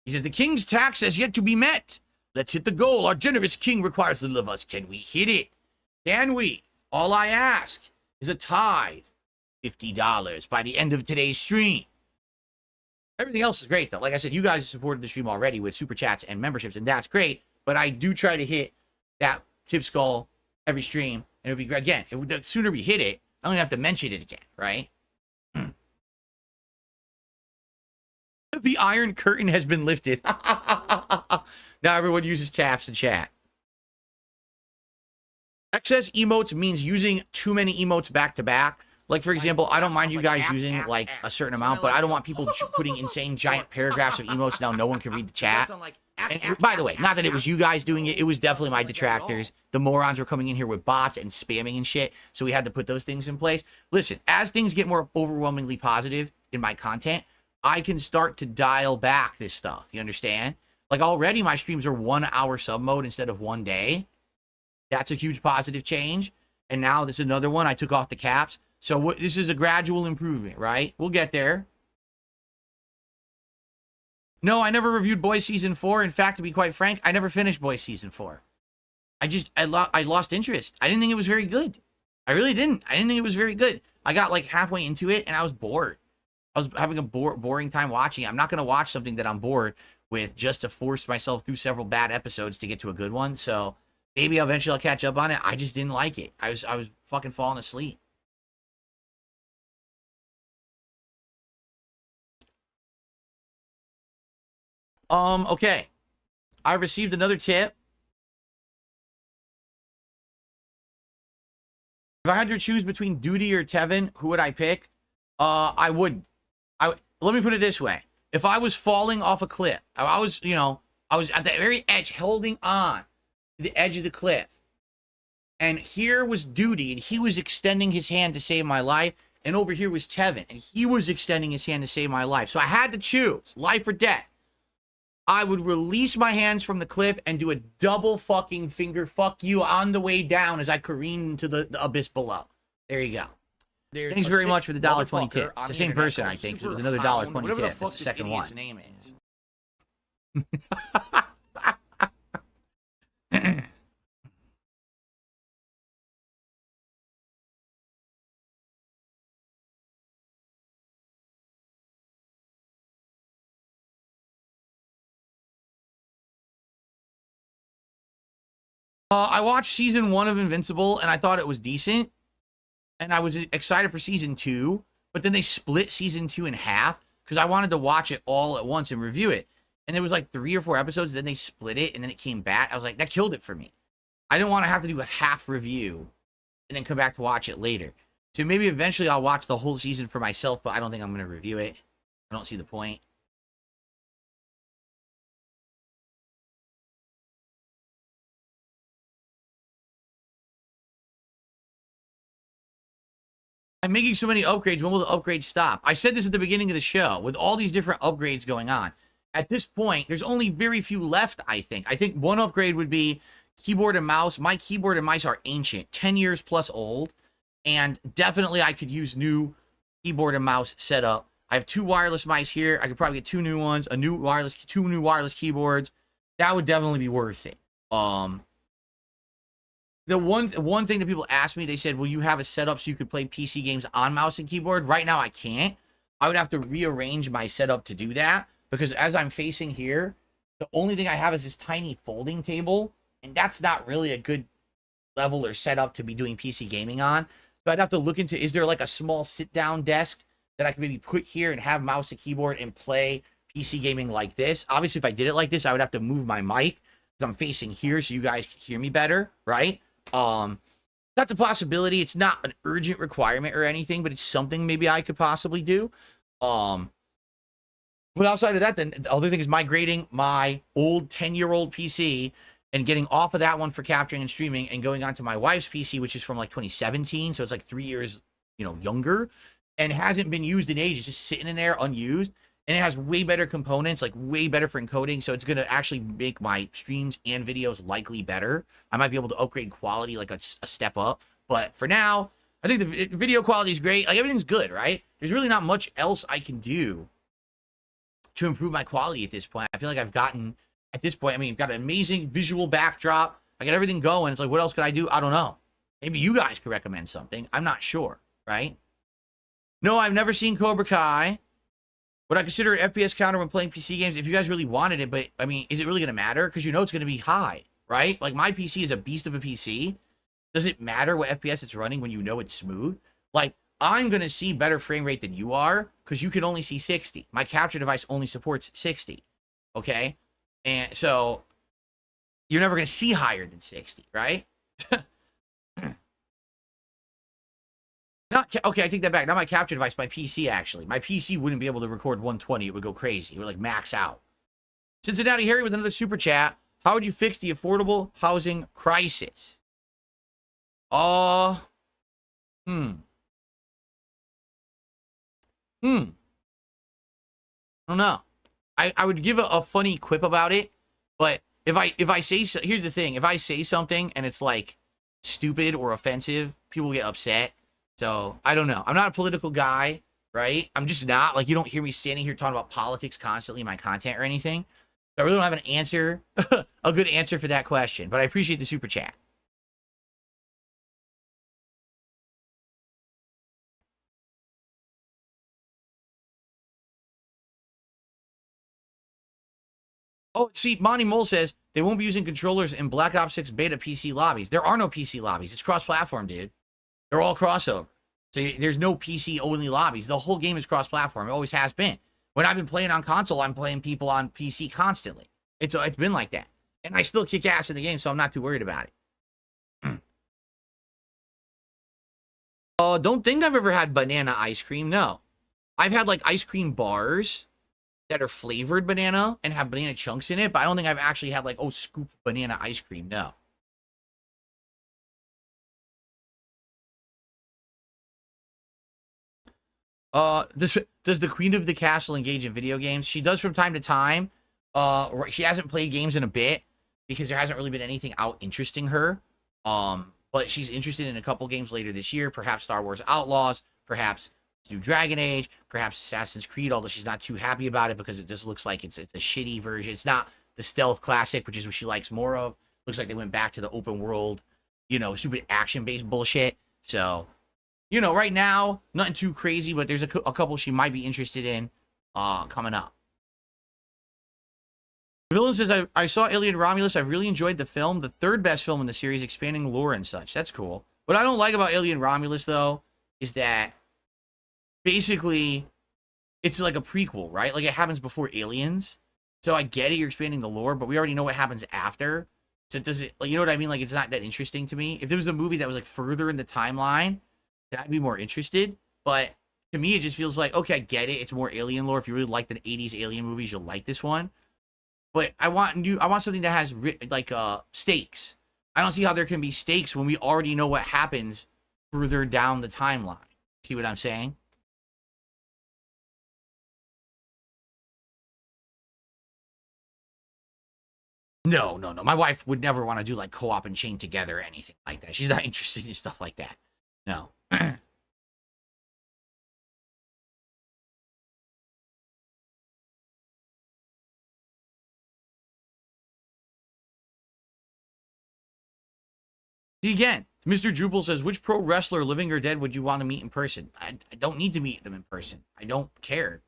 He says, the king's tax has yet to be met. Let's hit the goal. Our generous king requires little of us. Can we hit it? Can we? All I ask is a tithe. $50 by the end of today's stream. Everything else is great, though. Like I said, you guys supported the stream already with super chats and memberships, and that's great. But I do try to hit that tip skull every stream, and it would be great. Again, the sooner we hit it, I don't have to mention it again, right? The Iron Curtain has been lifted. Now everyone uses caps in chat. Excess emotes means using too many emotes back to back. Like, for example, I don't mind you guys using, like, a certain amount, but I don't want people putting insane giant paragraphs of emotes now no one can read the chat. And by the way, not that it was you guys doing it, it was definitely my detractors. The morons were coming in here with bots and spamming and shit, so we had to put those things in place. Listen, as things get more overwhelmingly positive in my content, I can start to dial back this stuff. You understand? Like, already my streams are 1 hour sub mode instead of 1 day. That's a huge positive change. And now this is another one. I took off the caps. So this is a gradual improvement, right? We'll get there. No, I never reviewed Boys Season 4. In fact, to be quite frank, I never finished Boys Season 4. I lost interest. I didn't think it was very good. I really didn't. I didn't think it was very good. I got like halfway into it and I was bored. I was having a boring time watching it. I'm not going to watch something that I'm bored with just to force myself through several bad episodes to get to a good one. So maybe eventually I'll catch up on it. I just didn't like it. I was fucking falling asleep. Okay. I received another tip. If I had to choose between Duty or Tevin, who would I pick? I would. Let me put it this way. If I was falling off a cliff, I was at the very edge, holding on to the edge of the cliff. And here was Duty, and he was extending his hand to save my life. And over here was Tevin, and he was extending his hand to save my life. So I had to choose, life or death. I would release my hands from the cliff and do a double fucking finger fuck you on the way down as I careen into the abyss below. There you go. Thanks very much for the $1.20 tip. It's the same person, I think. It was another $1.20 tip. It's the second one. His name is. I watched season 1 of Invincible, and I thought it was decent. And I was excited for season 2. But then they split season 2 in half, because I wanted to watch it all at once and review it. And there was like 3 or 4 episodes, then they split it, and then it came back. I was like, that killed it for me. I didn't want to have to do a half review, and then come back to watch it later. So maybe eventually I'll watch the whole season for myself, but I don't think I'm going to review it. I don't see the point. I'm making so many upgrades. When will the upgrades stop? I said this at the beginning of the show. With all these different upgrades going on, at this point, there's only very few left, I think. I think one upgrade would be keyboard and mouse. My keyboard and mice are ancient, 10 years plus old. And definitely I could use new keyboard and mouse setup. I have 2 wireless mice here. I could probably get 2 new ones, 2 new wireless keyboards. That would definitely be worth it. The one thing that people ask me, they said, will you have a setup so you could play PC games on mouse and keyboard? Right now, I can't. I would have to rearrange my setup to do that, because as I'm facing here, the only thing I have is this tiny folding table, and that's not really a good level or setup to be doing PC gaming on. So I'd have to look into, is there like a small sit-down desk that I could maybe put here and have mouse and keyboard and play PC gaming like this? Obviously, if I did it like this, I would have to move my mic, because I'm facing here so you guys can hear me better, right? That's a possibility. It's not an urgent requirement or anything, but it's something maybe I could possibly do. But outside of that, then the other thing is migrating my old 10-year-old PC and getting off of that one for capturing and streaming and going onto my wife's PC, which is from like 2017. So it's like 3 years, younger, and hasn't been used in ages, just sitting in there unused. And it has way better components, like way better for encoding. So it's going to actually make my streams and videos likely better. I might be able to upgrade quality like a step up. But for now, I think the video quality is great. Like, everything's good, right? There's really not much else I can do to improve my quality at this point. I feel like I've gotten, at this point, I've got an amazing visual backdrop. I got everything going. It's like, what else could I do? I don't know. Maybe you guys could recommend something. I'm not sure, right? No, I've never seen Cobra Kai. Would I consider an FPS counter when playing PC games if you guys really wanted it? But, is it really going to matter? Because it's going to be high, right? Like, my PC is a beast of a PC. Does it matter what FPS it's running when it's smooth? Like, I'm going to see better frame rate than you are because you can only see 60. My capture device only supports 60, okay? And so, you're never going to see higher than 60, right? Okay, I take that back. Not my capture device, my PC, actually. My PC wouldn't be able to record 120. It would go crazy. It would, like, max out. Cincinnati Harry with another super chat. How would you fix the affordable housing crisis? I don't know. I would give a funny quip about it, but if I say so, here's the thing: if I say something and it's like stupid or offensive, people get upset. So I don't know. I'm not a political guy, right? I'm just not. Like, you don't hear me standing here talking about politics constantly in my content or anything. So I really don't have an answer, a good answer for that question. But I appreciate the super chat. Oh, see, Monty Mole says they won't be using controllers in Black Ops 6 beta PC lobbies. There are no PC lobbies. It's cross-platform, dude. They're all crossover. So there's no PC-only lobbies. The whole game is cross-platform. It always has been. When I've been playing on console, I'm playing people on PC constantly. It's been like that. And I still kick ass in the game, so I'm not too worried about it. Don't think I've ever had banana ice cream. No. I've had, like, ice cream bars that are flavored banana and have banana chunks in it, but I don't think I've actually had, like, oh, scoop banana ice cream. No. Does the Queen of the Castle engage in video games? She does from time to time. She hasn't played games in a bit because there hasn't really been anything out interesting her. But she's interested in a couple games later this year, perhaps Star Wars Outlaws, perhaps new Dragon Age, perhaps Assassin's Creed, although she's not too happy about it because it just looks like it's a shitty version. It's not the stealth classic, which is what she likes more of. Looks like they went back to the open world, stupid action-based bullshit. So, right now, nothing too crazy, but there's a couple she might be interested in coming up. The villain says, I saw Alien Romulus. I really enjoyed the film. The third best film in the series, expanding lore and such. That's cool. What I don't like about Alien Romulus, though, is that basically it's like a prequel, right? Like, it happens before Aliens. So I get it, you're expanding the lore, but we already know what happens after. So does it, you know what I mean? Like, it's not that interesting to me. If there was a movie that was, like, further in the timeline, then I'd be more interested. But to me, it just feels like, okay, I get it. It's more alien lore. If you really like the 80s alien movies, you'll like this one. But I want something that has like stakes. I don't see how there can be stakes when we already know what happens further down the timeline. See what I'm saying? No. My wife would never want to do like co-op and chain together or anything like that. She's not interested in stuff like that. No. See, again, Mr. Jubal says, which pro wrestler, living or dead, would you want to meet in person? I don't need to meet them in person. I don't care.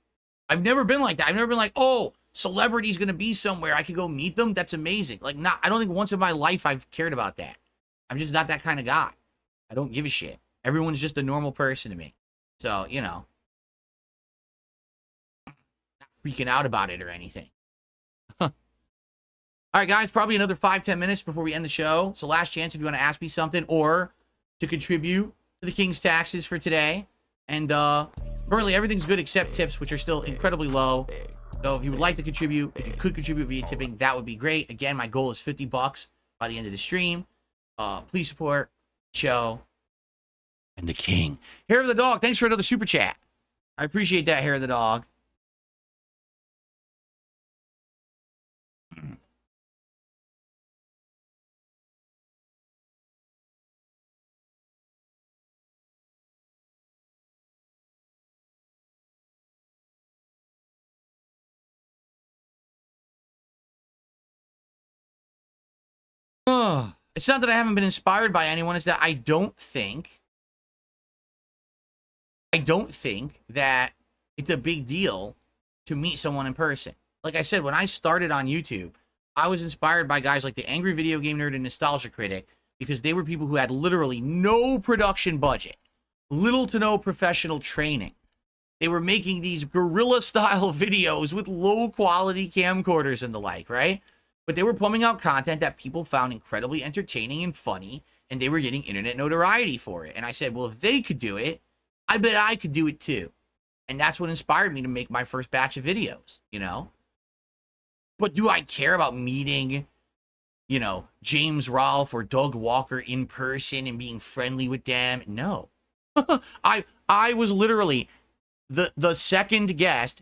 I've never been like that. I've never been like, oh, celebrity's going to be somewhere. I could go meet them. That's amazing. Like, I don't think once in my life I've cared about that. I'm just not that kind of guy. I don't give a shit. Everyone's just a normal person to me. So, not freaking out about it or anything. All right, guys, probably another 5-10 minutes before we end the show. So last chance if you want to ask me something or to contribute to the King's taxes for today. And currently everything's good except tips, which are still incredibly low. So if you would like to contribute, if you could contribute via tipping, that would be great. Again, my goal is $50 by the end of the stream. Please support the show and the King. Hair of the Dog, thanks for another super chat. I appreciate that, Hair of the Dog. It's not that I haven't been inspired by anyone. It's that I don't think that it's a big deal to meet someone in person. Like I said, when I started on YouTube, I was inspired by guys like the Angry Video Game Nerd and Nostalgia Critic because they were people who had literally no production budget, little to no professional training. They were making these guerrilla-style videos with low-quality camcorders and the like, right? But they were pumping out content that people found incredibly entertaining and funny, and they were getting internet notoriety for it. And I said, well, if they could do it, I bet I could do it too. And that's what inspired me to make my first batch of videos, you know? But do I care about meeting, you know, James Rolfe or Doug Walker in person and being friendly with them? No. I was literally the second guest.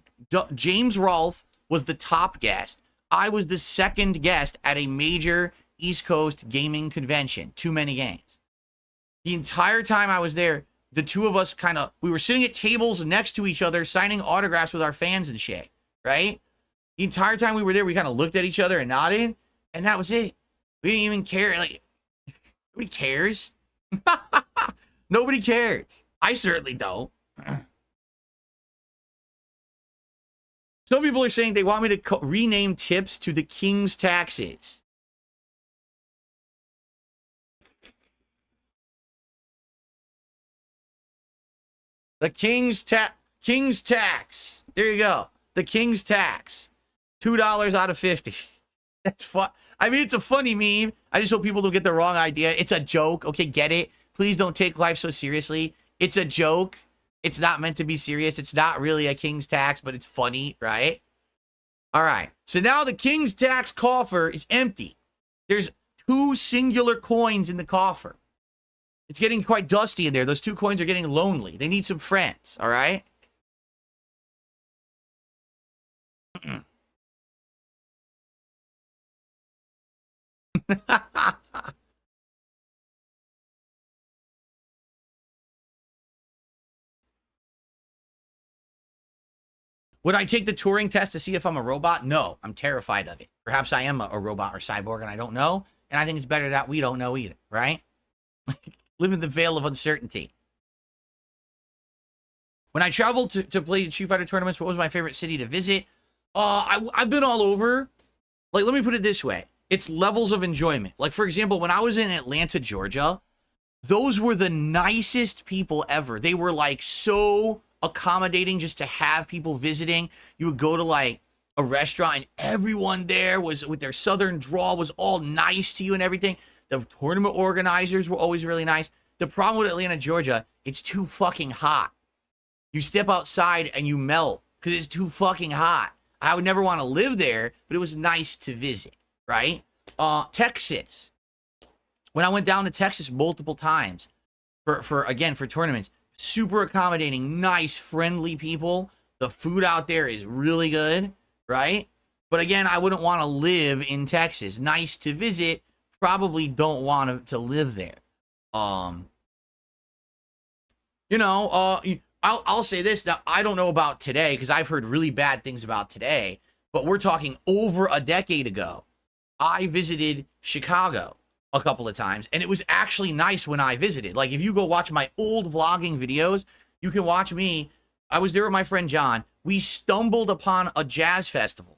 James Rolfe was the top guest. I was the second guest at a major East Coast gaming convention. Too many games. The entire time I was there, the two of us we were sitting at tables next to each other, signing autographs with our fans and shit, right? The entire time we were there, we kind of looked at each other and nodded, and that was it. We didn't even care. Like, nobody cares. Nobody cares. I certainly don't. Some people are saying they want me to rename tips to the King's taxes. The King's tax. There you go. The King's tax. $2 out of 50. That's fun. I mean, it's a funny meme. I just hope people don't get the wrong idea. It's a joke. Okay, get it? Please don't take life so seriously. It's a joke. It's not meant to be serious. It's not really a King's tax, but it's funny, right? All right. So now the King's tax coffer is empty. There's 2 singular coins in the coffer. It's getting quite dusty in there. Those 2 coins are getting lonely. They need some friends, all right? Would I take the Turing test to see if I'm a robot? No, I'm terrified of it. Perhaps I am a robot or cyborg and I don't know. And I think it's better that we don't know either, right? Live in the veil of uncertainty. When I traveled to play Street Fighter tournaments, what was my favorite city to visit? I've been all over. Like, let me put it this way. It's levels of enjoyment. Like, for example, when I was in Atlanta, Georgia, those were the nicest people ever. They were, like, so accommodating just to have people visiting. You would go to, like, a restaurant, and everyone there was, with their southern drawl, was all nice to you and everything. The tournament organizers were always really nice. The problem with Atlanta, Georgia, it's too fucking hot. You step outside and you melt because it's too fucking hot. I would never want to live there, but it was nice to visit, right? Texas. When I went down to Texas multiple times for tournaments, super accommodating, nice, friendly people. The food out there is really good, right? But again, I wouldn't want to live in Texas. Nice to visit, probably don't want to live there. I'll say this. Now, I don't know about today because I've heard really bad things about today, but we're talking over a decade ago. I visited Chicago a couple of times, and it was actually nice when I visited. Like, if you go watch my old vlogging videos, you can watch me. I was there with my friend John. We stumbled upon a jazz festival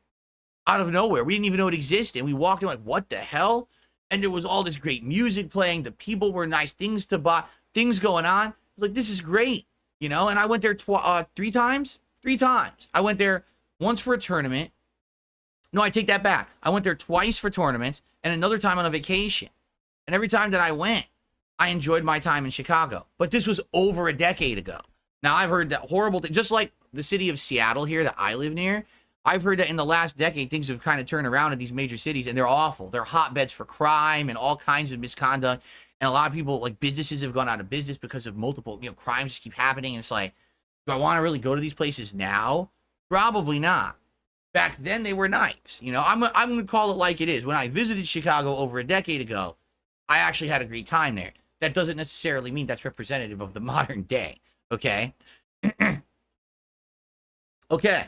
out of nowhere. We didn't even know it existed. We walked in like, what the hell? And there was all this great music playing. The people were nice, things to buy, things going on. I was like, this is great. You know, and I went there 3 times. 3 times. I went there once for a tournament. No, I take that back. I went there twice for tournaments and another time on a vacation. And every time that I went, I enjoyed my time in Chicago. But this was over a decade ago. Now, I've heard that horrible thing, just like the city of Seattle here that I live near. I've heard that in the last decade, things have kind of turned around in these major cities, and they're awful. They're hotbeds for crime and all kinds of misconduct. And a lot of people, like businesses, have gone out of business because of multiple, crimes just keep happening. And it's like, do I want to really go to these places now? Probably not. Back then, they were nice. I'm going to call it like it is. When I visited Chicago over a decade ago, I actually had a great time there. That doesn't necessarily mean that's representative of the modern day. Okay? Okay.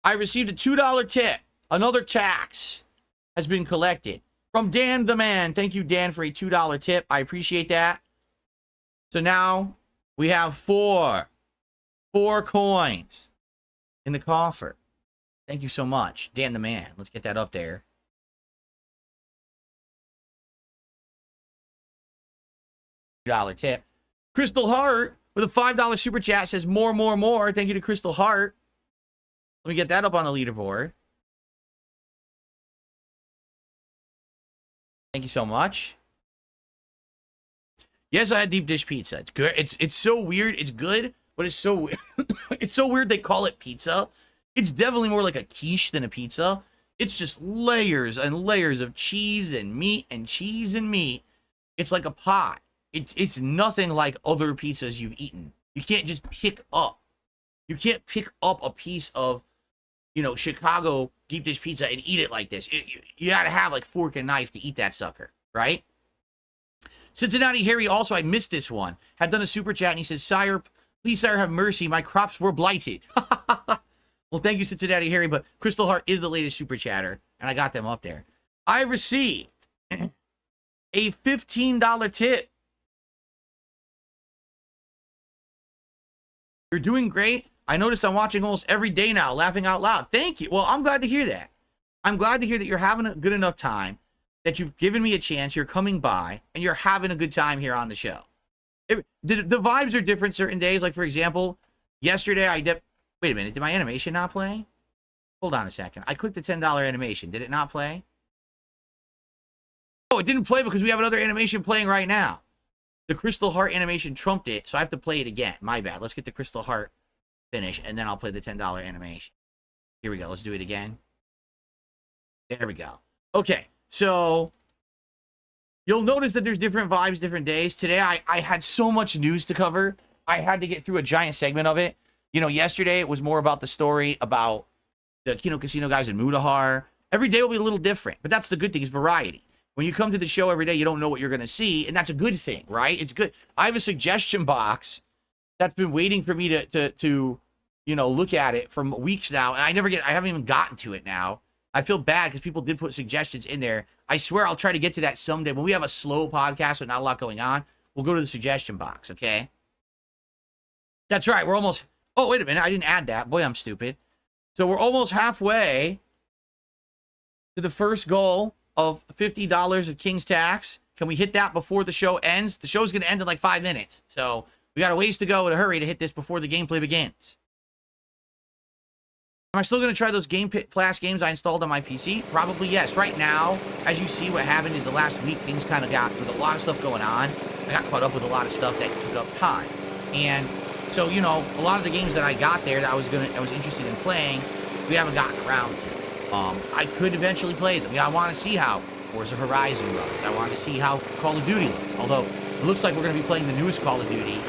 I received a $2 tip. Another tax has been collected. From Dan the Man. Thank you, Dan, for a $2 tip. I appreciate that. So now we have 4 coins in the coffer. Thank you so much, Dan the Man. Let's get that up there. $2 tip. Crystal Heart with a $5 super chat says more. Thank you to Crystal Heart. Let me get that up on the leaderboard. Thank you so much. Yes, I had deep dish pizza. It's good. It's so weird. It's good, but it's so it's so weird they call it pizza. It's definitely more like a quiche than a pizza. It's just layers and layers of cheese and meat and cheese and meat. It's like a pie. It's nothing like other pizzas you've eaten. You can't just pick up. You can't pick up a piece of, you know, Chicago deep dish pizza and eat it like this. You got to have like fork and knife to eat that sucker, right? Cincinnati Harry also, I missed this one, had done a super chat and he says, Sire, please, sire, have mercy. My crops were blighted. Well, thank you, Cincinnati Harry, but Crystal Heart is the latest super chatter, and I got them up there. I received a $15 tip. You're doing great. I noticed I'm watching almost every day now, laughing out loud. Thank you. Well, I'm glad to hear that. I'm glad to hear that you're having a good enough time, that you've given me a chance, you're coming by, and you're having a good time here on the show. The vibes are different certain days. Like, for example, yesterday wait a minute, did my animation not play? Hold on a second. I clicked the $10 animation. Did it not play? Oh, it didn't play because we have another animation playing right now. The Crystal Heart animation trumped it, so I have to play it again. My bad. Let's get the Crystal Heart finish, and then I'll play the $10 animation. Here we go. Let's do it again. There we go. Okay, so you'll notice that there's different vibes, different days. Today, I had so much news to cover. I had to get through a giant segment of it. You know, yesterday it was more about the story about the Kino Casino guys in Mudahar. Every day will be a little different, but that's the good thing, is variety. When you come to the show every day, you don't know what you're going to see, and that's a good thing, right? It's good. I have a suggestion box that's been waiting for me to you know, look at it for weeks now, and I haven't even gotten to it now. I feel bad because people did put suggestions in there. I swear I'll try to get to that someday. When we have a slow podcast with not a lot going on, we'll go to the suggestion box, okay? That's right. We're almost... Oh, wait a minute. I didn't add that. Boy, I'm stupid. So we're almost halfway to the first goal of $50 of King's Tax. Can we hit that before the show ends? The show's going to end in like 5 minutes. So we got a ways to go in a hurry to hit this before the gameplay begins. Am I still going to try those Flash games I installed on my PC? Probably yes. Right now, as you see, what happened is the last week, things kind of got, with a lot of stuff going on, I got caught up with a lot of stuff that took up time. And so, you know, a lot of the games that I got there that I was interested in playing, we haven't gotten around to. I could eventually play them. I want to see how Forza Horizon runs. I want to see how Call of Duty looks. Although, it looks like we're going to be playing the newest Call of Duty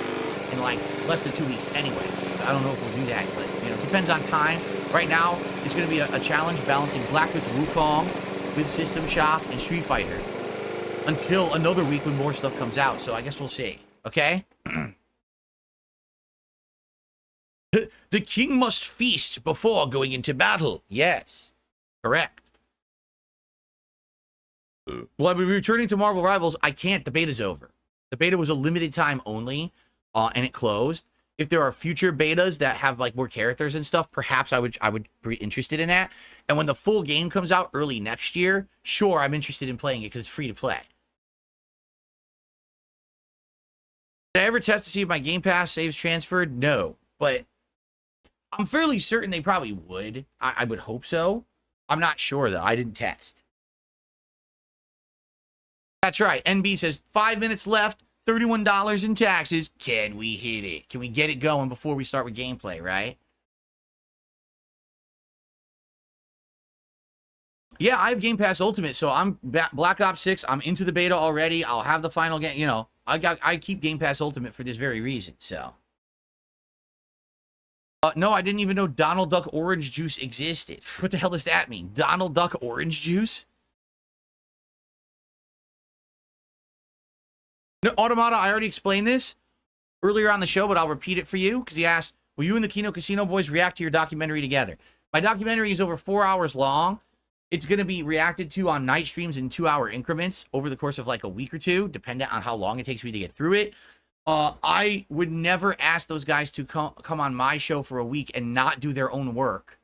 in like less than 2 weeks anyway. So I don't know if we'll do that, but, you know, it depends on time. Right now, it's going to be a challenge balancing Black Myth Wukong with System Shock and Street Fighter until another week when more stuff comes out. So I guess we'll see. Okay? The king must feast before going into battle. Yes. Correct. Well, I'll be returning to Marvel Rivals. I can't. The beta's over. The beta was a limited time only, and it closed. If there are future betas that have like more characters and stuff, perhaps I would be interested in that. And when the full game comes out early next year, sure, I'm interested in playing it because it's free to play. Did I ever test to see if my Game Pass saves transferred? No, but I'm fairly certain they probably would. I would hope so. I'm not sure, though. I didn't test. That's right. NB says 5 minutes left, $31 in taxes. Can we hit it? Can we get it going before we start with gameplay, right? Yeah, I have Game Pass Ultimate, so I'm Black Ops 6. I'm into the beta already. I'll have the final game. You know, I keep Game Pass Ultimate for this very reason, so... no, I didn't even know Donald Duck Orange Juice existed. What the hell does that mean? Donald Duck Orange Juice? No, Automata, I already explained this earlier on the show, but I'll repeat it for you, because he asked, will you and the Kino Casino boys react to your documentary together? My documentary is over 4 hours long. It's going to be reacted to on night streams in 2-hour increments over the course of like a week or two, depending on how long it takes me to get through it. I would never ask those guys to come on my show for a week and not do their own work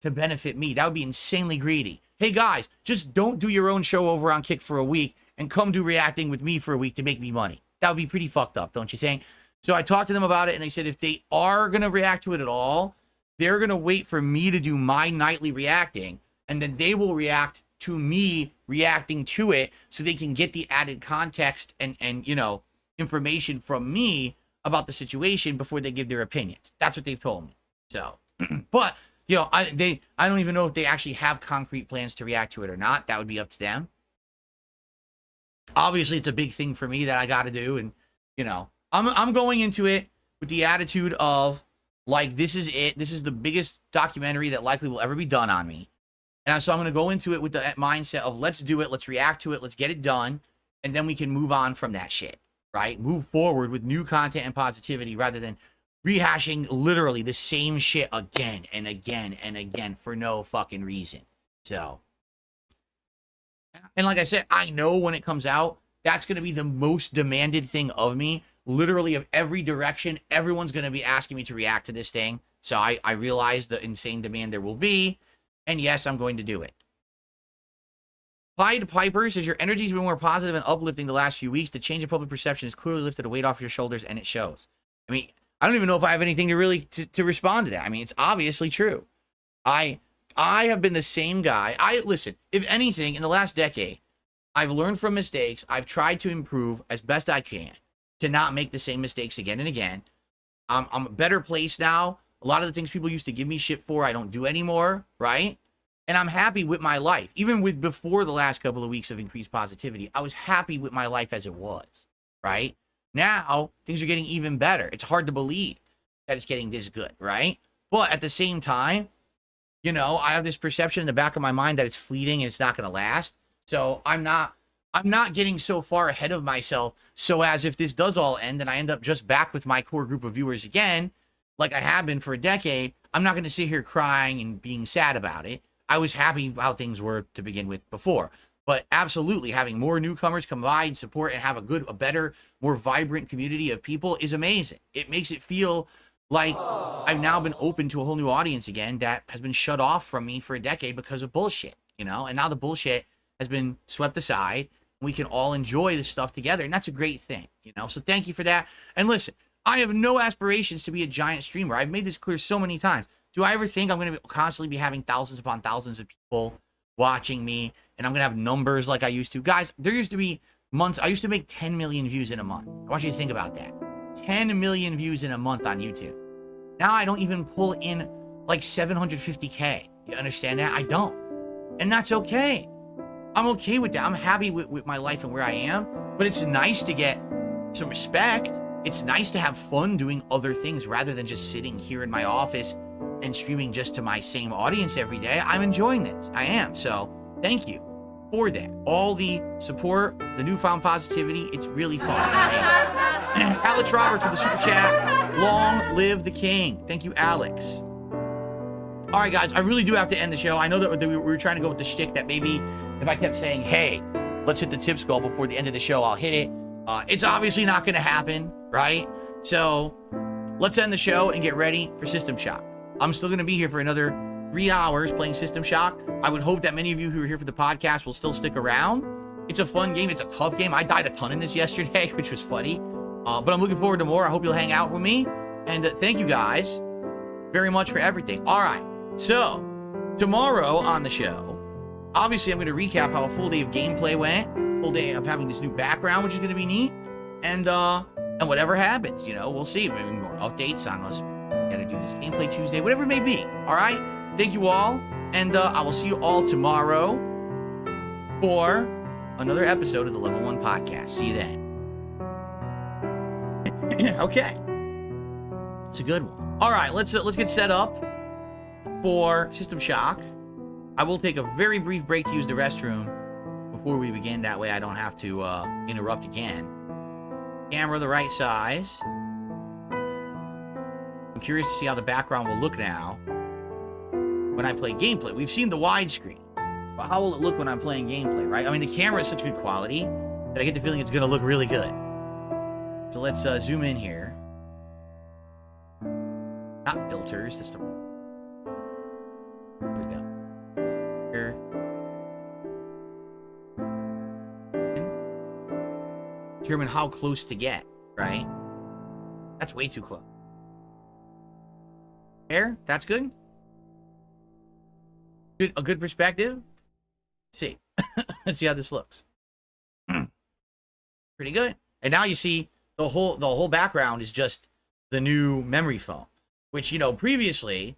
to benefit me. That would be insanely greedy. Hey, guys, just don't do your own show over on Kick for a week and come do reacting with me for a week to make me money. That would be pretty fucked up, don't you think? So I talked to them about it, and they said if they are going to react to it at all, they're going to wait for me to do my nightly reacting, and then they will react to me reacting to it so they can get the added context and you know, information from me about the situation before they give their opinions. That's what they've told me. So, but you know, I don't even know if they actually have concrete plans to react to it or not. That would be up to them. Obviously, it's a big thing for me that I got to do, and you know, I'm going into it with the attitude of like, this is it. This is the biggest documentary that likely will ever be done on me. And so I'm going to go into it with the mindset of let's do it, let's react to it, let's get it done, and then we can move on from that shit, right? Move forward with new content and positivity rather than rehashing literally the same shit again and again and again for no fucking reason. So, and like I said, I know when it comes out, that's going to be the most demanded thing of me. Literally of every direction, everyone's going to be asking me to react to this thing. So I realize the insane demand there will be. And yes, I'm going to do it. Pied Piper says, your energy's been more positive and uplifting the last few weeks. The change in public perception has clearly lifted a weight off your shoulders, and it shows. I mean, I don't even know if I have anything to really to respond to that. I mean, it's obviously true. I have been the same guy. Listen, if anything, in the last decade, I've learned from mistakes. I've tried to improve as best I can to not make the same mistakes again and again. I'm a better place now. A lot of the things people used to give me shit for, I don't do anymore, right? And I'm happy with my life. Even with before the last couple of weeks of increased positivity, I was happy with my life as it was, right? Now, things are getting even better. It's hard to believe that it's getting this good, right? But at the same time, you know, I have this perception in the back of my mind that it's fleeting and it's not going to last. So I'm not getting so far ahead of myself so as if this does all end and I end up just back with my core group of viewers again, like I have been for a decade, I'm not going to sit here crying and being sad about it. I was happy how things were to begin with before. But absolutely, having more newcomers come by and support and have a better, more vibrant community of people is amazing. It makes it feel like I've now been open to a whole new audience again that has been shut off from me for a decade because of bullshit, you know? And now the bullshit has been swept aside. We can all enjoy this stuff together, and that's a great thing, you know? So thank you for that. And listen, I have no aspirations to be a giant streamer. I've made this clear so many times. Do I ever think I'm going to constantly be having thousands upon thousands of people watching me, and I'm going to have numbers like I used to? Guys, there used to be months, I used to make 10 million views in a month. I want you to think about that. 10 million views in a month on YouTube. Now I don't even pull in like 750K. You understand that? I don't. And that's okay. I'm okay with that. I'm happy with my life and where I am, but it's nice to get some respect. It's nice to have fun doing other things rather than just sitting here in my office and streaming just to my same audience every day. I'm enjoying this. I am. So thank you for that. All the support, the newfound positivity. It's really fun. Alex Roberts with the super chat. Long live the king. Thank you, Alex. All right, guys, I really do have to end the show. I know that we were trying to go with the shtick that maybe if I kept saying, hey, let's hit the tip skull before the end of the show, I'll hit it. It's obviously not going to happen, right? So let's end the show and get ready for System Shock. I'm still going to be here for another 3 hours playing System Shock. I would hope that many of you who are here for the podcast will still stick around. It's a fun game. It's a tough game. I died a ton in this yesterday, which was funny. But I'm looking forward to more. I hope you'll hang out with me. And thank you guys very much for everything. All right. So tomorrow on the show, obviously I'm going to recap how a full day of gameplay went. Full day of having this new background, which is going to be neat. And whatever happens, you know, we'll see. Maybe more updates on us. Got to do this gameplay Tuesday, whatever it may be. All right. Thank you all. And I will see you all tomorrow for another episode of the Level 1 Podcast. See you then. Okay. It's a good one. All right. Let's get set up for System Shock. I will take a very brief break to use the restroom before we begin. That way I don't have to interrupt again. Camera the right size. I'm curious to see how the background will look now when I play gameplay. We've seen the widescreen, but how will it look when I'm playing gameplay, right? I mean, the camera is such good quality that I get the feeling it's going to look really good. So let's zoom in here. Not filters, just a... Here we go. Here. Determine how close to get, right? That's way too close. There, that's good. A good perspective. Let's see. Let's see how this looks. Pretty good. And now you see the whole background is just the new memory foam, which, you know, previously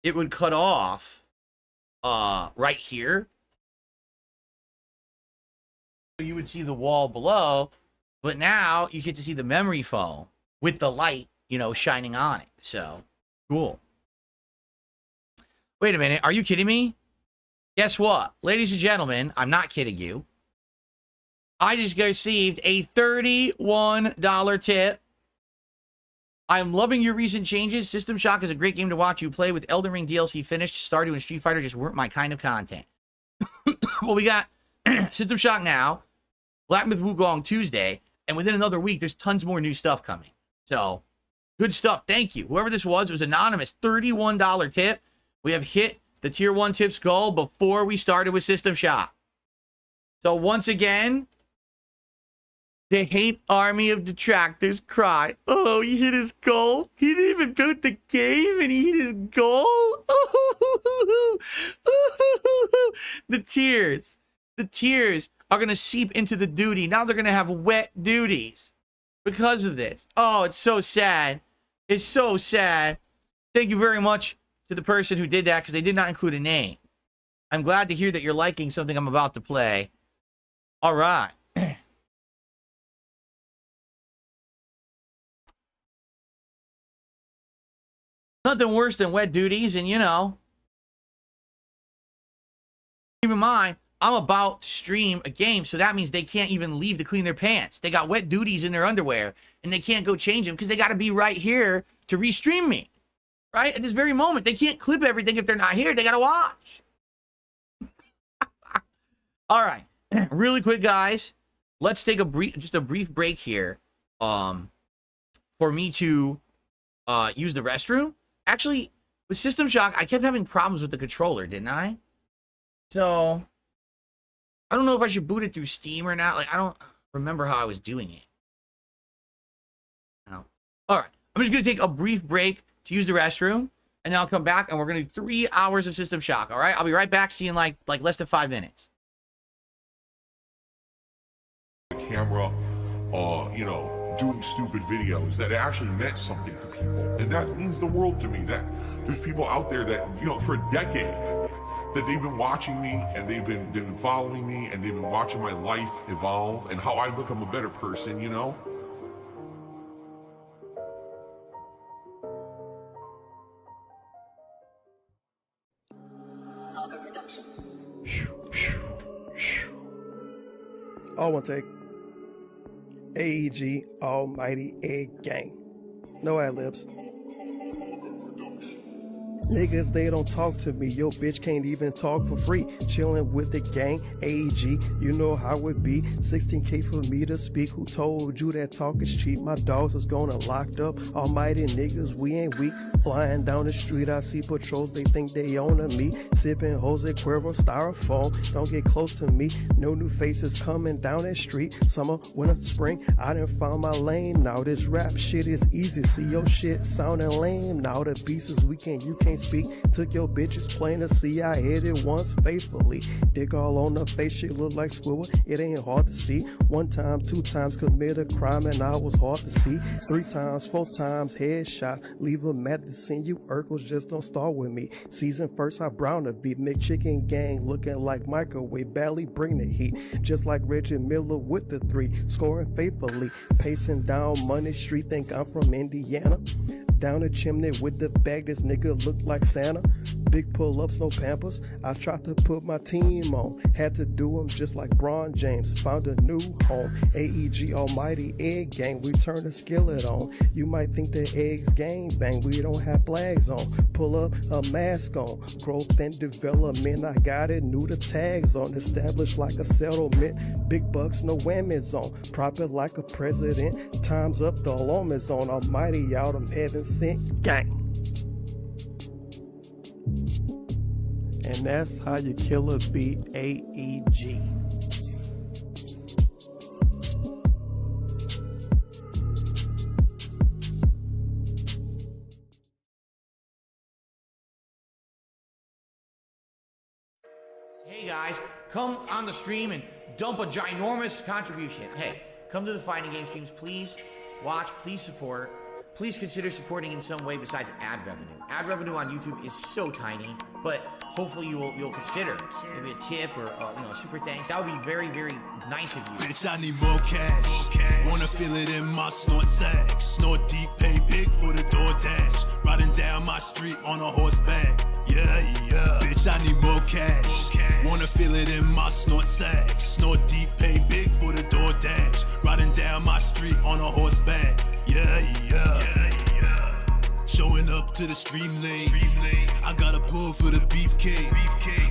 it would cut off right here. So you would see the wall below, but now you get to see the memory foam with the light, you know, shining on it. So cool. Wait a minute. Are you kidding me? Guess what? Ladies and gentlemen, I'm not kidding you. I just received a $31 tip. I'm loving your recent changes. System Shock is a great game to watch you play. With Elden Ring DLC finished, Stardew and Street Fighter just weren't my kind of content. Well, we got System Shock now, Black Myth Wukong Tuesday, and within another week, there's tons more new stuff coming. So, good stuff. Thank you. Whoever this was, it was anonymous. $31 tip. We have hit the Tier 1 tips goal before we started with System Shock. So, once again, the hate army of detractors cry. Oh, he hit his goal. He didn't even build the game and he hit his goal. The tears are going to seep into the duty. Now they're going to have wet duties because of this. Oh, it's so sad. It's so sad. Thank you very much to the person who did that because they did not include a name. I'm glad to hear that you're liking something I'm about to play. All right. Nothing worse than wet duties, and you know, keep in mind, I'm about to stream a game, so that means they can't even leave to clean their pants. They got wet duties in their underwear, and they can't go change them because they got to be right here to restream me. Right? At this very moment, they can't clip everything if they're not here. They got to watch. All right. Really quick, guys. Let's take a brief break here for me to use the restroom. Actually, with System Shock, I kept having problems with the controller, didn't I? So, I don't know if I should boot it through Steam or not. Like, I don't remember how I was doing it. No. All right. I'm just going to take a brief break to use the restroom, and then I'll come back, and we're going to do 3 hours of System Shock, all right? I'll be right back. See you in, like less than 5 minutes.
Camera, you know, doing stupid videos that actually meant something to people. And that means the world to me, that there's people out there that, you know, for a decade, that they've been watching me and they've been following me and they've been watching my life evolve and how I become a better person, you know?
All one take. AEG Almighty Egg Gang. No ad-libs. Niggas, they don't talk to me. Yo, bitch can't even talk for free. Chillin' with the gang, AEG, you know how it be. 16K for me to speak. Who told you that talk is cheap? My dogs is gonna locked up. Almighty niggas, we ain't weak. Flying down the street, I see patrols, they think they own me. Sipping Jose Cuervo styrofoam, don't get close to me. No new faces coming down that street. Summer, winter, spring, I done found my lane. Now this rap shit is easy. See your shit sounding lame. Now the beats is weekend, you can't speak. Took your bitches plain to see. I hit it once faithfully. Dick all on the face, shit look like Squidward. It ain't hard to see. 1 time, 2 times commit a crime and I was hard to see. 3 times, 4 times headshots. Leave them at the scene. You Urkels just don't start with me. Season first, I brown the beat. McChicken gang looking like microwave. Barely bring the heat. Just like Reggie Miller with the 3. Scoring faithfully. Pacing down Money Street. Think I'm from Indiana. Down the chimney with the bag, this nigga look like Santa. Big pull-ups, no pampers. I tried to put my team on. Had to do them just like Bron James. Found a new home. AEG Almighty Egg Gang. We turn the skillet on. You might think the eggs gang bang. We don't have flags on. Pull up a mask on. Growth and development. I got it. New the tags on. Established like a settlement. Big bucks, no whammies on. Proper like a president. Time's up, the alarm is on. Almighty out of heaven sent gang. And that's how you kill a beat, AEG.
Hey guys, come on the stream and dump a ginormous contribution. Hey, Come to the fighting game streams, please. Watch, please support. Please consider supporting in some way besides ad revenue. Ad revenue on YouTube is so tiny, but hopefully you'll consider maybe a tip or a super thanks. That would be very, very nice of you.
Bitch, I need more cash. Wanna feel it in my snort sack. Snort deep, pay big for the DoorDash. Riding down my street on a horseback. Yeah, yeah. Bitch, I need more cash. Wanna feel it in my snort sack. Snort deep, pay big for the DoorDash. Riding down my street on a horseback. Yeah, yeah. Showing up to the stream lane. I got a pull for the beefcake.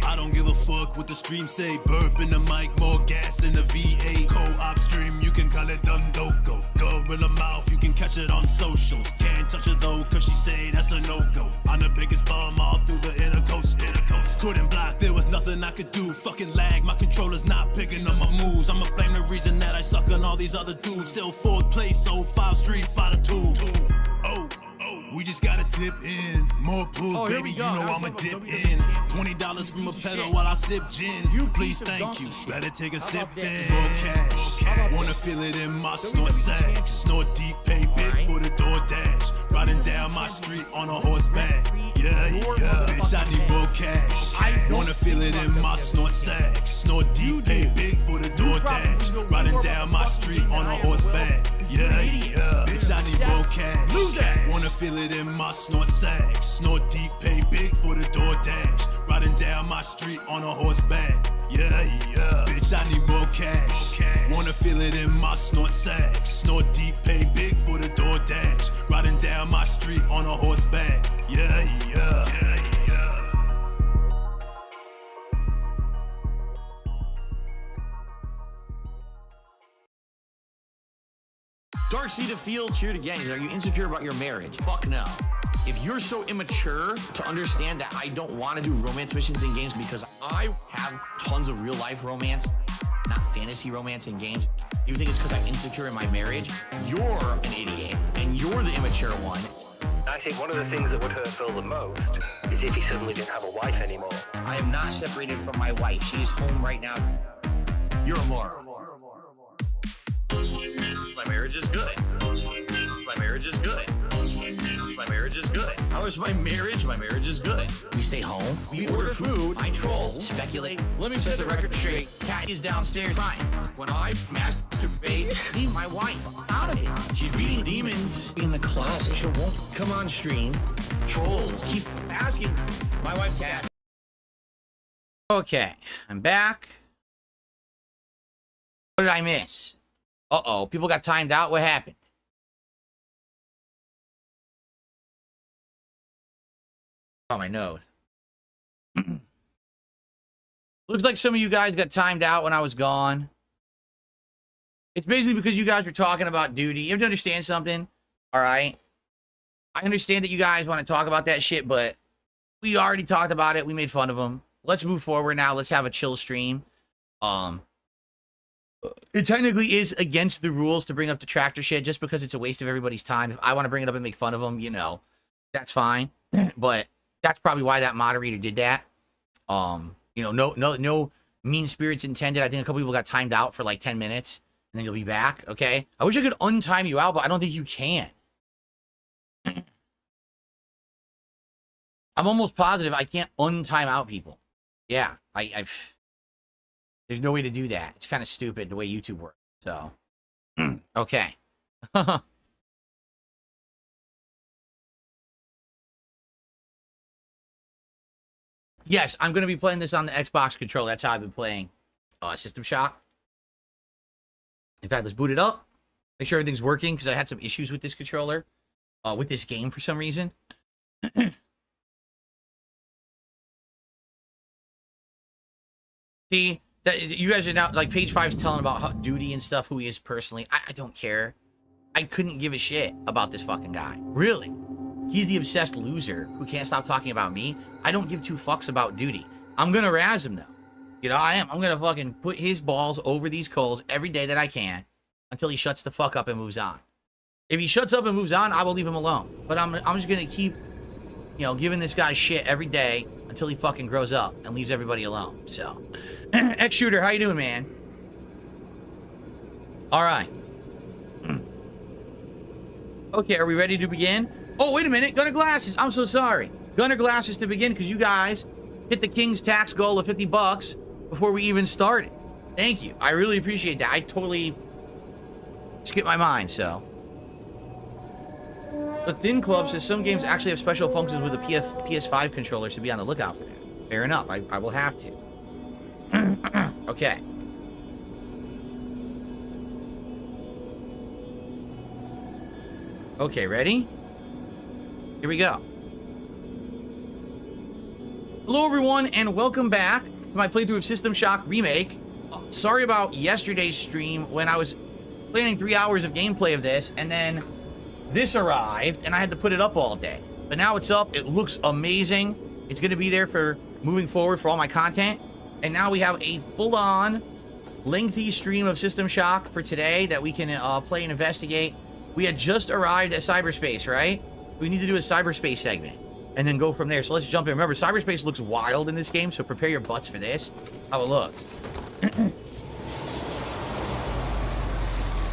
I don't give a fuck what the stream say. Burp in the mic, more gas in the V8. Co-op stream, you can call it Dundoko. Gorilla mouth, you can catch it on socials. Can't touch it though, cause she say that's a no-go. I'm the biggest bum all through the intercoast. Couldn't block, there was nothing I could do. Fucking lag, my controller's not picking up my moves. I'ma blame the reason that I suck on all these other dudes. Still 4th place, 05 Street Fighter 2. Oh. We just gotta tip in. More pulls, baby, you know I'ma dip in. $20 from a pedal while I sip gin. Please, thank you. Better take a sip then. More cash. Wanna feel it in my snort sack. Snort deep, pay big for the DoorDash. Riding down my street on a horseback. Yeah, yeah. Bitch, I need more cash. Wanna feel it in my snort sack. Snort deep, pay big for the DoorDash. Riding down my street on a horseback. Yeah, yeah. Bitch, I need more cash. Wanna feel it in my snort sack. Snort deep, pay big for the DoorDash. Riding down my street on a horseback. Yeah, yeah. Bitch, I need more cash. Wanna feel it in my snort sack. Snort deep, pay big for the DoorDash. Riding down my street on a horseback. Yeah, yeah.
Dark Seed of Field cheered again. Are you insecure about your marriage? Fuck no. If you're so immature to understand that I don't want to do romance missions in games because I have tons of real life romance, not fantasy romance in games, you think it's because I'm insecure in my marriage? You're an idiot, and you're the immature one.
I think one of the things that would hurt Phil the most is if he suddenly didn't have a wife anymore.
I am not separated from my wife. She is home right now. You're a moron. My marriage is good. My marriage is good. My marriage is good. How is my marriage? My marriage is good. We stay home. We order food. I troll. Speculate. Let me set the record straight. Cat is downstairs crying. When I masturbate, leave my wife out of it. She's beating demons in the closet. She won't come on stream. Trolls keep asking. My wife, Cat. Okay, I'm back. What did I miss? Uh-oh, people got timed out. What happened? Oh, my nose. Looks like some of you guys got timed out when I was gone. It's basically because you guys were talking about duty. You have to understand something, all right? I understand that you guys want to talk about that shit, but we already talked about it. We made fun of them. Let's move forward now. Let's have a chill stream. It technically is against the rules to bring up the tractor shit just because it's a waste of everybody's time. If I want to bring it up and make fun of them, you know, that's fine. But that's probably why that moderator did that. You know, no mean spirits intended. I think a couple people got timed out for like 10 minutes and then you'll be back. Okay. I wish I could untime you out, but I don't think you can. I'm almost positive I can't untime out people. Yeah. There's no way to do that. It's kind of stupid the way YouTube works. So, okay. Yes, I'm going to be playing this on the Xbox controller. That's how I've been playing System Shock. In fact, let's boot it up. Make sure everything's working because I had some issues with this controller, with this game for some reason. See? You guys are now, like, page 5's telling about how duty and stuff, who he is personally. I don't care. I couldn't give a shit about this fucking guy. Really. He's the obsessed loser who can't stop talking about me. I don't give two fucks about duty. I'm gonna razz him, though. You know, I am. I'm gonna fucking put his balls over these coals every day that I can until he shuts the fuck up and moves on. If he shuts up and moves on, I will leave him alone. But I'm just gonna keep, you know, giving this guy shit every day until he fucking grows up and leaves everybody alone. So... X-Shooter, how you doing, man? All right.
Okay, are we ready to begin? Oh, wait a minute. Gunner Glasses. I'm so sorry. Gunner Glasses to begin because you guys hit the King's tax goal of $50 before we even started. Thank you. I really appreciate that. I totally skipped my mind, so. The Thin Club says some games actually have special functions with the PS5 controllers to be on the lookout for that. Fair enough. I will have to. Okay. Okay, ready? Here we go. Hello, everyone, and welcome back to my playthrough of System Shock Remake. Sorry about yesterday's stream when I was planning 3 hours of gameplay of this, and then this arrived, and I had to put it up all day. But now it's up. It looks amazing. It's going to be there for moving forward for all my content. And now we have a full-on, lengthy stream of System Shock for today that we can play and investigate. We had just arrived at cyberspace, right? We need to do a cyberspace segment and then go from there. So let's jump in. Remember, cyberspace looks wild in this game, so prepare your butts for this. How it looks.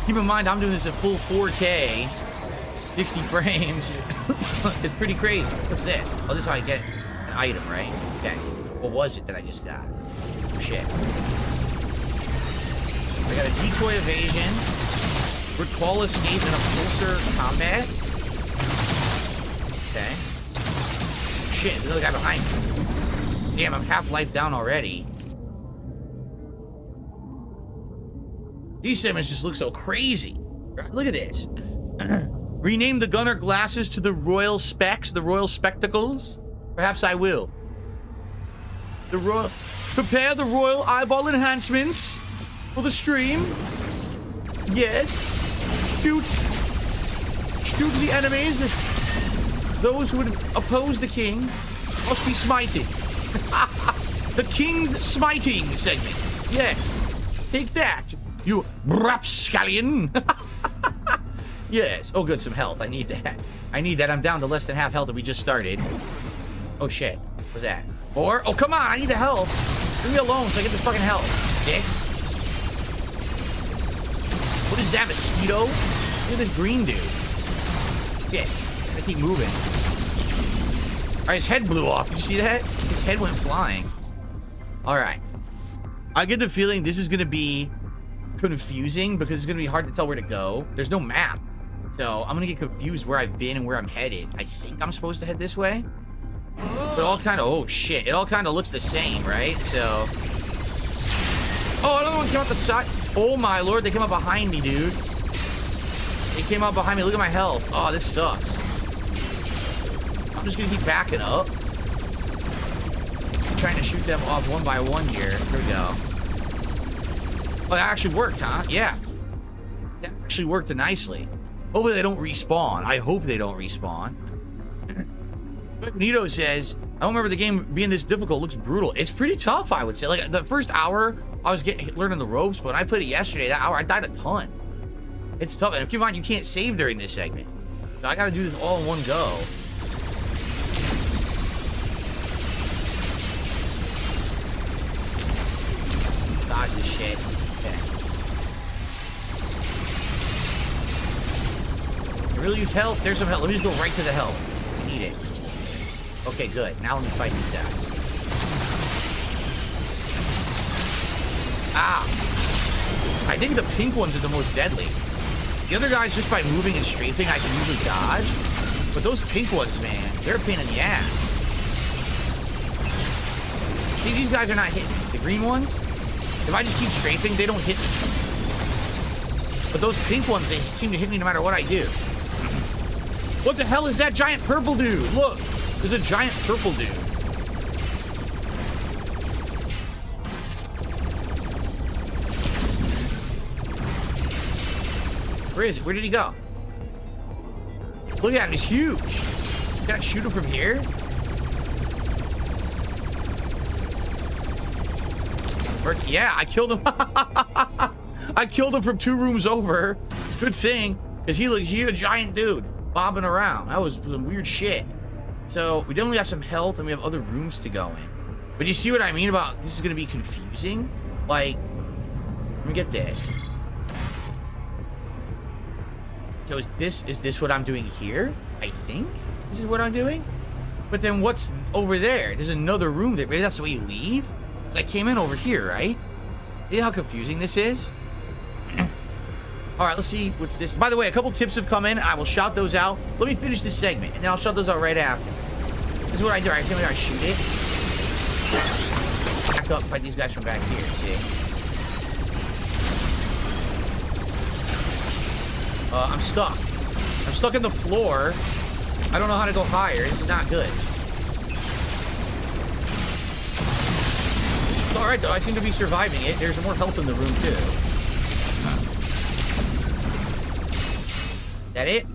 Keep in mind, I'm doing this at full 4K, 60 frames. It's pretty crazy. What's this? Oh, this is how I get an item, right? Okay. What was it that I just got? Oh, shit. I got a decoy evasion. Recall escape in a closer combat. Okay. Shit, there's another guy behind me. Damn, I'm half life down already. These segments just look so crazy. Look at this. Rename the Gunner Glasses to the Royal Specs, the Royal Spectacles. Perhaps I will. Prepare the Royal Eyeball Enhancements for the stream. Yes. Shoot the enemies. Those who would oppose the king must be smited. The king smiting segment. Yes. Take that, you rapscallion. Yes. Oh, good. Some health. I need that. I need that. I'm down to less than half health that we just started. Oh, shit. What's that? Or? Oh, come on. I need the health. Leave me alone so I get this fucking health. Dicks. What is that, mosquito? Look at this green dude. Shit. I keep moving. Alright, his head blew off. Did you see that? His head went flying. Alright. I get the feeling this is going to be confusing because it's going to be hard to tell where to go. There's no map. So I'm going to get confused where I've been and where I'm headed. I think I'm supposed to head this way. But all kind of... Oh, shit. It all kind of looks the same, right? So... Oh, another one came out the side. Oh my lord, they came up behind me, dude. They came up behind me. Look at my health. Oh, this sucks. I'm just gonna keep backing up. I'm trying to shoot them off one by one here. Here we go. Oh, that actually worked, huh? Yeah. That actually worked nicely. Hopefully they don't respawn. I hope they don't respawn. Nito says, I don't remember the game being this difficult. It looks brutal. It's pretty tough, I would say. Like, the first hour, I was learning the ropes, but when I played it yesterday, that hour, I died a ton. It's tough. And keep in mind, you can't save during this segment. So I gotta do this all in one go. Dodge this shit. Okay. I really use health. There's some health. Let me just go right to the health. I need it. Okay, good. Now let me fight these guys. Ah! I think the pink ones are the most deadly. The other guys, just by moving and strafing, I can usually dodge. But those pink ones, man, they're a pain in the ass. See, these guys are not hitting me. The green ones, if I just keep strafing, they don't hit me. But those pink ones, they seem to hit me no matter what I do. What the hell is that giant purple dude? Look! There's a giant purple dude. Where is it? Where did he go? Look at him. He's huge. You gotta shoot him from here? Yeah, I killed him. I killed him from 2 rooms over. Good thing. Because he a giant dude bobbing around. That was some weird shit. So, we definitely have some health, and we have other rooms to go in. But you see what I mean about this is going to be confusing? Like, let me get this. So is this what I'm doing here? I think this is what I'm doing. But then what's over there? There's another room there. Maybe that's the way you leave? I came in over here, right? See how confusing this is? All right, let's see what's this. By the way, a couple tips have come in. I will shout those out. Let me finish this segment, and then I'll shout those out right after. This is what I do. I come here, I shoot it. Back up, fight these guys from back here, see? I'm stuck. I'm stuck in the floor. I don't know how to go higher. This is not good. It's alright, though. I seem to be surviving it. There's more health in the room, too. Is that it?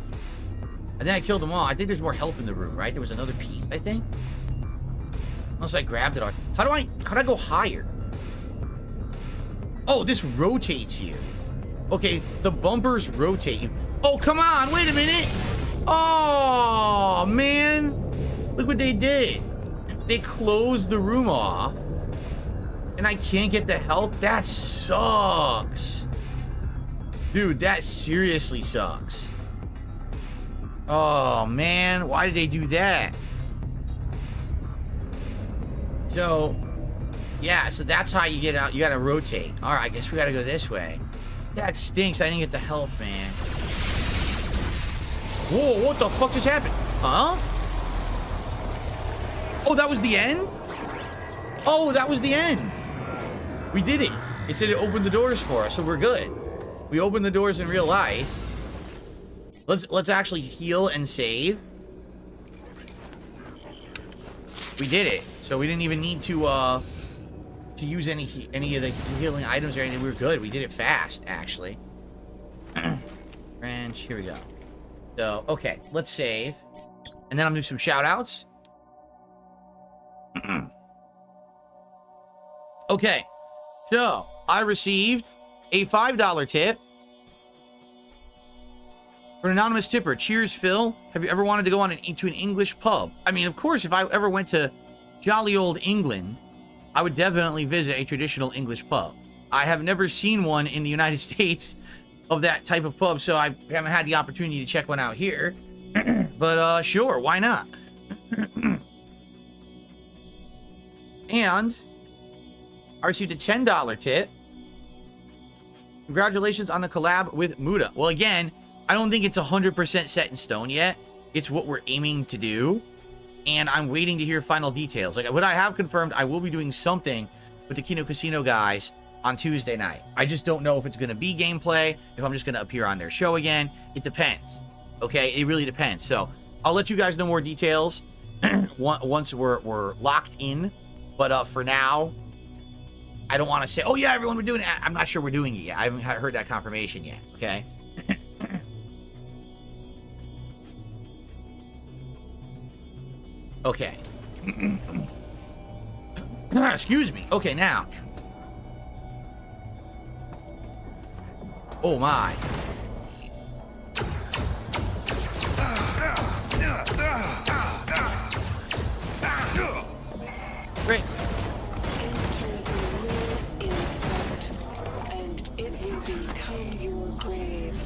I think I killed them all. I think there's more health in the room, right? There was another piece, I think. Unless I grabbed it. How do I go higher? Oh, this rotates you. Okay, the bumpers rotate you. Oh, come on. Wait a minute. Oh, man. Look what they did. They closed the room off. And I can't get the health? That sucks. Dude, that seriously sucks. Oh, man. Why did they do that? So, yeah, so that's how you get out. You gotta rotate. All right, I guess we gotta go this way. That stinks. I didn't get the health, man. Whoa, what the fuck just happened? Huh? Oh, that was the end? Oh, that was the end. We did it. It said it opened the doors for us, so we're good. We opened the doors in real life. Let's actually heal and save. We did it. So we didn't even need to use any of the healing items or anything. We were good. We did it fast, actually. Wrench, here we go. So, okay, let's save. And then I'm gonna do some shout outs. Okay, so I received a $5 tip for an anonymous tipper. Cheers, Phil. Have you ever wanted to go to an English pub? I mean, of course, if I ever went to jolly old England, I would definitely visit a traditional English pub. I have never seen one in the United States of that type of pub, so I haven't had the opportunity to check one out here. But, sure, why not? And I received a $10 tip. Congratulations on the collab with Muda. Well, again, I don't think it's 100% set in stone yet. It's what we're aiming to do. And I'm waiting to hear final details. Like, what I have confirmed, I will be doing something with the Kino Casino guys on Tuesday night. I just don't know if it's going to be gameplay, if I'm just going to appear on their show again. It depends. Okay? It really depends. So, I'll let you guys know more details once we're locked in. But for now, I don't want to say, oh yeah, everyone, we're doing it. I'm not sure we're doing it yet. I haven't heard that confirmation yet. Okay? Okay. Excuse me. Okay, now. Oh my. Great.
Insect, and it will become your grave.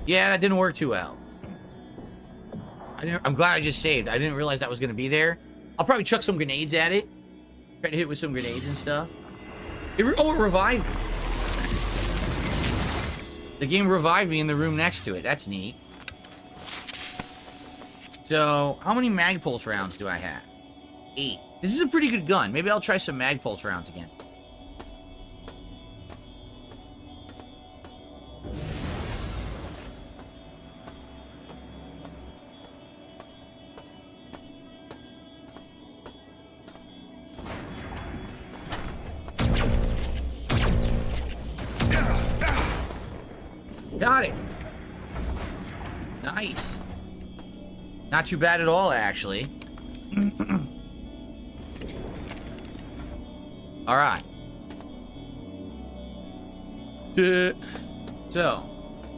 Yeah, that didn't work too well. I'm glad I just saved. I didn't realize that was going to be there. I'll probably chuck some grenades at it. Try to hit it with some grenades and stuff. It revived me. The game revived me in the room next to it. That's neat. So, how many mag pulse rounds do I have? 8. This is a pretty good gun. Maybe I'll try some mag pulse rounds against it. Got it. Nice. Not too bad at all, actually. All right. So,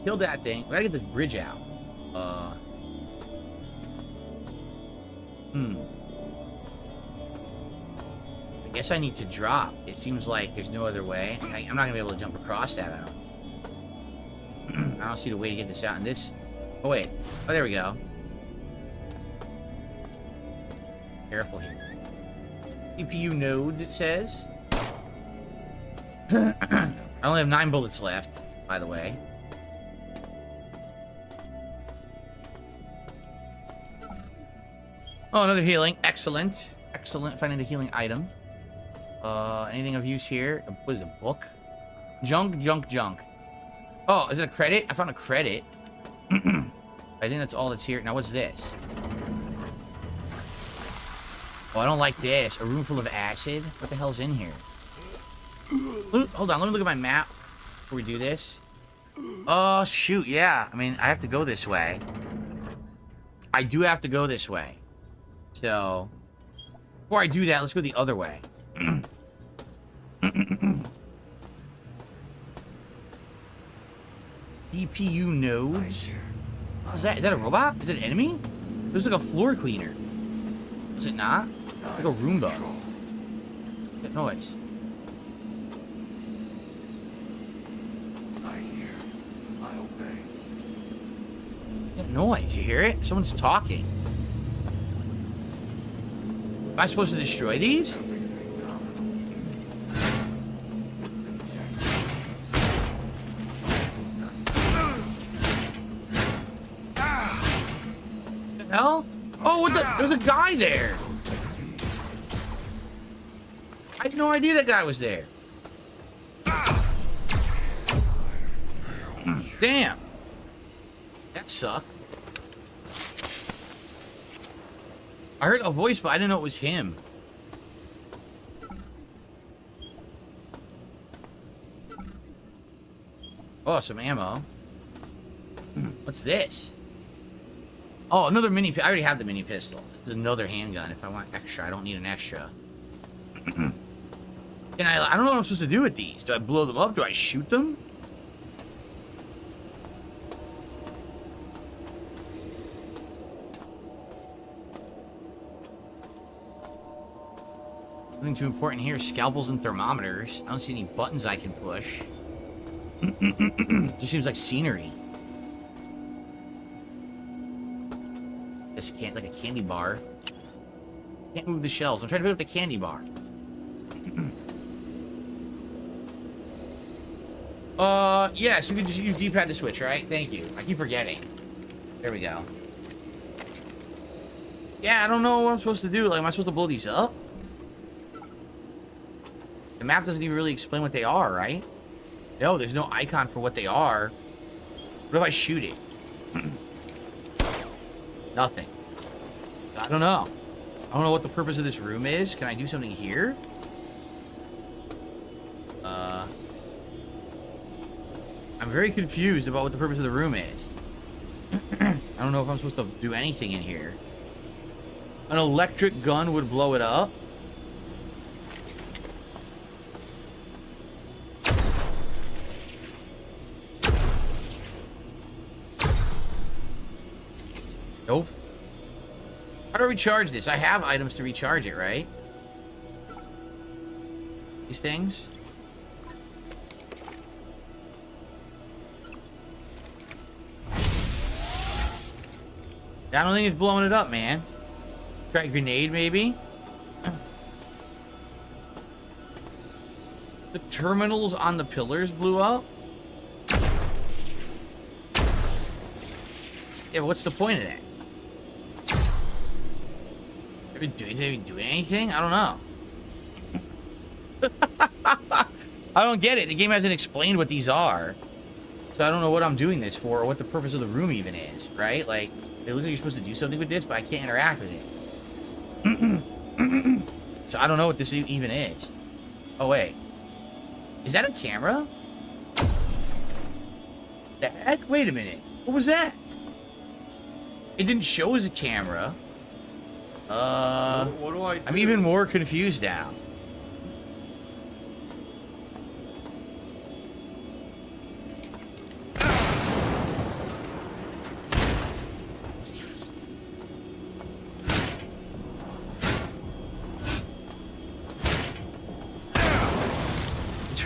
killed that thing. We gotta get this bridge out. guess I need to drop. It seems like there's no other way. I'm not gonna be able to jump across that. I don't see the way to get this out in this. Oh wait. Oh, there we go. Careful here. CPU nodes, it says. I only have 9 bullets left, by the way. Oh, another healing. Excellent. Excellent. Finding the healing item. Anything of use here? What is it? A book? Junk, junk, junk. Oh, is it a credit? I found a credit. I think that's all that's here. Now, what's this? Oh, I don't like this. A room full of acid? What the hell's in here? Hold on, let me look at my map before we do this. Oh, shoot, yeah. I mean, I have to go this way. I do have to go this way. So, before I do that, let's go the other way. CPU nodes? What's that? Is that a robot? Is it an enemy? It looks like a floor cleaner. Is it not? Like a Roomba. That noise.
I hear. I obey.
That noise. You hear it? Someone's talking. Am I supposed to destroy these? Hell? Oh, what the? There's a guy there. I had no idea that guy was there. Damn. That sucked. I heard a voice, but I didn't know it was him. Oh, some ammo. What's this? Oh, another mini pistol. I already have the mini pistol. There's another handgun. If I want extra, I don't need an extra. And I don't know what I'm supposed to do with these. Do I blow them up? Do I shoot them? Nothing too important here. Scalpels and thermometers. I don't see any buttons I can push. Just seems like scenery. This can't, like a candy bar. Can't move the shells. I'm trying to pick up the candy bar. Yes, you can just use D-pad to switch, right? Thank you. I keep forgetting. There we go. Yeah, I don't know what I'm supposed to do. Like, am I supposed to blow these up? The map doesn't even really explain what they are, right? No, there's no icon for what they are. What if I shoot it? Nothing. I don't know. I don't know what the purpose of this room is. Can I do something here? I'm very confused about what the purpose of the room is. I don't know if I'm supposed to do anything in here. An electric gun would blow it up. Nope. How do I recharge this? I have items to recharge it, right? These things? I don't think it's blowing it up, man. Try a grenade, maybe? The terminals on the pillars blew up? Yeah, but what's the point of that? Have they been doing anything? I don't know. I don't get it. The game hasn't explained what these are. So I don't know what I'm doing this for or what the purpose of the room even is, right? Like, it looks like you're supposed to do something with this, but I can't interact with it. So I don't know what this even is. Oh, wait. Is that a camera? The heck? Wait a minute. What was that? It didn't show as a camera.
What do I do?
I'm even more confused now.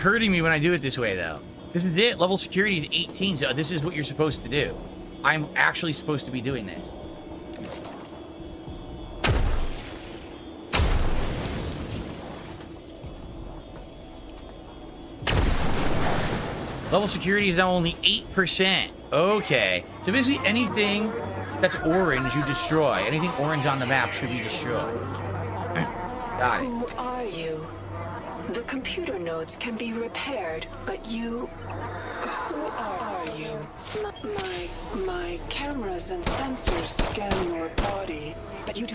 hurting me when I do it this way, though. This is it. Level security is 18, so this is what you're supposed to do. I'm actually supposed to be doing this. Level security is now only 8%. Okay. So basically anything that's orange, you destroy. Anything orange on the map should be destroyed. Got it.
Who are you? The computer nodes can be repaired, but you... Who are you? My cameras and sensors scan your body, but you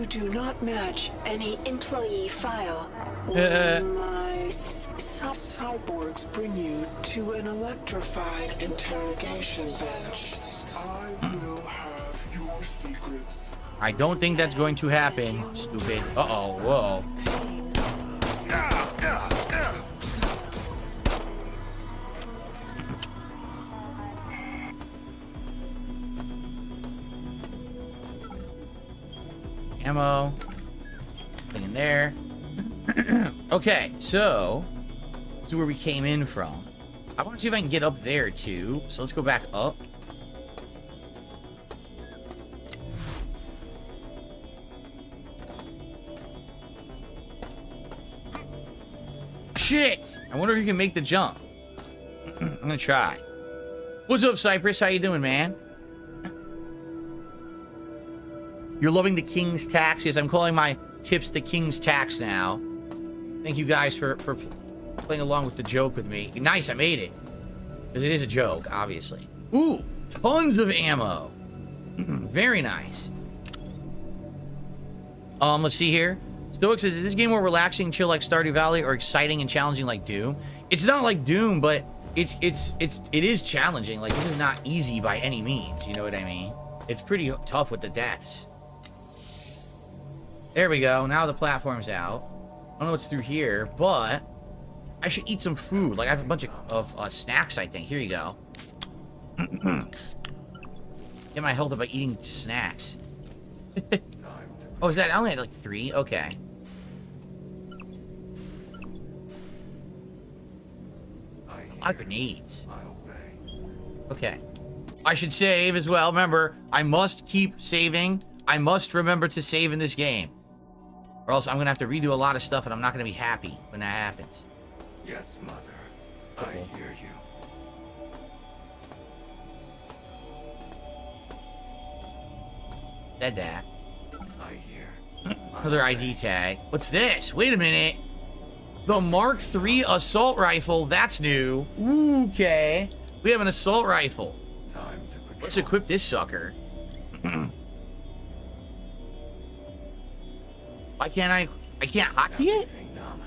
do not match any employee file. When my cyborgs bring you to an electrified interrogation bench, I will have your secrets.
I don't think that's going to happen, stupid. Uh-oh, whoa. Ammo. Thing in there. Okay, so this is where we came in from. I want to see if I can get up there too. So let's go back up. Shit! I wonder if you can make the jump. I'm gonna try. What's up, Cypress? How you doing, man? You're loving the King's Tax? Yes, I'm calling my tips the King's Tax now. Thank you guys for playing along with the joke with me. Nice, I made it. Because it is a joke, obviously. Ooh, tons of ammo. Very nice. Let's see here. Stoic says, is this game more relaxing, chill like Stardew Valley, or exciting and challenging like Doom? It's not like Doom, but it is challenging. Like, this is not easy by any means, you know what I mean? It's pretty tough with the deaths. There we go. Now the platform's out. I don't know what's through here, but I should eat some food. Like, I have a bunch of snacks, I think. Here you go. Get my health up by eating snacks. Oh, is that? I only had like 3. Okay. A lot of grenades. Okay. I should save as well. Remember, I must keep saving. I must remember to save in this game. Or else I'm going to have to redo a lot of stuff and I'm not going to be happy when that happens.
Yes, Mother. I hear you.
Said that.
I hear.
Another ID tag. What's this? Wait a minute. The Mark III assault rifle. That's new. Ooh, okay. We have an assault rifle. Let's equip this sucker. Why can't I can't hotkey it?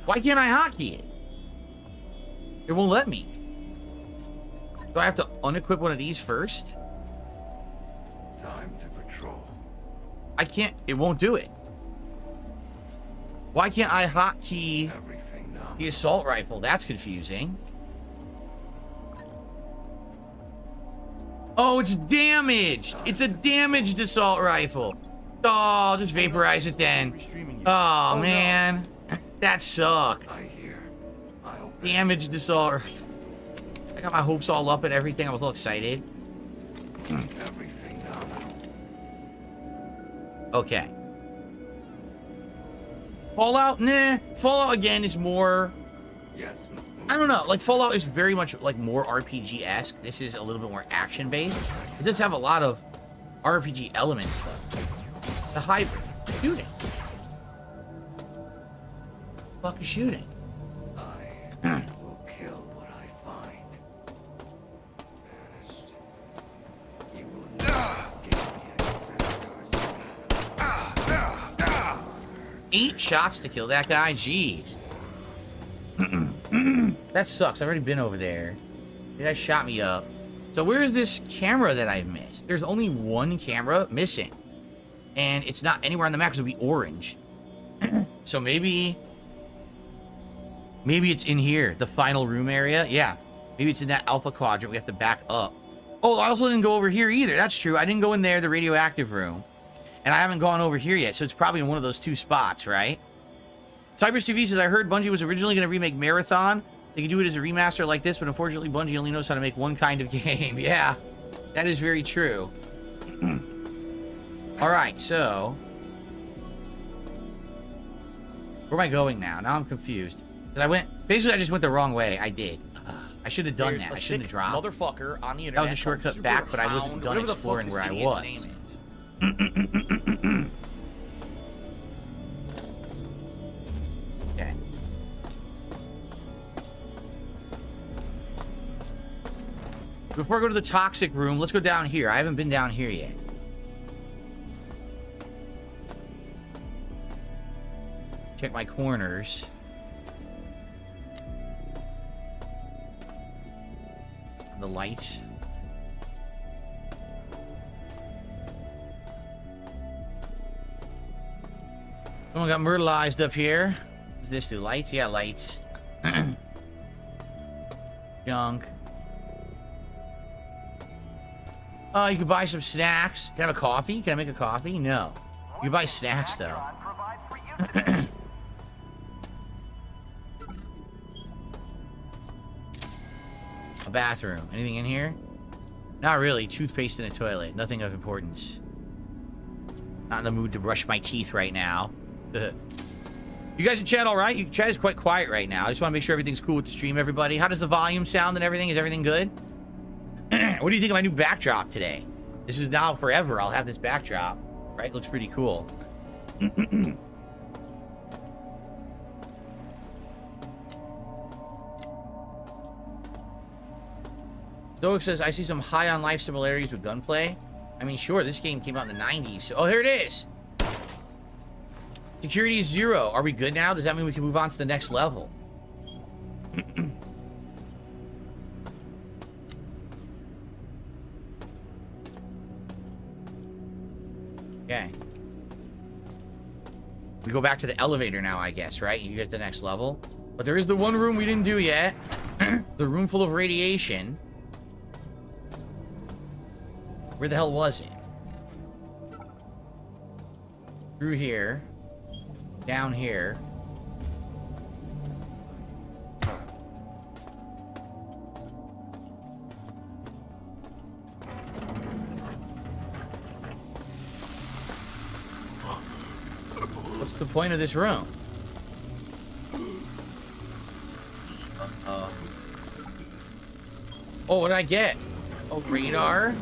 Why can't I hotkey it? It won't let me. Do I have to unequip one of these first?
Time to patrol.
I can't. It won't do it. Why can't I hotkey the assault rifle? That's confusing. Oh, it's damaged. It's a damaged assault rifle. Oh, just vaporize it then. Oh, man. That sucked. Damaged assault rifle. I got my hopes all up and everything. I was all excited. Okay. Fallout? Nah. Fallout, again, is more...
Yes.
I don't know. Like, Fallout is very much, like, more RPG-esque. This is a little bit more action-based. It does have a lot of RPG elements, though. The hybrid. Shooting. Fuck is shooting?
I will kill what I find. Banished. You will not get me.
8 shots to kill that guy? Jeez. That sucks. I've already been over there. The guy shot me up. So where is this camera that I missed? There's only one camera missing. And it's not anywhere on the map, so it'll be orange. So maybe it's in here, the final room area. Yeah, maybe it's in that alpha quadrant. We have to back up. Oh, I also didn't go over here either. That's true. I didn't go in there, the radioactive room. And I haven't gone over here yet, so it's probably in one of those 2 spots, right? Cypress TV says, I heard Bungie was originally going to remake Marathon. They could do it as a remaster like this, but unfortunately Bungie only knows how to make one kind of game. Yeah, that is very true. Alright, so... where am I going now? Now I'm confused. Basically, I just went the wrong way. I did. I should have done that. I shouldn't have dropped.
Motherfucker on the internet.
That was a shortcut back, but I wasn't done exploring where I was. Okay. Before I go to the toxic room, let's go down here. I haven't been down here yet. Check my corners. The lights. Someone got myrtleized up here. What's this do? Lights? Yeah, lights. Junk. Oh, you can buy some snacks. Can I have a coffee? Can I make a coffee? No. You can buy snacks, though. A bathroom. Anything in here? Not really. Toothpaste in a toilet. Nothing of importance. Not in the mood to brush my teeth right now. You guys in chat all right? Chat is quite quiet right now. I just want to make sure everything's cool with the stream, everybody. How does the volume sound and everything? Is everything good? What do you think of my new backdrop today? This is now forever. I'll have this backdrop. Right? Looks pretty cool. Stoic says, I see some high on life similarities with gunplay. I mean, sure, this game came out in the 90s. Oh, here it is. Security is 0. Are we good now? Does that mean we can move on to the next level? Okay. We go back to the elevator now, I guess, right? You get the next level. But there is the one room we didn't do yet. The room full of radiation. Where the hell was it? Through here. Down here. What's the point of this room? Oh, what did I get? Oh, radar.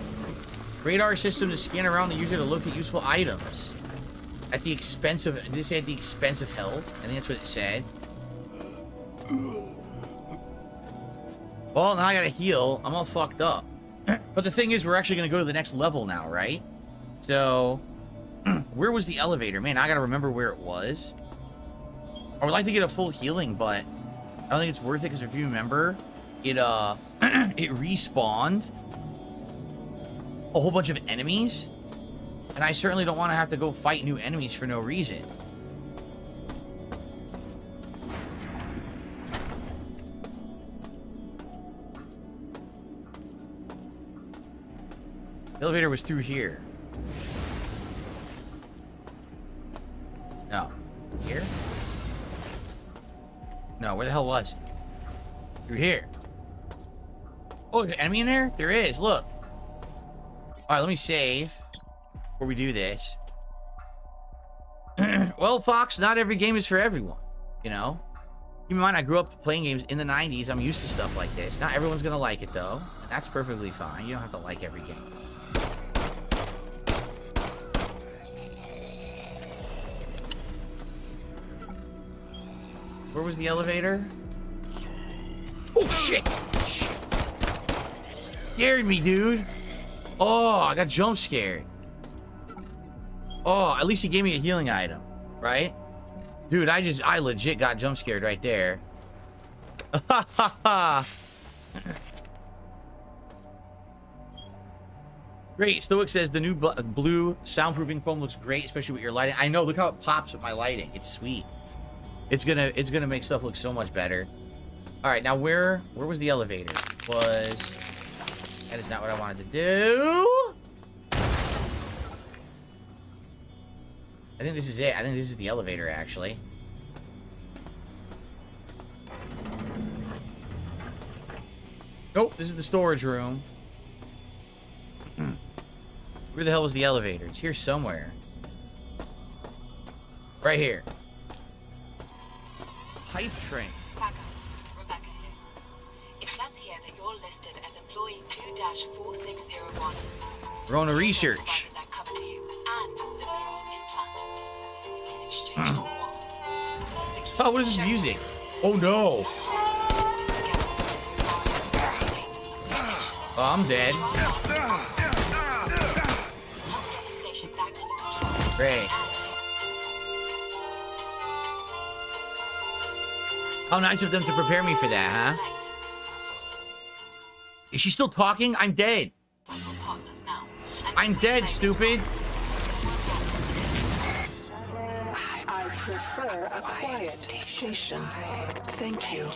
Radar system to scan around the user to locate useful items. At the expense of... Did it say at the expense of health? I think that's what it said. Well, now I gotta heal. I'm all fucked up. But the thing is, we're actually gonna go to the next level now, right? So... where was the elevator? Man, I gotta remember where it was. I would like to get a full healing, but... I don't think it's worth it, because if you remember... It, it respawned... a whole bunch of enemies, and I certainly don't want to have to go fight new enemies for no reason. The elevator was through here. No. Here? No, where the hell was it? Through here. Oh, there's an enemy in there? There is, look. Alright, let me save before we do this. Well, Fox, not every game is for everyone, you know? Keep in mind, I grew up playing games in the 90s. I'm used to stuff like this. Not everyone's gonna like it, though. And that's perfectly fine. You don't have to like every game. Where was the elevator? Oh, shit! Shit. Scared me, dude. Oh, I got jump scared. Oh, at least he gave me a healing item, right? Dude, I legit got jump scared right there. Ha ha ha. Great. Stoic says the new blue soundproofing foam looks great, especially with your lighting. I know, look how it pops with my lighting. It's sweet. It's gonna make stuff look so much better. All right, now where was the elevator? That is not what I wanted to do. I think this is it. I think this is the elevator, actually. Nope, this is the storage room. Where the hell was the elevator? It's here somewhere. Right here. Hype train.
Rebecca here. It says here that you're listed as employee 2-4601.
We're on a research.
That covered you and the neural implant. In exchange for what?
Oh, what is this music? Oh no. Oh, I'm dead. Great. How nice of them to prepare me for that, huh? Is she still talking? I'm dead. I'm dead, stupid.
I prefer a quiet station. Thank you.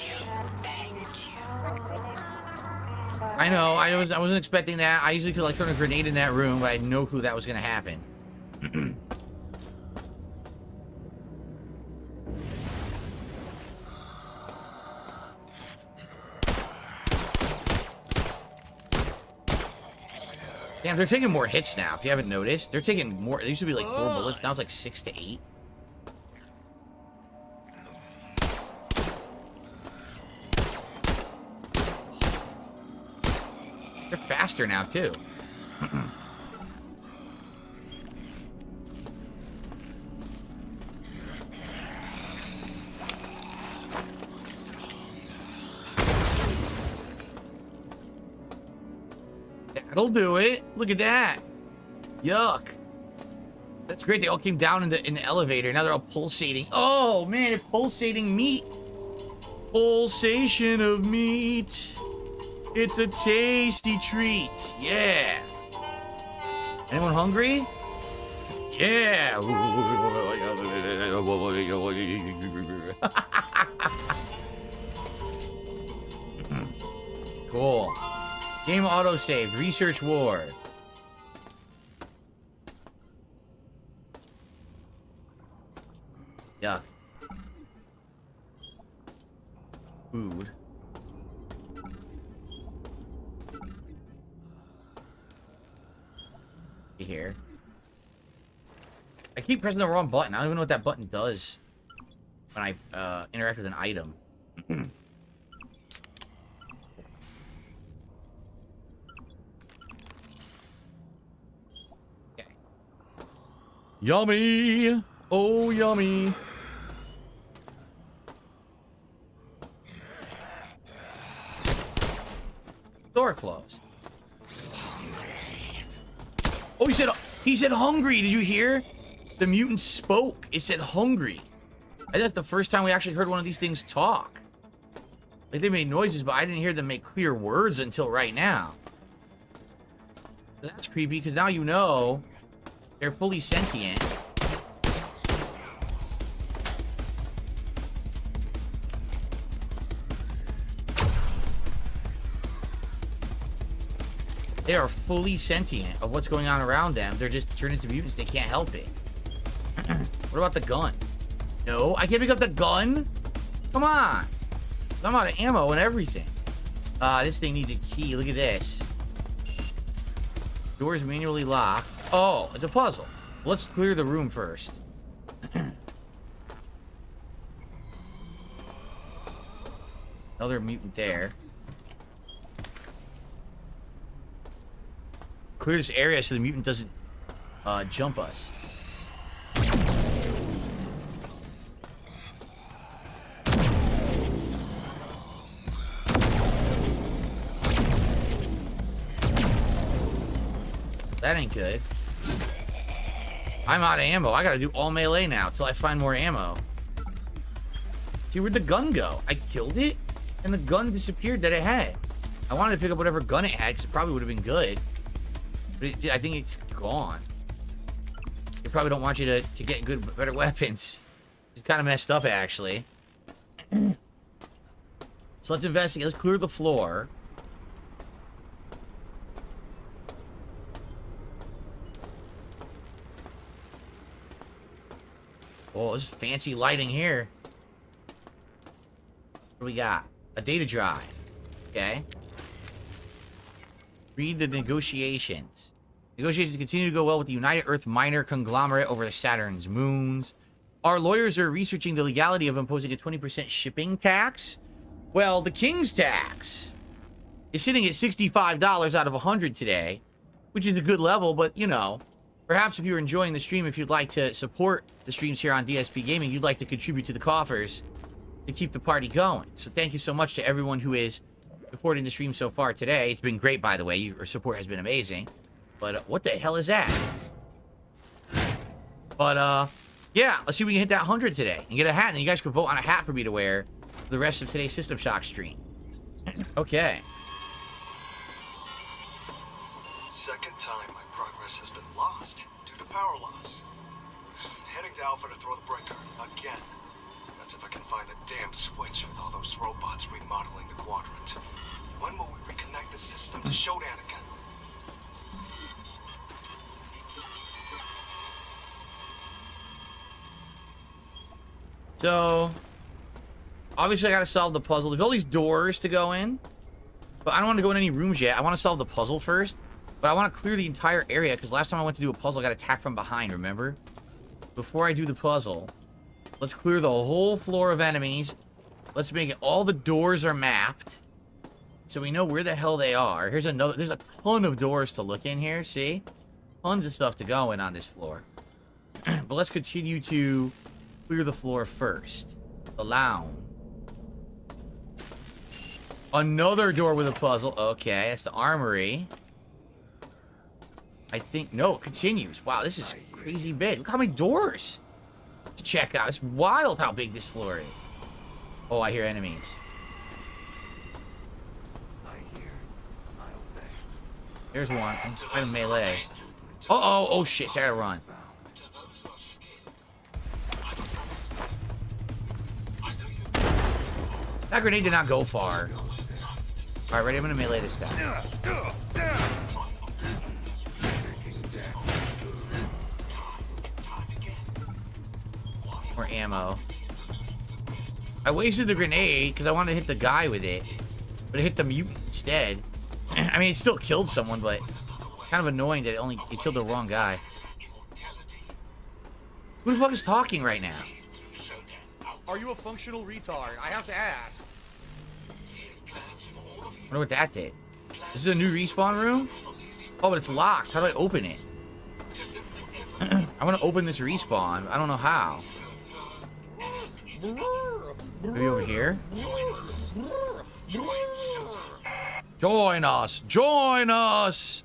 I know. I wasn't expecting that. I usually could like throw a grenade in that room, but I had no clue that was gonna happen. Damn, they're taking more hits now. If you haven't noticed, they're taking more. It used to be like 4 bullets. Now it's like 6 to 8. They're faster now too. That'll do it. Look at that. Yuck. That's great. They all came down in the elevator. Now they're all pulsating. Oh man, pulsating meat. Pulsation of meat. It's a tasty treat. Yeah. Anyone hungry? Yeah. Cool. Game auto-saved. Research war. Yuck. Food. Here. I keep pressing the wrong button. I don't even know what that button does when I interact with an item. Okay. Yummy! Oh, yummy! Door closed. Oh, he said hungry. Did you hear? The mutant spoke. It said hungry. I think that's the first time we actually heard one of these things talk. Like they made noises, but I didn't hear them make clear words until right now. That's creepy because now you know they're fully sentient. They are fully sentient of what's going on around them. They're just turned into mutants. They can't help it. What about the gun? No, I can't pick up the gun? Come on. I'm out of ammo and everything. This thing needs a key. Look at this. Doors manually locked. Oh, it's a puzzle. Let's clear the room first. Another mutant there. Clear this area so the mutant doesn't jump us. That ain't good. I'm out of ammo. I gotta do all melee now till I find more ammo. See, where'd the gun go? I killed it, and the gun disappeared that it had. I wanted to pick up whatever gun it had, because it probably would have been good. But I think it's gone. They probably don't want you to get good, better weapons. It's kind of messed up, actually. So let's investigate. Let's clear the floor. Oh, this is fancy lighting here. What do we got? A data drive. Okay. Read the negotiations. Negotiations continue to go well with the United Earth Miner Conglomerate over Saturn's moons. Our lawyers are researching the legality of imposing a 20% shipping tax. Well, the King's tax is sitting at $65 out of 100 today, which is a good level, but, you know, perhaps if you're enjoying the stream, if you'd like to support the streams here on DSP Gaming, you'd like to contribute to the coffers to keep the party going. So thank you so much to everyone who is supporting the stream so far today. It's been great, by the way. Your support has been amazing. But what the hell is that? But, yeah, let's see if we can hit that 100 today and get a hat. And you guys can vote on a hat for me to wear for the rest of today's System Shock stream. Okay.
Second time my progress has been lost due to power loss. Heading to Alpha to throw the breaker again. That's if I can find a damn switch with all those robots remodeling the quadrant. When will we reconnect the system to Showdown again?
So, obviously I gotta solve the puzzle. There's all these doors to go in, but I don't want to go in any rooms yet. I want to solve the puzzle first, but I want to clear the entire area, because last time I went to do a puzzle, I got attacked from behind, remember? Before I do the puzzle, let's clear the whole floor of enemies. Let's make it all the doors are mapped, so we know where the hell they are. Here's another, there's a ton of doors to look in here, see? Tons of stuff to go in on this floor. But let's continue to clear the floor first. The lounge. Another door with a puzzle. Okay, that's the armory. I think, no, it continues. Wow, this is crazy big. Look how many doors to check out. It's wild how big this floor is. Oh, I hear enemies. There's one. I'm fighting melee. Uh-oh. Oh, shit. So I gotta run. That grenade did not go far. Alright, ready? I'm gonna melee this guy. More ammo. I wasted the grenade because I wanted to hit the guy with it, but it hit the mutant instead. I mean, it still killed someone, but kind of annoying that it killed the wrong guy. Who the fuck is talking right now?
Are you a functional retard? I have to ask.
I wonder what that did. This is a new respawn room? Oh, but it's locked. How do I open it? I want to open this respawn. I don't know how. Maybe over here? Join us! Join us!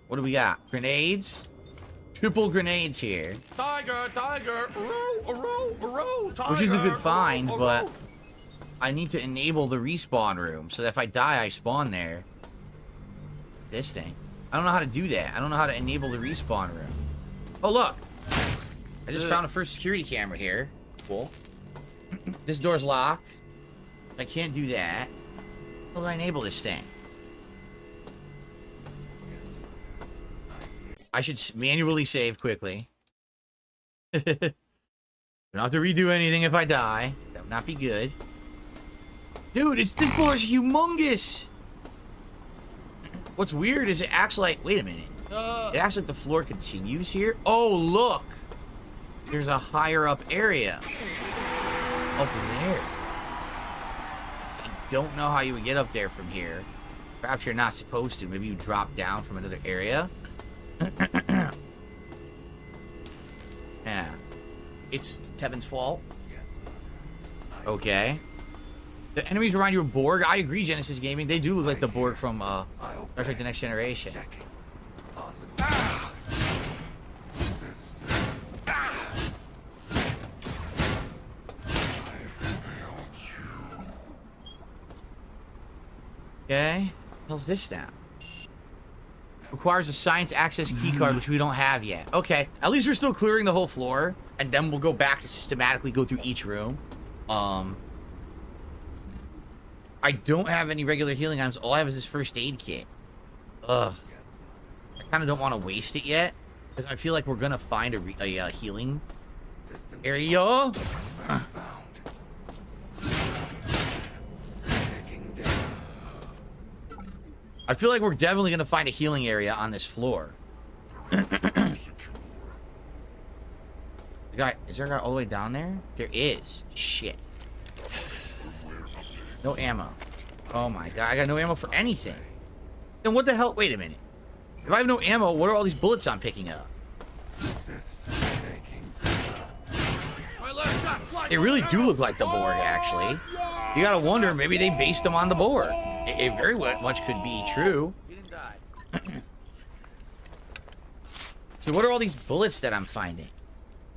What do we got? Grenades? Triple grenades here.
Tiger, tiger, tiger.
Which is a good find, but I need to enable the respawn room so that if I die, I spawn there. This thing. I don't know how to do that. I don't know how to enable the respawn room. Oh, look! I just found a first security camera here. Cool. This door's locked. I can't do that. How do I enable this thing? I should manually save quickly. Don't have to redo anything if I die. That would not be good. Dude, this floor is humongous. What's weird is it acts like... Wait a minute. It acts like the floor continues here. Oh, look. There's a higher up area. Up there. I don't know how you would get up there from here. Perhaps you're not supposed to. Maybe you drop down from another area. Yeah. It's Tevin's fault. Okay. The enemies remind you of Borg. I agree, Genesis Gaming. They do look like the Borg from Star Trek The Next Generation. Okay. What hell's this now? Requires a science access keycard, which we don't have yet. Okay. At least we're still clearing the whole floor, and then we'll go back to systematically go through each room. I don't have any regular healing items. All I have is this first aid kit. Ugh. I kind of don't want to waste it yet, because I feel like we're gonna find a healing area. I feel like we're definitely gonna find a healing area on this floor. Is there a guy all the way down there? There is. Shit. No ammo. Oh my god, I got no ammo for anything. Then what the hell? Wait a minute. If I have no ammo, what are all these bullets I'm picking up? They really do look like the Borg, actually. You gotta wonder, maybe they based them on the Borg. It very much could be true. So what are all these bullets that I'm finding?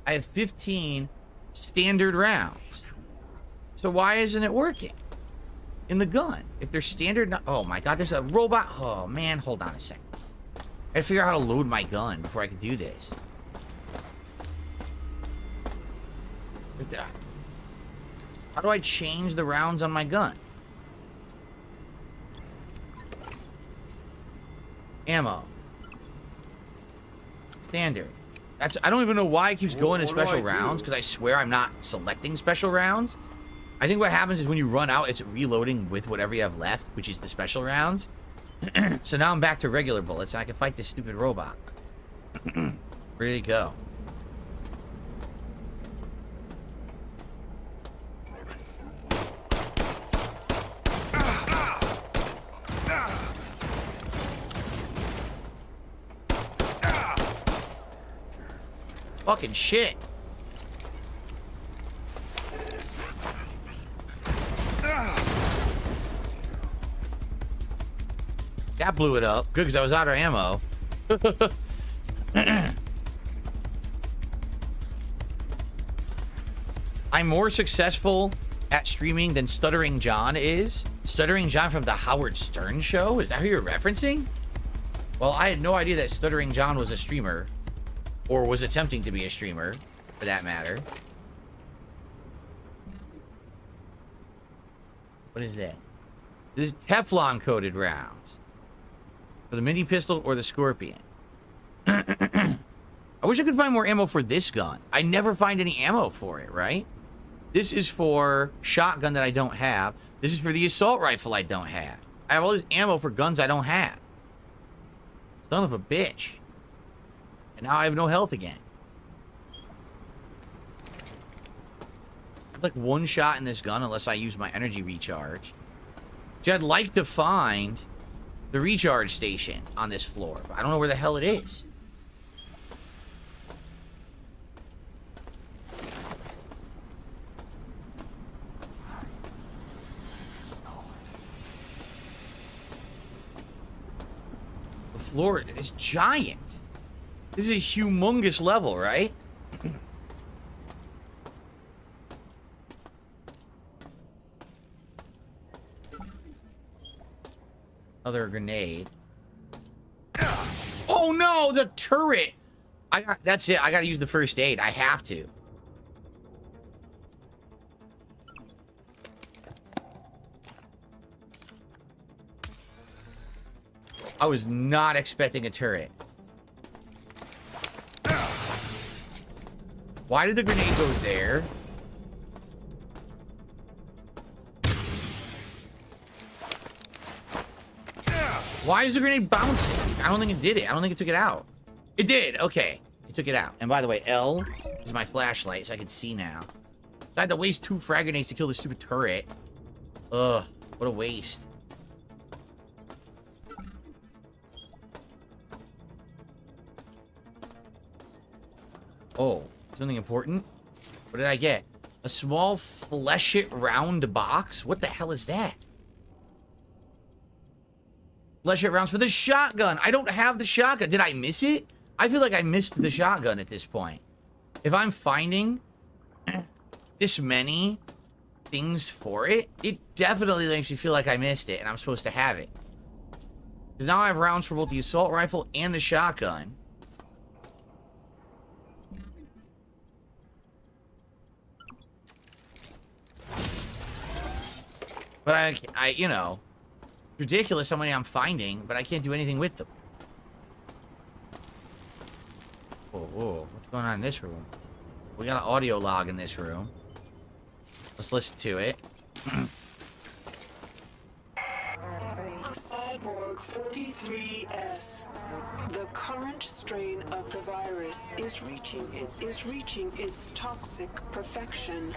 I have 15 standard rounds. So why isn't it working in the gun? If they're standard... Oh my god, there's a robot... Oh man, hold on a second. I gotta figure out how to load my gun before I can do this. How do I change the rounds on my gun? Ammo. Standard. I don't even know why it keeps going to special rounds, because I swear I'm not selecting special rounds. I think what happens is when you run out, it's reloading with whatever you have left, which is the special rounds. So now I'm back to regular bullets, and I can fight this stupid robot. Where did he go? Fucking shit. That blew it up. Good, because I was out of ammo. I'm more successful at streaming than Stuttering John is. Stuttering John from the Howard Stern show? Is that who you're referencing? Well, I had no idea that Stuttering John was a streamer. Or was attempting to be a streamer, for that matter. What is that? This is Teflon-coated rounds. For the mini pistol or the Scorpion. I wish I could find more ammo for this gun. I never find any ammo for it, right? This is for shotgun that I don't have. This is for the assault rifle I don't have. I have all this ammo for guns I don't have. Son of a bitch. And now I have no health again. I have like one shot in this gun unless I use my energy recharge. See, I'd like to find the recharge station on this floor, but I don't know where the hell it is. The floor is giant. This is a humongous level, right? Another grenade. Oh no, the turret! That's it, I gotta use the first aid. I have to. I was not expecting a turret. Why did the grenade go there? Why is the grenade bouncing? I don't think it did it. I don't think it took it out. It did. Okay. It took it out. And by the way, L is my flashlight, so I can see now. I had to waste 2 frag grenades to kill this stupid turret. Ugh. What a waste. Oh. Something important? What did I get? A small flesh-it round box? What the hell is that? Flesh-it rounds for the shotgun. I don't have the shotgun. Did I miss it? I feel like I missed the shotgun at this point. If I'm finding this many things for it, it definitely makes me feel like I missed it and I'm supposed to have it. Because now I have rounds for both the assault rifle and the shotgun. But I, you know, ridiculous how many I'm finding, but I can't do anything with them. Whoa, whoa, what's going on in this room? We got an audio log in this room. Let's listen to it.
Cyborg 3S. The current strain of the virus is reaching its toxic perfection.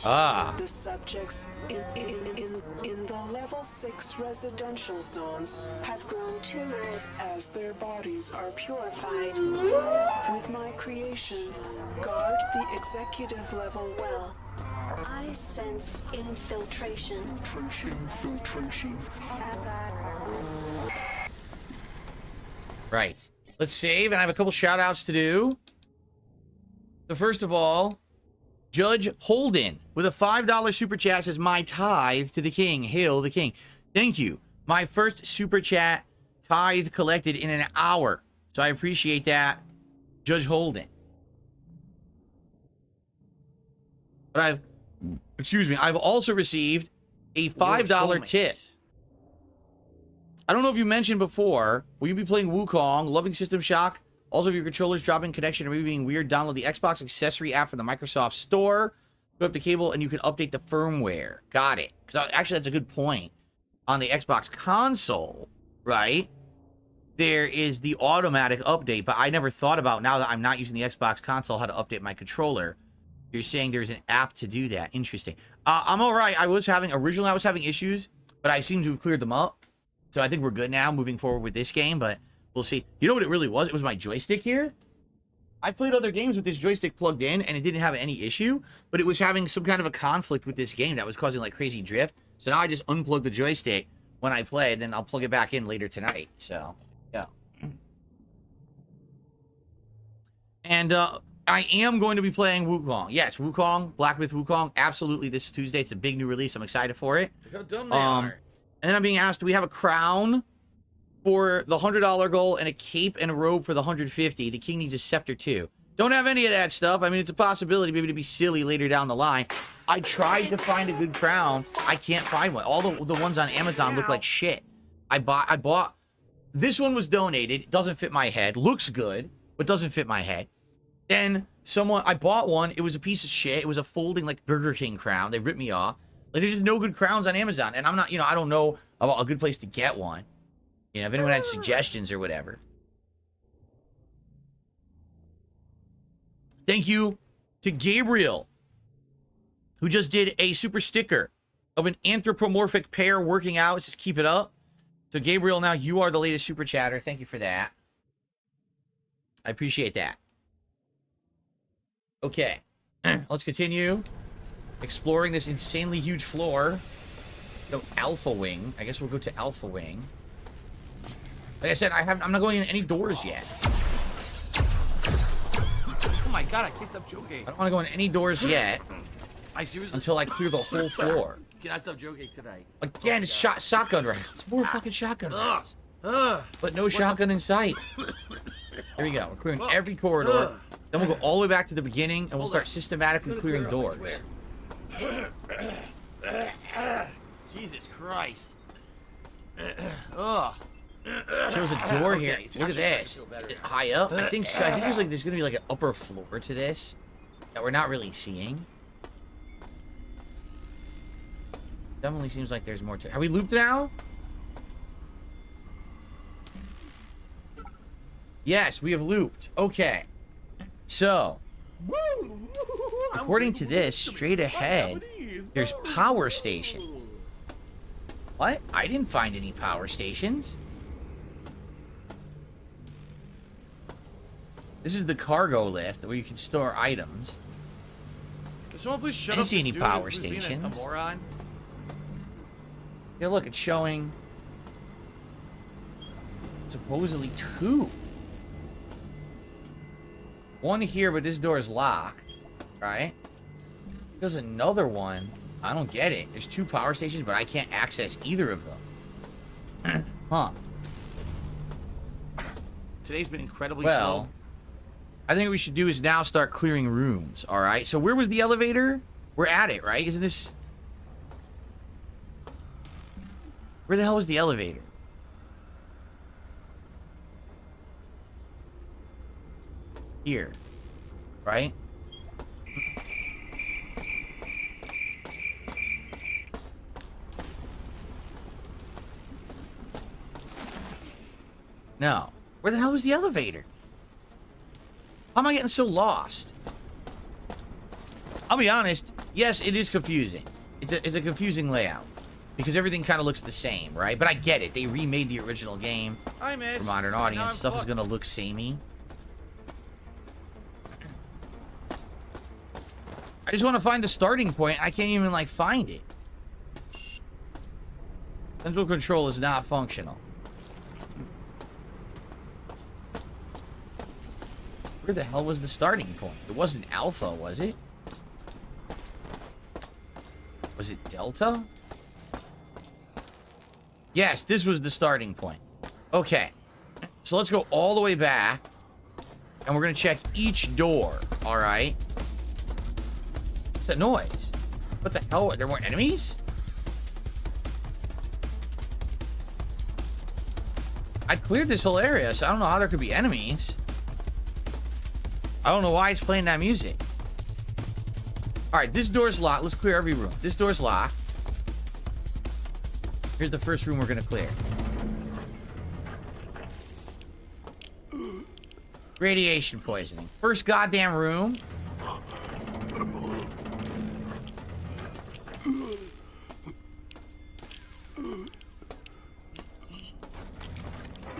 Ah.
The subjects in the level 6 residential zones have grown tumors as their bodies are purified. With my creation, guard the executive level well.
I sense infiltration. Filtration.
Right. Let's save, and I have a couple shout-outs to do. So first of all, Judge Holden with a $5 super chat says, my tithe to the king. Hail the king. Thank you. My first super chat tithe collected in an hour. So I appreciate that, Judge Holden. But I've also received a $5 tip. I don't know if you mentioned before, will you be playing Wukong, loving System Shock? Also, if your controller's dropping connection or maybe being weird, download the Xbox accessory app from the Microsoft Store. Go up the cable and you can update the firmware. Got it. Because actually, that's a good point. On the Xbox console, right, there is the automatic update, but I never thought about, now that I'm not using the Xbox console, how to update my controller. You're saying there's an app to do that. Interesting. I'm all right. Originally I was having issues, but I seem to have cleared them up. So I think we're good now moving forward with this game, but we'll see. You know what it really was? It was my joystick here. I played other games with this joystick plugged in, and it didn't have any issue, but it was having some kind of a conflict with this game that was causing, like, crazy drift. So now I just unplug the joystick when I play, then I'll plug it back in later tonight. So, yeah. And, I am going to be playing Wukong. Yes, Wukong, Black Myth Wukong, absolutely this Tuesday. It's a big new release. I'm excited for it.
Look how dumb they are.
And then I'm being asked, do we have a crown for the $100 goal and a cape and a robe for the $150? The king needs a scepter too. Don't have any of that stuff. I mean, it's a possibility maybe to be silly later down the line. I tried to find a good crown. I can't find one. All the ones on Amazon look like shit. I bought. This one was donated. It doesn't fit my head. Looks good, but doesn't fit my head. Then I bought one. It was a piece of shit. It was a folding, like, Burger King crown. They ripped me off. Like, there's just no good crowns on Amazon. And I'm not, I don't know about a good place to get one. If anyone had suggestions or whatever. Thank you to Gabriel, who just did a super sticker of an anthropomorphic pair working out. It says, keep it up. So, Gabriel, now you are the latest super chatter. Thank you for that. I appreciate that. Okay. Let's continue exploring this insanely huge floor. Go Alpha Wing. I guess we'll go to Alpha Wing. Like I said, I'm not going in any doors yet.
Oh my god, I kicked up Strokee.
I don't want to go in any doors yet.
I seriously
until I clear the whole floor.
Can I stop Strokee tonight?
Again, it's shotgun rounds. More fucking shotgun rounds. But no shotgun in sight. There we go. We're clearing every corridor. Then we'll go all the way back to the beginning, and we'll start systematically clearing doors.
Jesus Christ.
Shows a door here. Look at this. High up. I think so. I think there's gonna be like an upper floor to this that we're not really seeing. Definitely seems like there's more to it. Are we looped now? Yes, we have looped. Okay. So, according to this, straight ahead, there's power stations. What? I didn't find any power stations. This is the cargo lift where you can store items.
Can someone please shut
I
up?
didn't see any power stations.
A moron?
Yeah, look, it's showing supposedly 2. One here, but this door is locked, right? There's another one. I don't get it. There's 2 power stations, but I can't access either of them. Huh.
Today's been incredibly
Well,
slow.
I think what we should do is now start clearing rooms, all right? So where was the elevator? We're at it, right? Isn't this... Where the hell was the elevator? Here. Right? No. Where the hell was the elevator? How am I getting so lost? I'll be honest. Yes, it is confusing. It's a confusing layout. Because everything kind of looks the same, right? But I get it. They remade the original game for modern audience. Stuff is going to look samey. I just want to find the starting point. I can't even, like, find it. Central control is not functional. Where the hell was the starting point? It wasn't Alpha, was it? Was it Delta? Yes, this was the starting point. Okay. So let's go all the way back. And we're going to check each door. Alright. What's that noise? What the hell? There weren't enemies? I cleared this whole area, so I don't know how there could be enemies. I don't know why it's playing that music. Alright, this door's locked. Let's clear every room. This door's locked. Here's the first room we're gonna clear. Radiation poisoning. First goddamn room.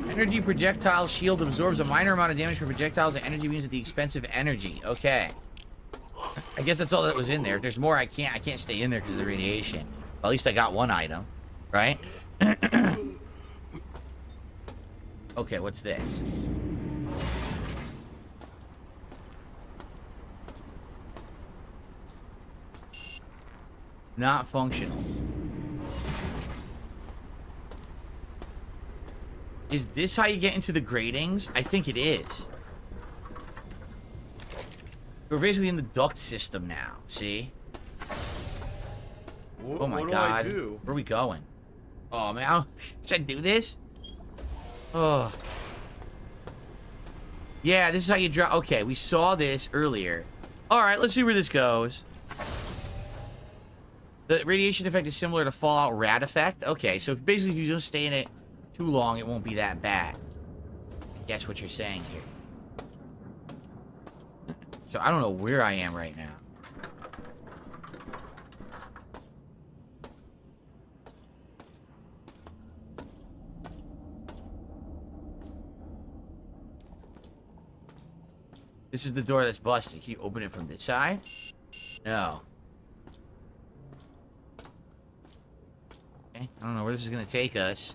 Energy projectile shield absorbs a minor amount of damage from projectiles and energy beams at the expense of energy. Okay. I guess that's all that was in there. If there's more, I can't stay in there because of the radiation. Well, at least I got one item, right? Okay, what's this? Not functional. Is this how you get into the gratings? I think it is. We're basically in the duct system now. See? Oh my god. Where are we going? Oh man, should I do this? Oh. Yeah, this is how you drop. Okay, we saw this earlier. Alright, let's see where this goes. The radiation effect is similar to Fallout Rad effect. Okay, so basically if you don't stay in it too long, it won't be that bad. I guess what you're saying here. So I don't know where I am right now. This is the door that's busted. Can you open it from this side? No. Okay, I don't know where this is gonna take us.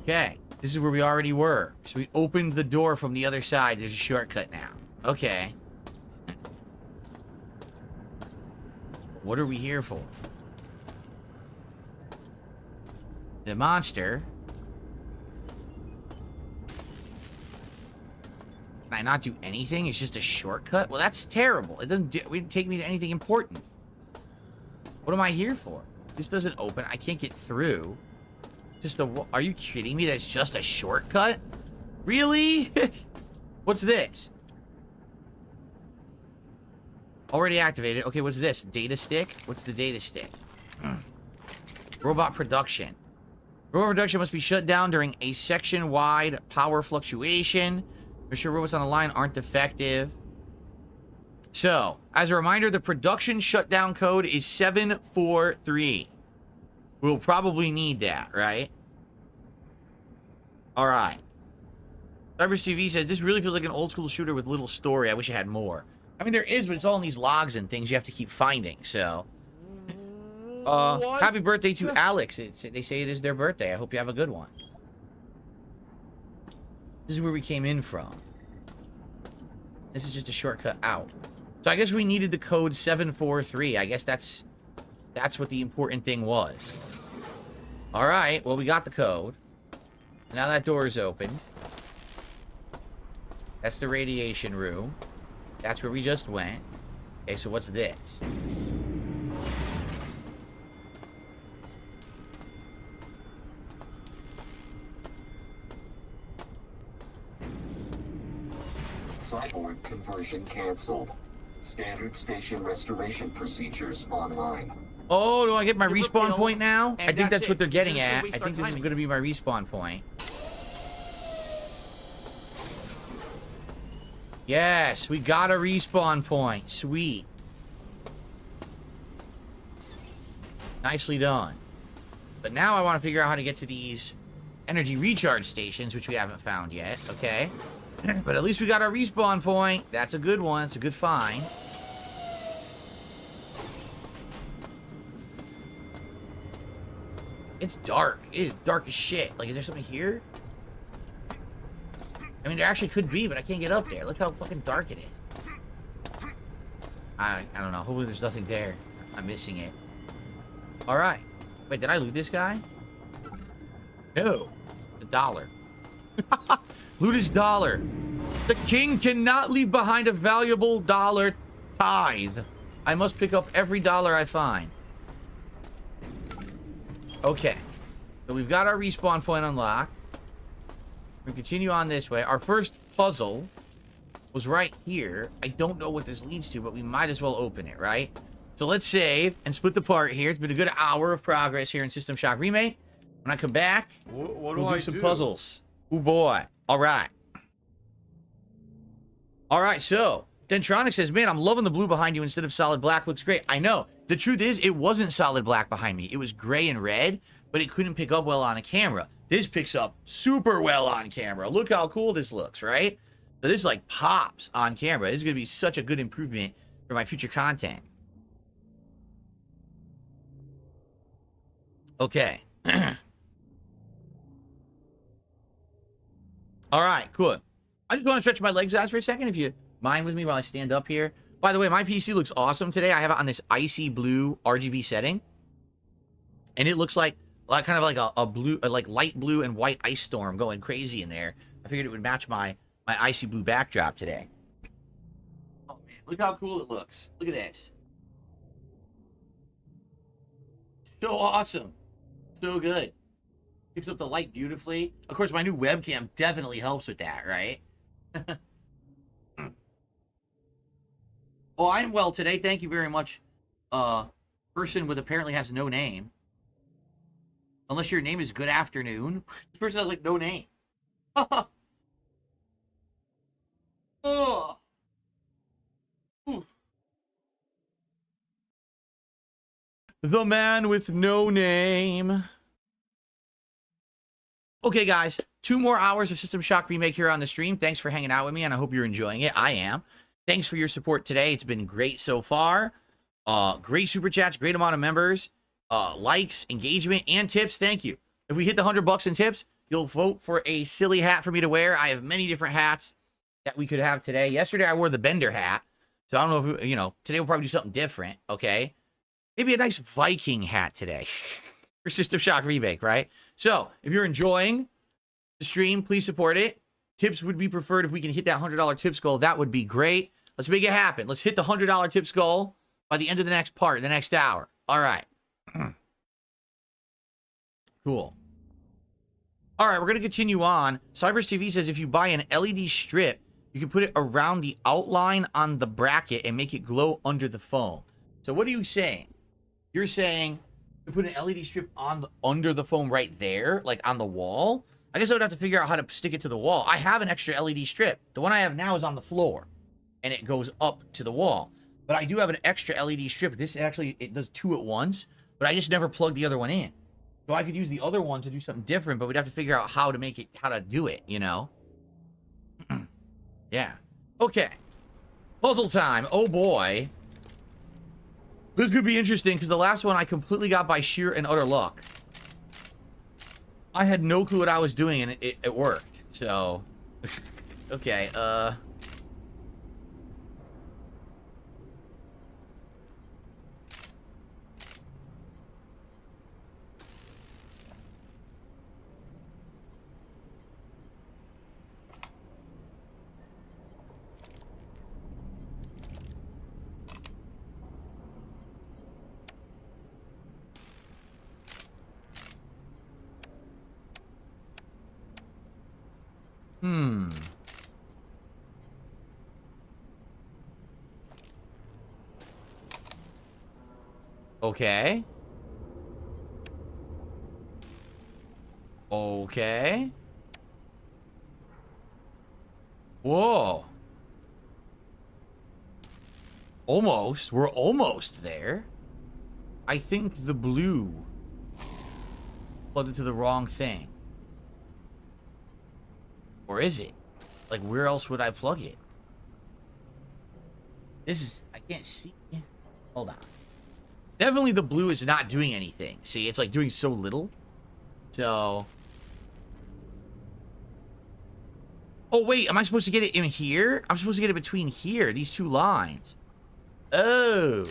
Okay, this is where we already were. So we opened the door from the other side. There's a shortcut now. Okay. What are we here for? The monster. Can I not do anything? It's just a shortcut? Well, that's terrible. It doesn't take me to anything important. What am I here for? This doesn't open. I can't get through. Just a... Are you kidding me? That's just a shortcut? Really? What's this? Already activated. Okay, what's this? Data stick? What's the data stick? Robot production. Robot production must be shut down during a section-wide power fluctuation. Make sure robots on the line aren't defective. So, as a reminder, the production shutdown code is 743. We'll probably need that, right? Alright. Cybers TV says, this really feels like an old school shooter with little story. I wish it had more. I mean, there is, but it's all in these logs and things you have to keep finding, so... happy birthday to Alex. They say it is their birthday. I hope you have a good one. This is where we came in from. This is just a shortcut out. So I guess we needed the code 743. I guess that's what the important thing was. Alright, well, we got the code. Now that door is opened. That's the radiation room. That's where we just went. Okay, so what's this?
cyborg conversion canceled. Standard station restoration procedures online.
Oh, do I get my respawn point now? I think that's what they're getting
This is
at.
gonna
I
waste
think
our
this is
timing.
going to be my respawn point. Yes, we got a respawn point. Sweet. Nicely done. But now I want to figure out how to get to these energy recharge stations, which we haven't found yet, okay? But at least we got our respawn point. That's a good one. It's a good find. It's dark. It is dark as shit. Like, is there something here? I mean, there actually could be, but I can't get up there. Look how fucking dark it is. I don't know. Hopefully there's nothing there. I'm missing it. Alright. Wait, did I loot this guy? No. $1. Loot his dollar. The king cannot leave behind a valuable dollar tithe. I must pick up every dollar I find. Okay. So we've got our respawn point unlocked. We continue on this way. Our first puzzle was right here. I don't know what this leads to, but we might as well open it, right? So let's save and split the part here. It's been a good hour of progress here in System Shock Remake. When I come back,
what
we'll do some puzzles. Oh boy. All right. All right, so Dentronic says, man, I'm loving the blue behind you instead of solid black. Looks great. I know. The truth is, it wasn't solid black behind me. It was gray and red, but it couldn't pick up well on a camera. This picks up super well on camera. Look how cool this looks, right? So this like pops on camera. This is going to be such a good improvement for my future content. Okay. All right, cool. I just want to stretch my legs out for a second, if you mind with me while I stand up here. By the way, my PC looks awesome today. I have it on this icy blue RGB setting. And it looks like kind of like a blue, like light blue and white ice storm going crazy in there. I figured it would match my icy blue backdrop today. Oh man, look how cool it looks. Look at this. So awesome. So good. Picks up the light beautifully. Of course, my new webcam definitely helps with that, right? Oh, I'm well today. Thank you very much. Person with apparently has no name. Unless your name is Good Afternoon. This person has, like, no name. Oh. Ooh. The man with no name. Okay, guys. 2 more hours of System Shock Remake here on the stream. Thanks for hanging out with me, and I hope you're enjoying it. I am. Thanks for your support today. It's been great so far. Great super chats, great amount of members. Likes, engagement, and tips. Thank you. If we hit the $100 in tips, you'll vote for a silly hat for me to wear. I have many different hats that we could have today. Yesterday, I wore the Bender hat. So I don't know if, today we'll probably do something different, okay? Maybe a nice Viking hat today for System Shock Remake, right? So if you're enjoying the stream, please support it. Tips would be preferred. If we can hit that $100 tips goal, that would be great. Let's make it happen. Let's hit the $100 tips goal by the end of the next part, the next hour. All right. Cool. All right, we're going to continue on. Cybers TV says if you buy an LED strip, you can put it around the outline on the bracket and make it glow under the foam. So what are you saying? You're saying you put an LED strip on under the foam right there, like on the wall? I guess I would have to figure out how to stick it to the wall. I have an extra LED strip. The one I have now is on the floor, and it goes up to the wall. But I do have an extra LED strip. This actually, it does 2 at once, but I just never plugged the other one in. So I could use the other one to do something different, but we'd have to figure out how to make it, how to do it, Yeah. Okay. Puzzle time. Oh boy. This could be interesting because the last one I completely got by sheer and utter luck. I had no clue what I was doing and it worked. So, okay, Okay. Okay. Whoa. Almost. We're almost there. I think the blue plugged into the wrong thing. Or is it? Like, where else would I plug it? This is... I can't see. Hold on. Definitely the blue is not doing anything. See, it's like doing so little. So... Oh, wait. Am I supposed to get it in here? I'm supposed to get it between here. These two lines. Oh.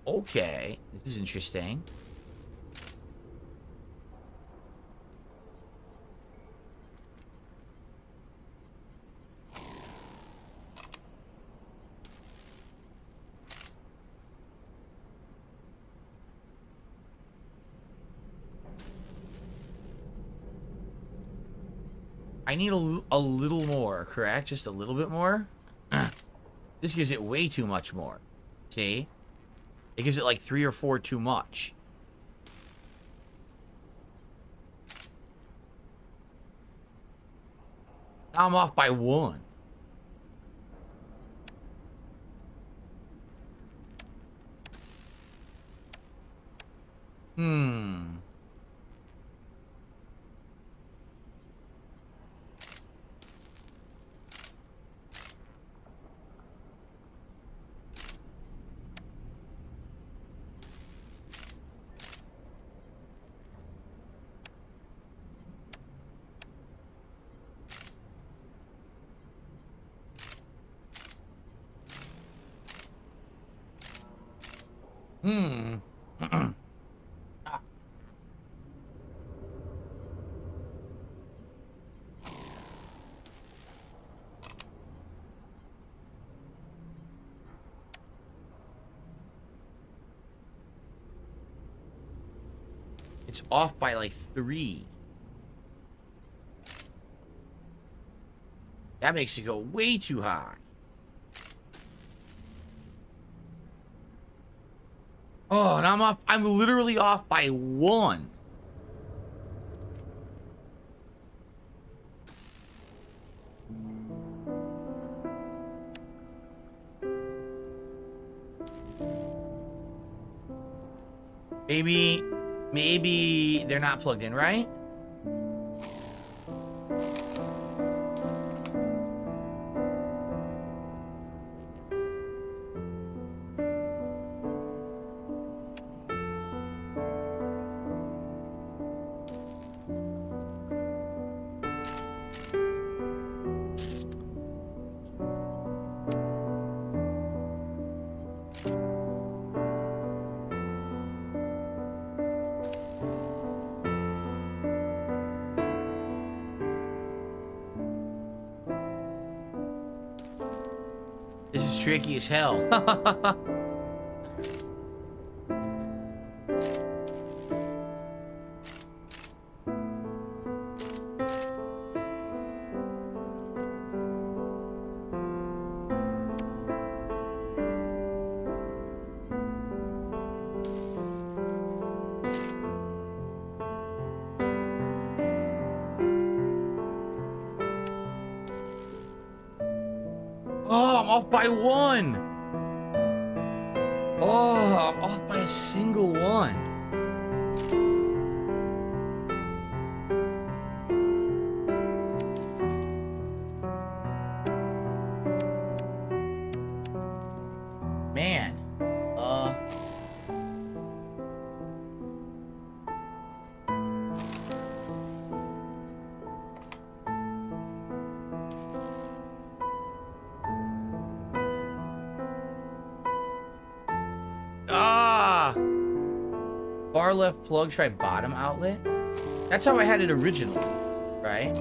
Okay. This is interesting. I need a little more, correct? Just a little bit more? This gives it way too much more. See? It gives it like 3 or 4 too much. Now I'm off by 1. It's off by like 3. That makes it go way too high. Oh, and I'm off. I'm literally off by 1. Maybe they're not plugged in, right? This is tricky as hell. Oh, I'm off by 1. Oh, I'm off by a single 1. Man. Far left plug, try bottom outlet. That's how I had it originally, right?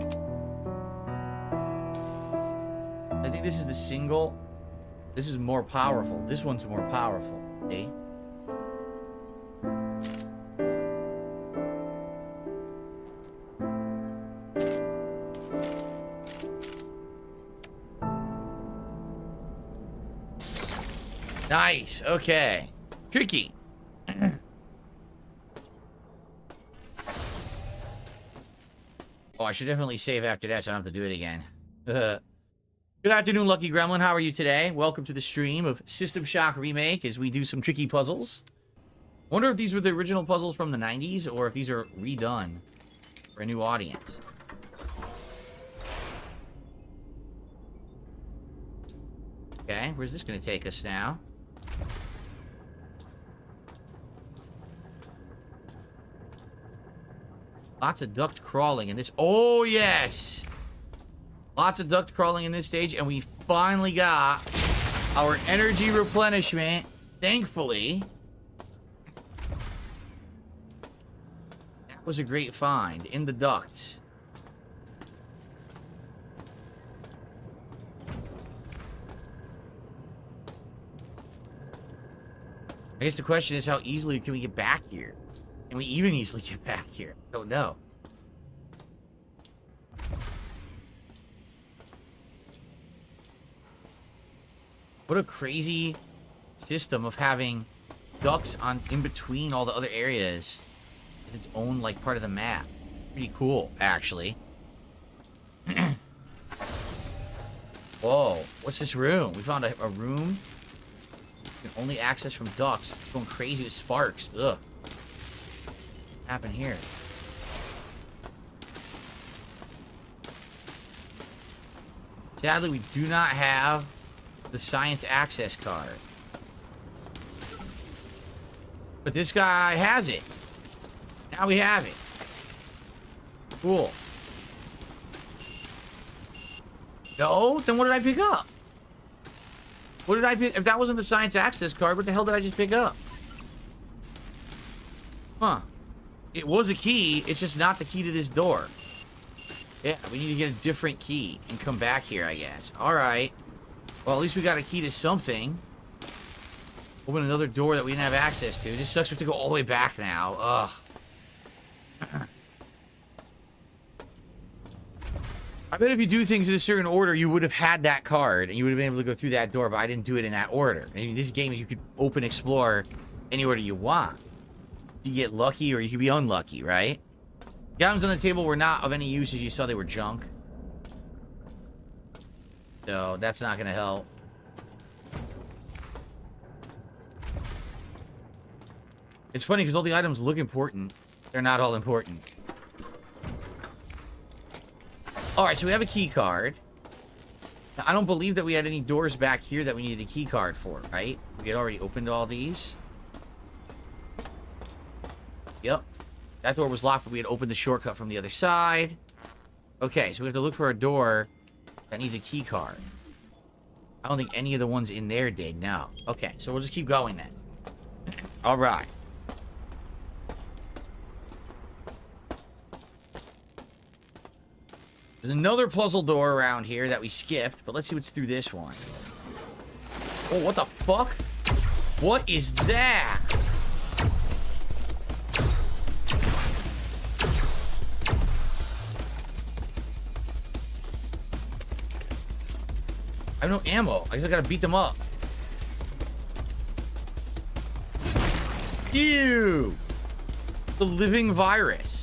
I think this is the single. This is more powerful. This one's more powerful. See? Nice. Okay. Tricky. Oh, I should definitely save after that so I don't have to do it again. Good afternoon, Lucky Gremlin. How are you today? Welcome to the stream of System Shock Remake as we do some tricky puzzles. I wonder if these were the original puzzles from the 90s or if these are redone for a new audience. Okay, where's this going to take us now? Lots of duct crawling in this. Oh, yes! Lots of duct crawling in this stage, and we finally got our energy replenishment, thankfully. That was a great find in the ducts. I guess the question is, how easily can we get back here? Can we even easily get back here? I don't know. What a crazy system of having ducts on in between all the other areas. Its own, like, part of the map. Pretty cool, actually. Whoa, what's this room? We found a room. You can only access from ducts. It's going crazy with sparks. Ugh. What happened here? Sadly, we do not have the science access card. But this guy has it. Now we have it. Cool. No? Then what did I pick up? What did I pick? If that wasn't the science access card, what the hell did I just pick up? Huh. It was a key. It's just not the key to this door. Yeah, we need to get a different key and come back here, I guess. Alright. Well, at least we got a key to something. Open another door that we didn't have access to. This sucks. We have to go all the way back now. Ugh. I bet if you do things in a certain order, you would have had that card, and you would have been able to go through that door, but I didn't do it in that order. I mean, this game, you could open explore any order you want. You get lucky, or you could be unlucky, right? The items on the table were not of any use, as you saw they were junk. So, that's not going to help. It's funny, because all the items look important. They're not all important. Alright, so we have a key card. Now, I don't believe that we had any doors back here that we needed a key card for, right? We had already opened all these. Yep. That door was locked, but we had opened the shortcut from the other side. Okay, so we have to look for a door that needs a key card. I don't think any of the ones in there did, no. Okay, so we'll just keep going then. Alright. There's another puzzle door around here that we skipped, but let's see what's through this one. Oh, what the fuck? What is that? I have no ammo. I guess I gotta beat them up. Ew! The living virus.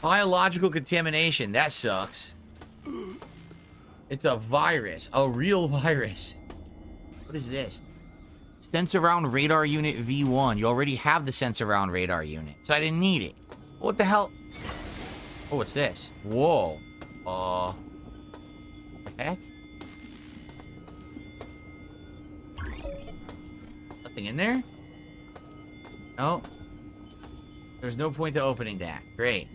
Biological contamination. That sucks. It's a virus. A real virus. What is this? Sense around radar unit V1. You already have the sense around radar unit, so I didn't need it. What the hell? Oh, what's this? Whoa. What the heck? Nothing in there? No. There's no point to opening that. Great.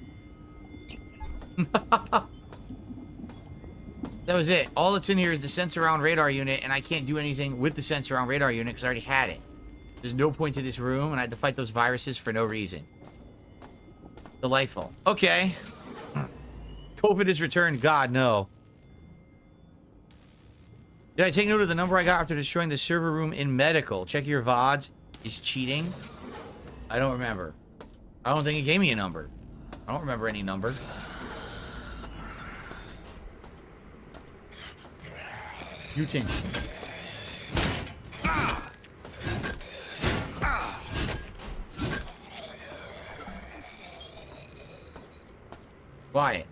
That was it. All that's in here is the sensor around radar unit, and I can't do anything with the sensor around radar unit because I already had it. There's no point to this room, and I had to fight those viruses for no reason. Delightful. Okay. COVID has returned. God, no. Did I take note of the number I got after destroying the server room in medical? Check your VODs. Is cheating? I don't remember. I don't think it gave me a number. I don't remember any number. Mutant. Quiet.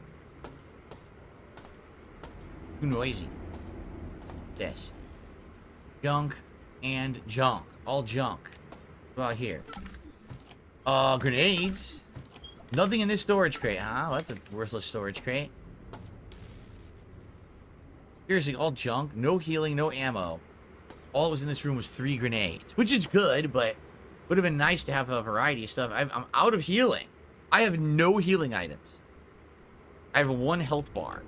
Too noisy. Yes. Junk and junk. All junk. What about here? Grenades. Nothing in this storage crate. Oh, that's a worthless storage crate. Seriously, all junk. No healing, no ammo. All that was in this room was 3 grenades. Which is good, but would have been nice to have a variety of stuff. I'm out of healing. I have no healing items. I have 1 health bar.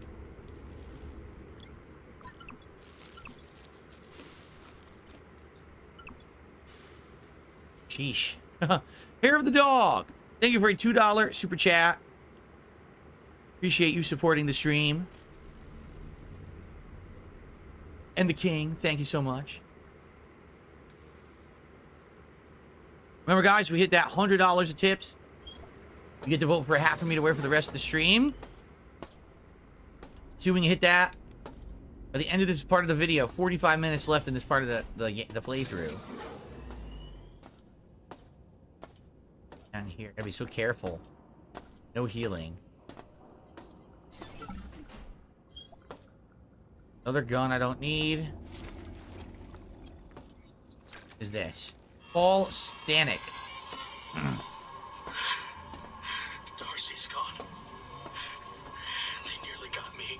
Sheesh. Hair of the dog. Thank you for a $2 super chat. Appreciate you supporting the stream. And the king, thank you so much. Remember, guys, we hit that $100 of tips. You get to vote for a hat for me to wear for the rest of the stream. See if we can hit that. At the end of this part of the video, 45 minutes left in this part of the playthrough. Down here, gotta be so careful. No healing. Another gun I don't need. Is this Paul Stanek?
Darcy's gone. They nearly got me.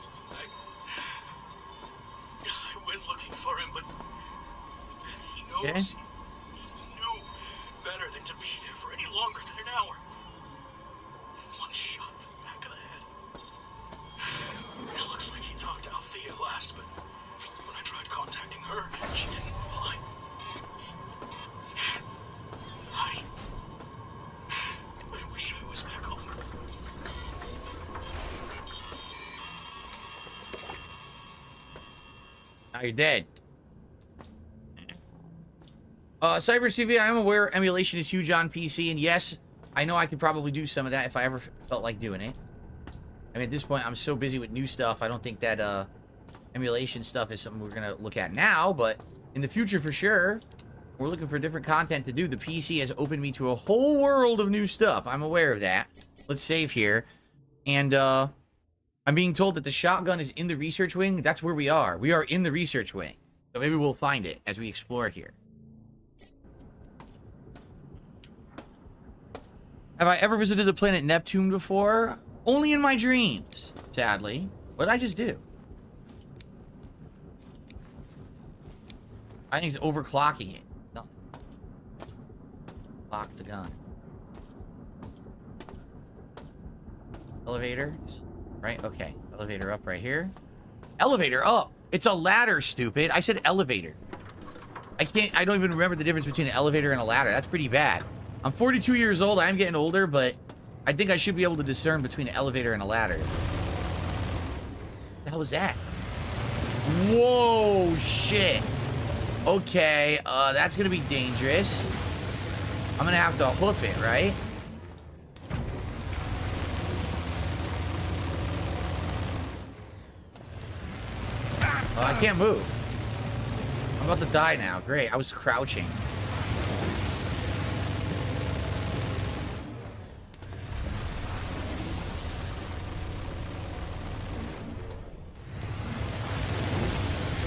I went looking for him, but he knows.
Okay.
He knew better than to be there for any longer than an hour. 1 shot to the back of the head. It looks like he talked to Althea last, but when I tried contacting her, she didn't reply. I wish I was back home.
Now you're dead. Cyber CV, I am aware emulation is huge on PC, and yes, I know I could probably do some of that if I ever felt like doing it. I mean, at this point, I'm so busy with new stuff, I don't think that emulation stuff is something we're gonna look at now, but in the future, for sure, we're looking for different content to do. The PC has opened me to a whole world of new stuff. I'm aware of that. Let's save here. And, I'm being told that the shotgun is in the research wing. That's where we are. We are in the research wing. So maybe we'll find it as we explore here. Have I ever visited the planet Neptune before? Only in my dreams, sadly. What did I just do? I think it's overclocking it. No. Lock the gun. Elevator. Right? Okay. Elevator up right here. Elevator up! It's a ladder, stupid. I said elevator. I don't even remember the difference between an elevator and a ladder. That's pretty bad. I'm 42 years old. I am getting older, but I think I should be able to discern between an elevator and a ladder. What the hell was that? Whoa, shit. Okay, that's gonna be dangerous. I'm gonna have to hoof it, right? Oh, I can't move. I'm about to die now. Great, I was crouching.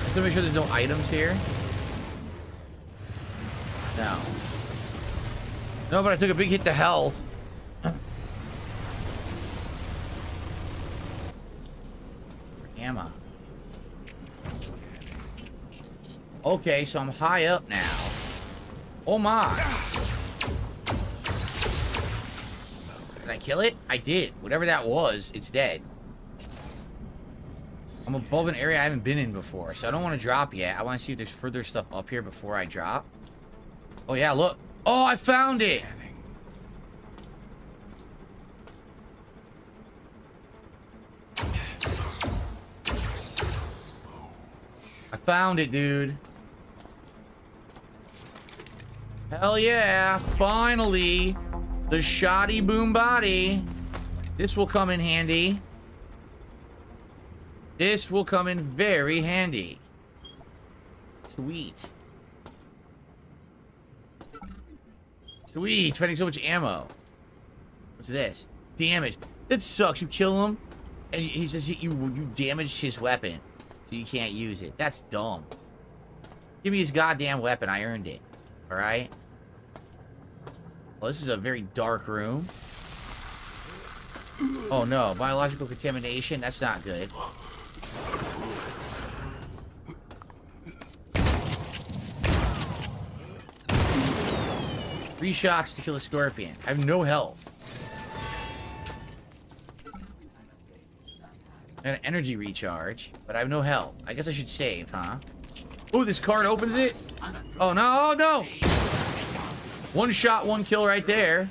Just to make sure there's no items here. No. No, but I took a big hit to health. Where am I? Okay, so I'm high up now. Oh my. Did I kill it? I did. Whatever that was, it's dead. I'm above an area I haven't been in before, so I don't want to drop yet. I want to see if there's further stuff up here before I drop. Oh yeah, look. Oh, I found it! I found it, dude. Hell yeah. Finally. The shoddy boom body. This will come in handy. This will come in very handy. Sweet. Sweet. Finding so much ammo. What's this? Damage. That sucks. You kill him, and he says you damaged his weapon, so you can't use it. That's dumb. Give me his goddamn weapon. I earned it. All right. Well, this is a very dark room. Oh no, biological contamination. That's not good. 3 shots to kill a scorpion. I have no health. And an energy recharge, but I have no health. I guess I should save, huh? Oh, this card opens it? Oh, no, oh, no! 1 shot, 1 kill right there.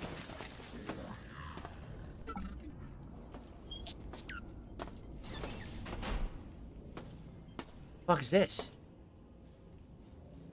Fuck is this?